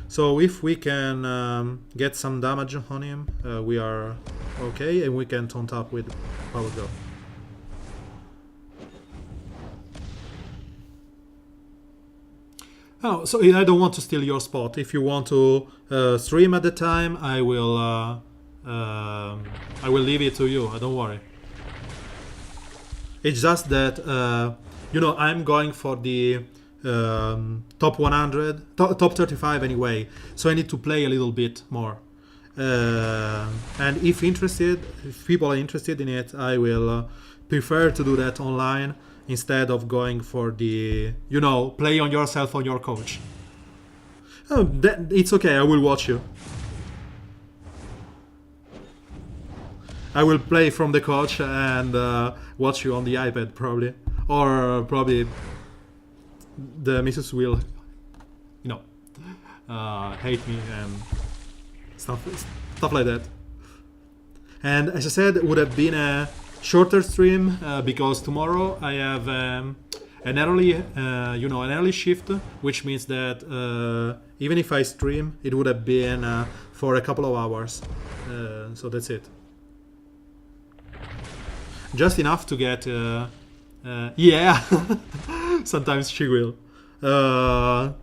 So if we can get some damage on him, we are okay, and we can taunt up with power go. Oh, so I don't want to steal your spot. If you want to stream at the time, I will leave it to you. Don't worry. It's just that you know, I'm going for the top 100, top 35 anyway. So I need to play a little bit more. And if people are interested in it, I will prefer to do that online instead of going for the, you know, play on yourself on your coach. Oh, it's okay. I will watch you. I will play from the couch and watch you on the iPad probably, or probably the missus will, you know, hate me and stuff like that. And as I said, it would have been a shorter stream because tomorrow I have an early, you know, an early shift, which means that even if I stream, it would have been for a couple of hours. So that's it. Just enough to get, yeah, sometimes she will. So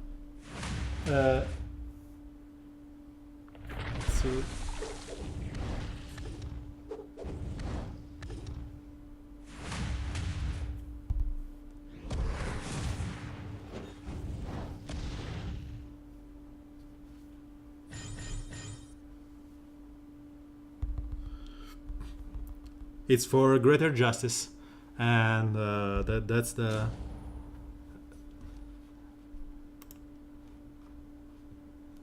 it's for greater justice, and that's the.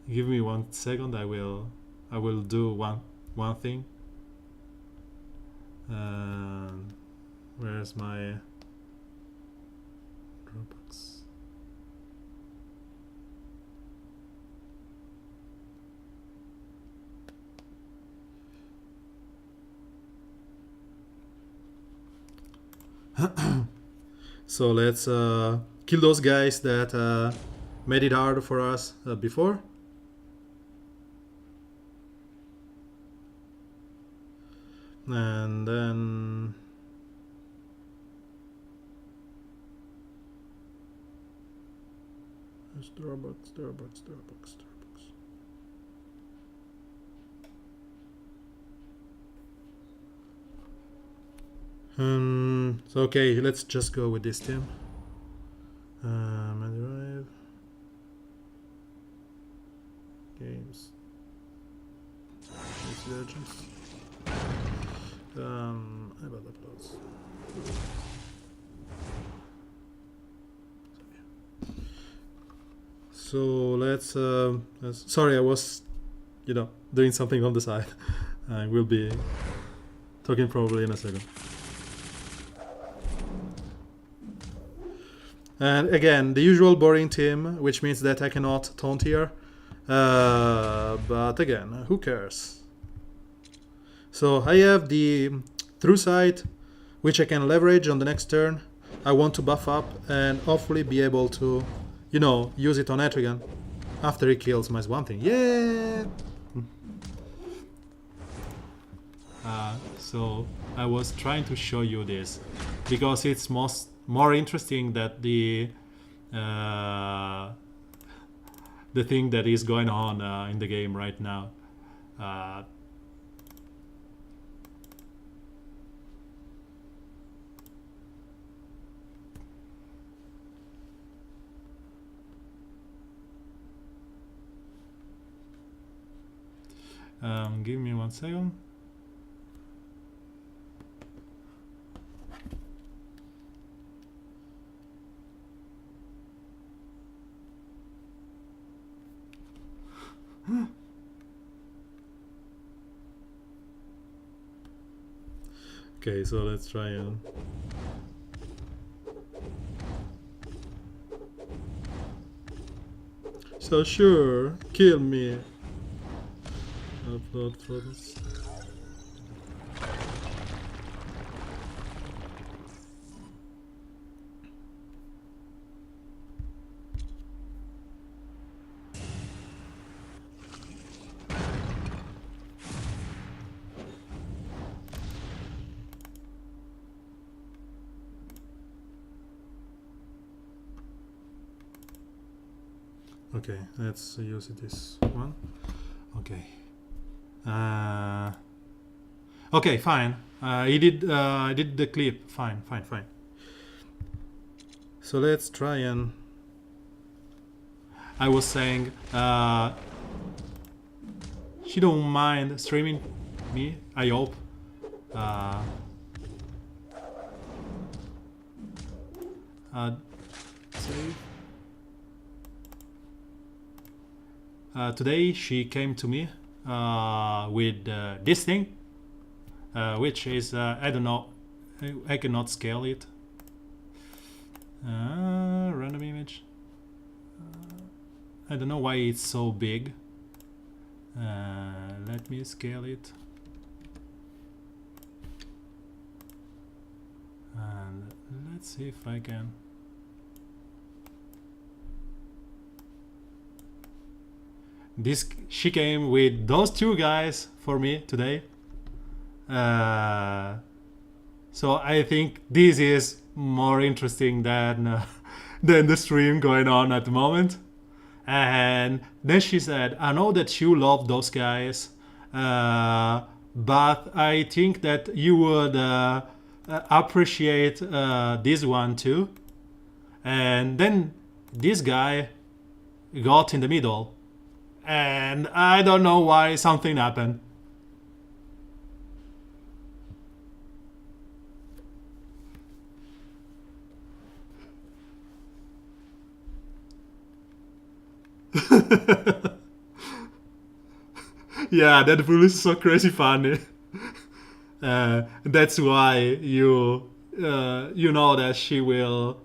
Give me 1 second. I will do one thing. Where's my Dropbox? So let's kill those guys that made it hard for us before. And then Starbucks. So okay, let's just go with this team. Drive games. Legends. About uploads. So let's sorry, I was, you know, doing something on the side. I will be talking probably in a second. And again, the usual boring team, which means that I cannot taunt here. But again, who cares? So I have the through sight, which I can leverage on the next turn. I want to buff up and hopefully be able to, you know, use it on Etrigan after he kills my Swamp Thing. Yeah! So I was trying to show you this because it's more interesting that the thing that is going on in the game right now. Give me 1 second. Okay, so let's try and... So sure, kill me. Upload photos. Okay, let's use this one. Okay. Okay, fine. I did the clip. Fine. So let's try and... I was saying, she don't mind streaming me, I hope. Save. Today she came to me with this thing, which is, I don't know, I cannot scale it. Random image. I don't know why it's so big. Let me scale it. And let's see if I can. She came with those two guys for me today. So I think this is more interesting than than the stream going on at the moment. And then she said, I know that you love those guys, but I think that you would appreciate this one too. And then this guy got in the middle. And I don't know why something happened. Yeah, that fool is so crazy funny. That's why you know that she will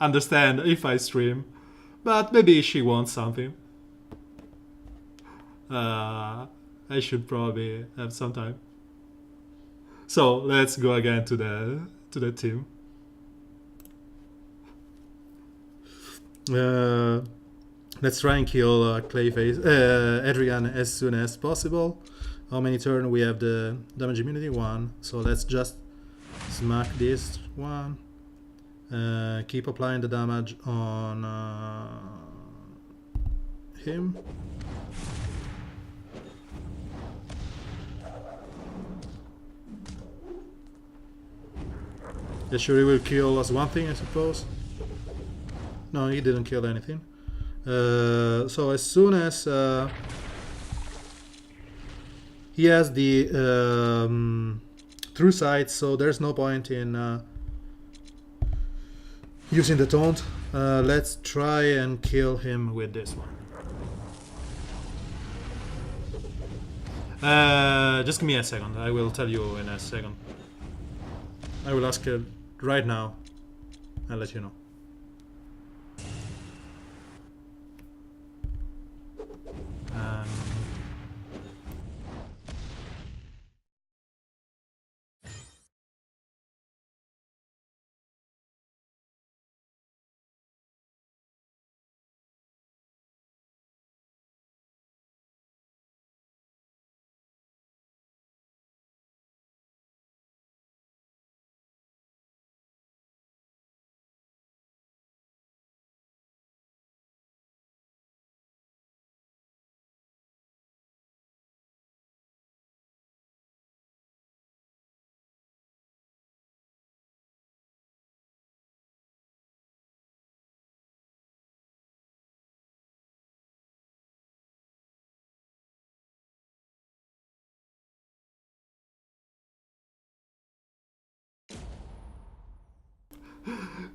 understand if I stream, but maybe she wants something. I should probably have some time. So let's go again to the team. Let's try and kill Clayface, Adrian as soon as possible. How many turns we have the damage immunity? 1. So let's just smack this one. Keep applying the damage on him. Yeah, sure, he will kill us one thing, I suppose. No, he didn't kill anything. So as soon as he has the true sight, so there's no point in using the taunt. Let's try and kill him with this one. Just give me a second. I will tell you in a second. I will ask her right now. I'll let you know.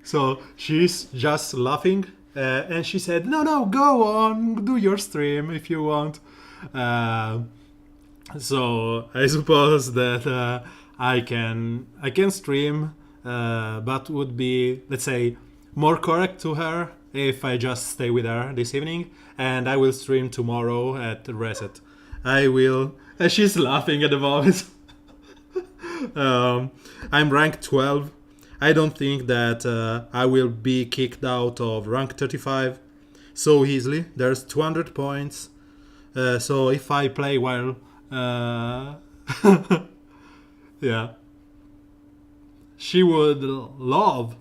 So she's just laughing And she said, no, go on, do your stream if you want. So I suppose that I can stream, but would be, let's say, more correct to her if I just stay with her this evening, and I will stream tomorrow at Reset. I will. And she's laughing at the moment. I'm rank 12. I don't think that I will be kicked out of rank 35 so easily. There's 200 points. So if I play well, yeah, she would love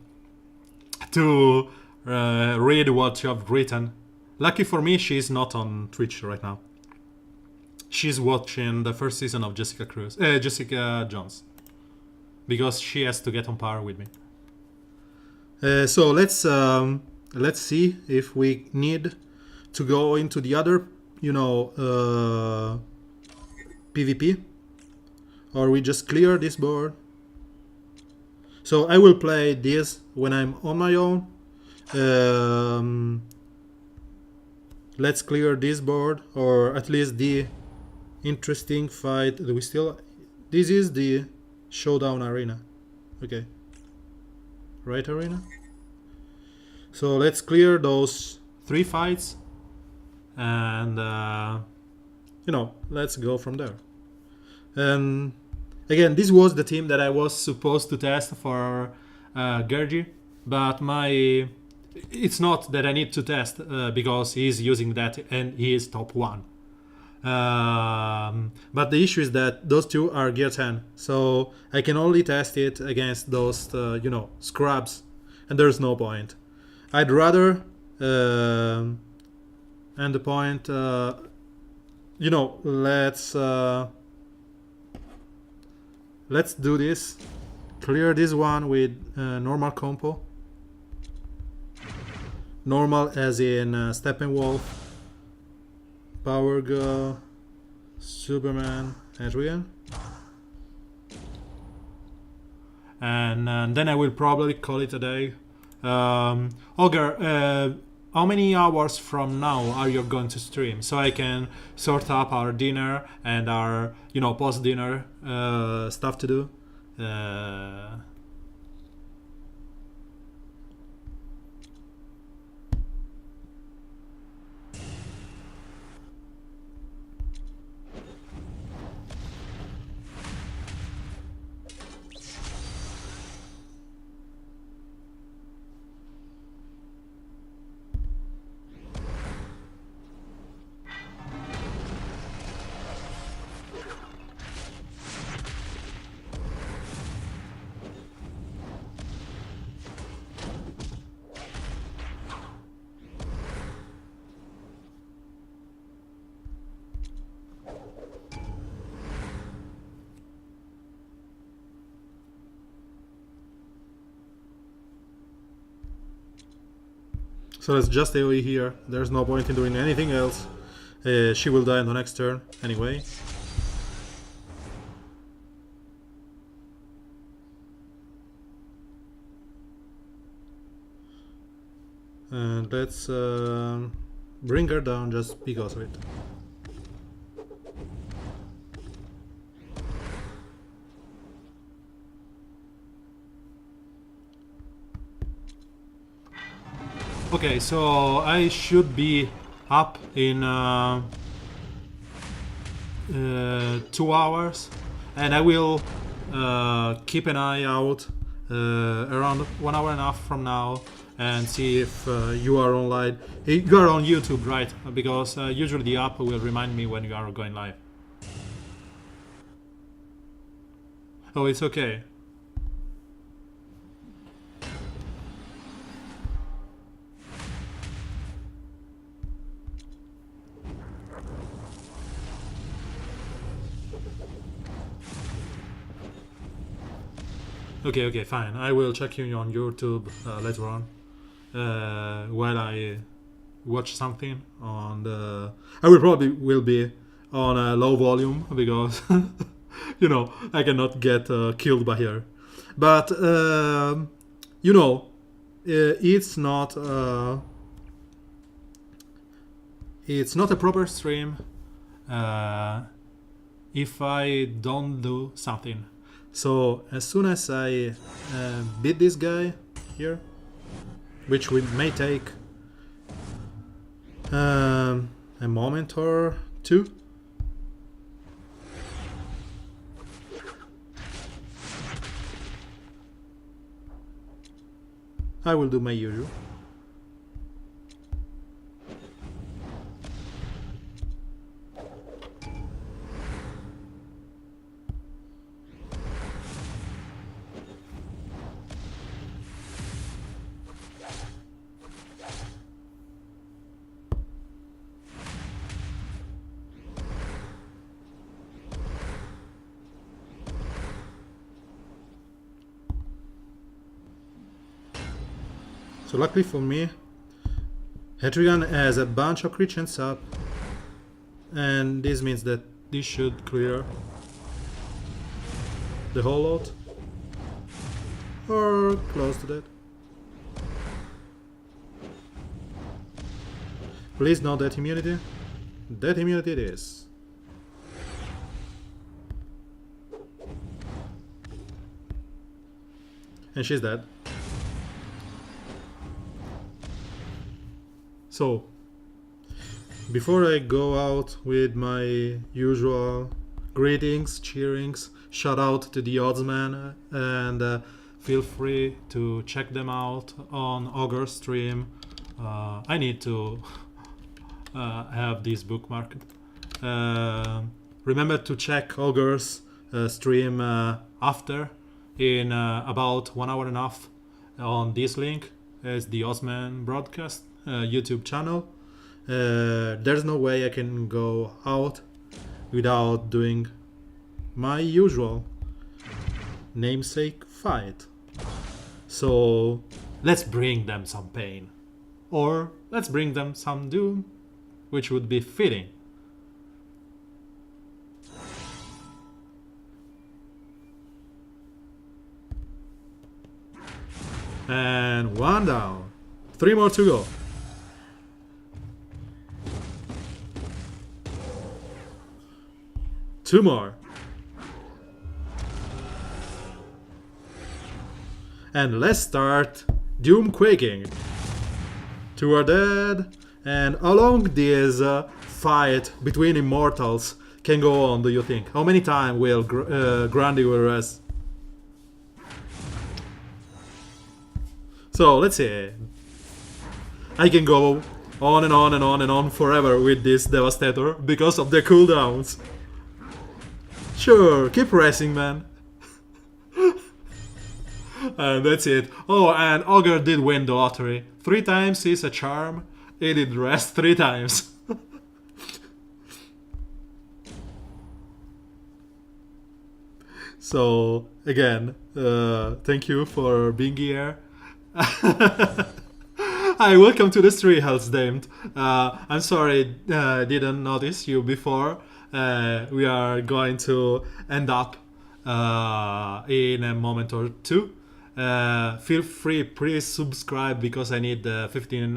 to read what you have written. Lucky for me, she's not on Twitch right now. She's watching the first season of Jessica Jones, because she has to get on par with me. So let's see if we need to go into the other, PvP, or we just clear this board. So I will play this when I'm on my own. Let's clear this board, or at least the interesting fight. Do we still? This is the showdown arena. Okay. Right arena. So let's clear those 3 fights, and let's go from there. And again, this was the team that I was supposed to test for Gergi, but it's not that I need to test because he's using that and he is top 1. But the issue is that those 2 are gear 10, so I can only test it against those, scrubs, and there's no point. I'd rather end the point. Let's do this. Clear this one with normal compo. Normal as in Steppenwolf, Power Girl, Superman, Adrian. And then I will probably call it a day. Ogre, how many hours from now are you going to stream, so I can sort up our dinner and our post dinner stuff to do? So let's just AoE here. There's no point in doing anything else. She will die on the next turn anyway. And let's bring her down just because of it. Okay, so I should be up in 2 hours, and I will keep an eye out around 1 hour and a half from now and see if you are online. You are on YouTube, right? Because usually the app will remind me when you are going live. Oh, it's okay. Okay, fine. I will check you on YouTube later on while I watch something on the. I will be on a low volume because I cannot get killed by her. But it's not it's not a proper stream if I don't do something. So as soon as I beat this guy here, which may take a moment or two, I will do my usual. So luckily for me, Hetrigan has a bunch of creatures up, and this means that this should clear the whole lot, or close to that. Please not that immunity. That immunity it is. And she's dead. So, before I go out with my usual greetings, cheerings, shout out to the oddsman, and feel free to check them out on Ogre stream. I need to have this bookmarked. Remember to check Ogre's stream after, in about 1 hour and a half, on this link as the Osman broadcast YouTube channel. There's no way I can go out without doing my usual namesake fight. So let's bring them some pain, or let's bring them some doom, which would be fitting. And 1 down, 3 more to go. Two more. And let's start Doom Quaking. 2 are dead. And how long this fight between immortals can go on, do you think? How many times will Grundy will rest? So let's see. I can go on and on and on and on forever with this Devastator because of the cooldowns. Sure, keep racing, man. And that's it. Oh, and Ogre did win the lottery. 3 times is a charm. He did rest 3 times. So, again, thank you for being here. Hi, welcome to the stream, Hellsdamned. I'm sorry I didn't notice you before. We are going to end up in a moment or two. Feel free, please subscribe, because I need 50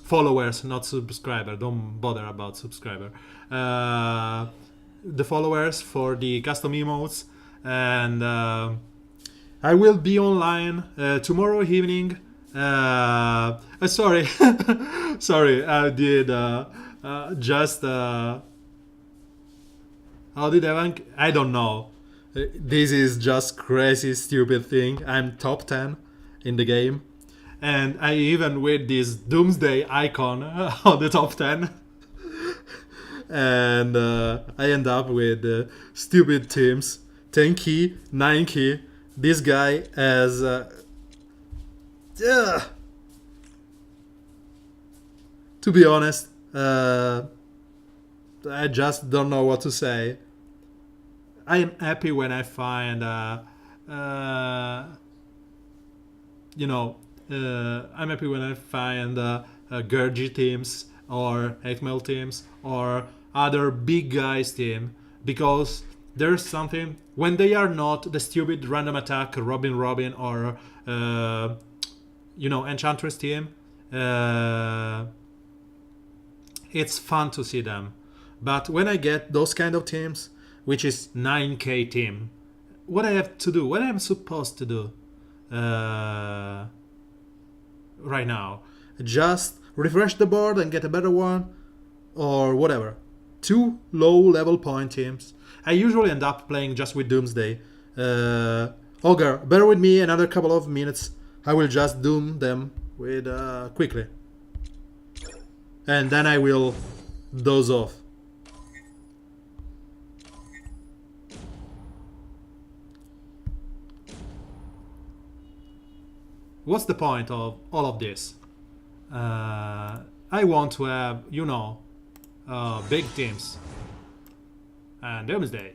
followers, not subscriber. Don't bother about subscriber. The followers for the custom emotes, and I will be online tomorrow evening. Sorry, sorry, I did just. How did I don't know. This is just crazy, stupid thing. I'm top 10 in the game, and I even with this Doomsday icon on the top 10. And I end up with stupid teams. 10 key, 9 key. This guy has... to be honest, I just don't know what to say. I am happy when I find, I'm happy when I find Gurgi teams or 8-mail teams or other big guys team, because there's something when they are not the stupid random attack Robin or Enchantress team. it's fun to see them. But when I get those kind of teams, which is 9k team, what I have to do, what I'm supposed to do right now, just refresh the board and get a better one, or whatever. 2 low level point teams. I usually end up playing just with Doomsday. Ogre, bear with me another couple of minutes. I will just doom them with quickly, and then I will doze off. What's the point of all of this? I want to have, you know, big teams. And Doomsday.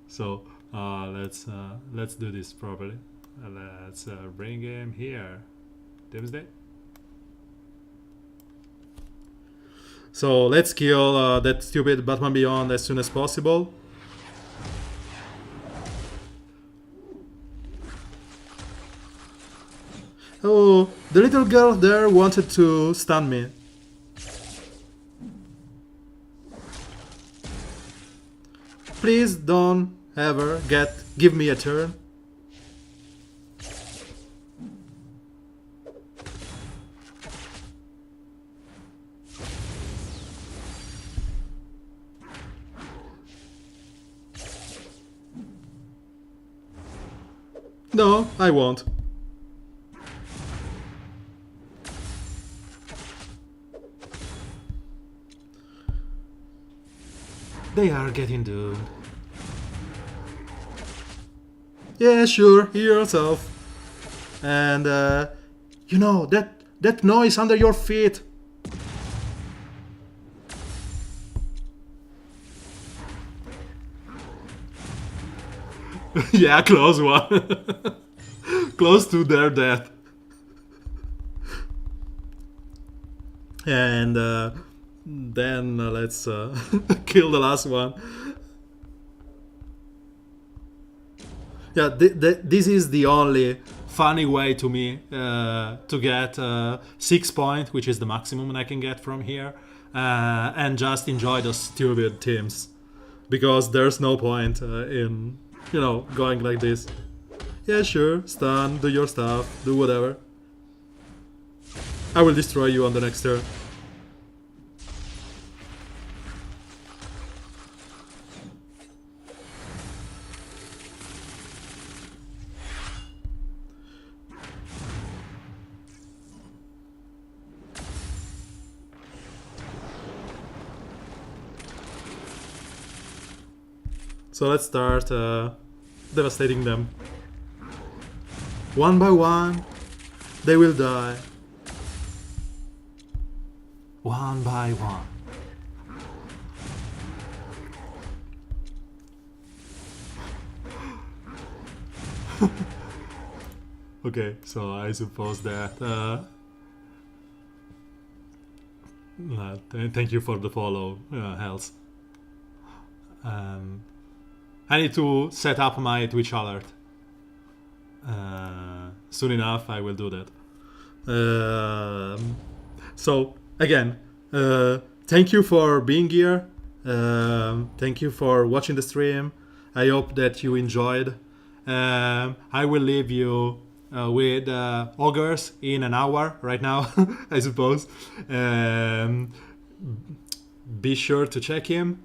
So let's do this properly. Let's bring him here. Doomsday. So let's kill that stupid Batman Beyond as soon as possible. Oh, the little girl there wanted to stun me. Please don't ever give me a turn. No, I won't. They are getting doomed. Yeah, sure, heal yourself. And, you know, that noise under your feet. Yeah, close one. Close to their death. And, then let's kill the last one. Yeah, this is the only funny way to me to get 6 points, which is the maximum I can get from here, and just enjoy those stupid teams, because there's no point in, you know, going like this. Yeah, sure, stun, do your stuff, do whatever. I will destroy you on the next turn. So let's start devastating them. One by one, they will die. One by one. Okay, so I suppose that... thank you for the follow, Hells. I need to set up my Twitch alert. Soon enough, I will do that. So, again, thank you for being here. Thank you for watching the stream. I hope that you enjoyed. I will leave you with Ogres in an hour right now, I suppose. Be sure to check him.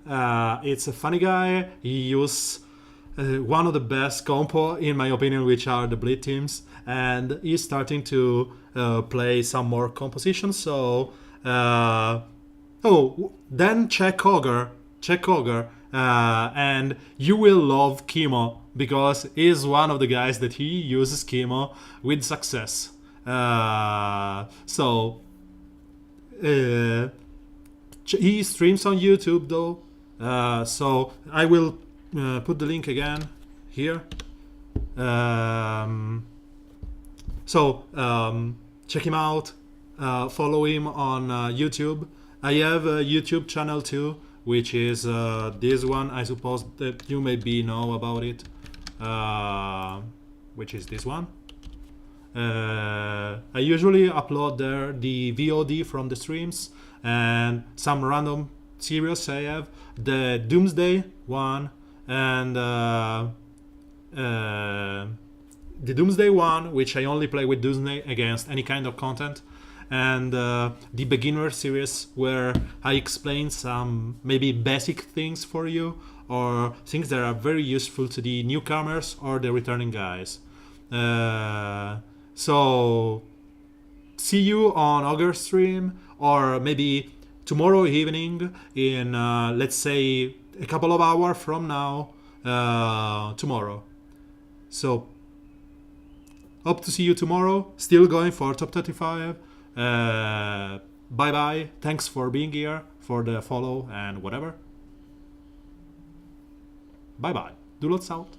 It's a funny guy. He uses one of the best compo, in my opinion, which are the bleed teams, and he's starting to play some more compositions. So, then check Ogre, and you will love Chemo, because he's one of the guys that he uses Chemo with success. He streams on YouTube though, so I will put the link again here. Check him out, follow him on YouTube. I have a YouTube channel too, which is this one. I suppose that you maybe know about it. which is this one. I usually upload there the VOD from the streams and some random series I have. The Doomsday one and the Doomsday one, which I only play with Doomsday against any kind of content, and the beginner series where I explain some maybe basic things for you or things that are very useful to the newcomers or the returning guys. So see you on Ogre stream or maybe tomorrow evening in let's say a couple of hours from now, tomorrow. So hope to see you tomorrow. Still going for top 35. Bye bye. Thanks for being here, for the follow and whatever. Bye bye. Duloth out.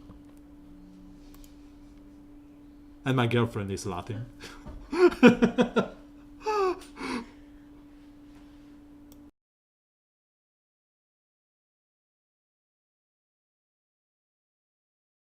And my girlfriend is laughing.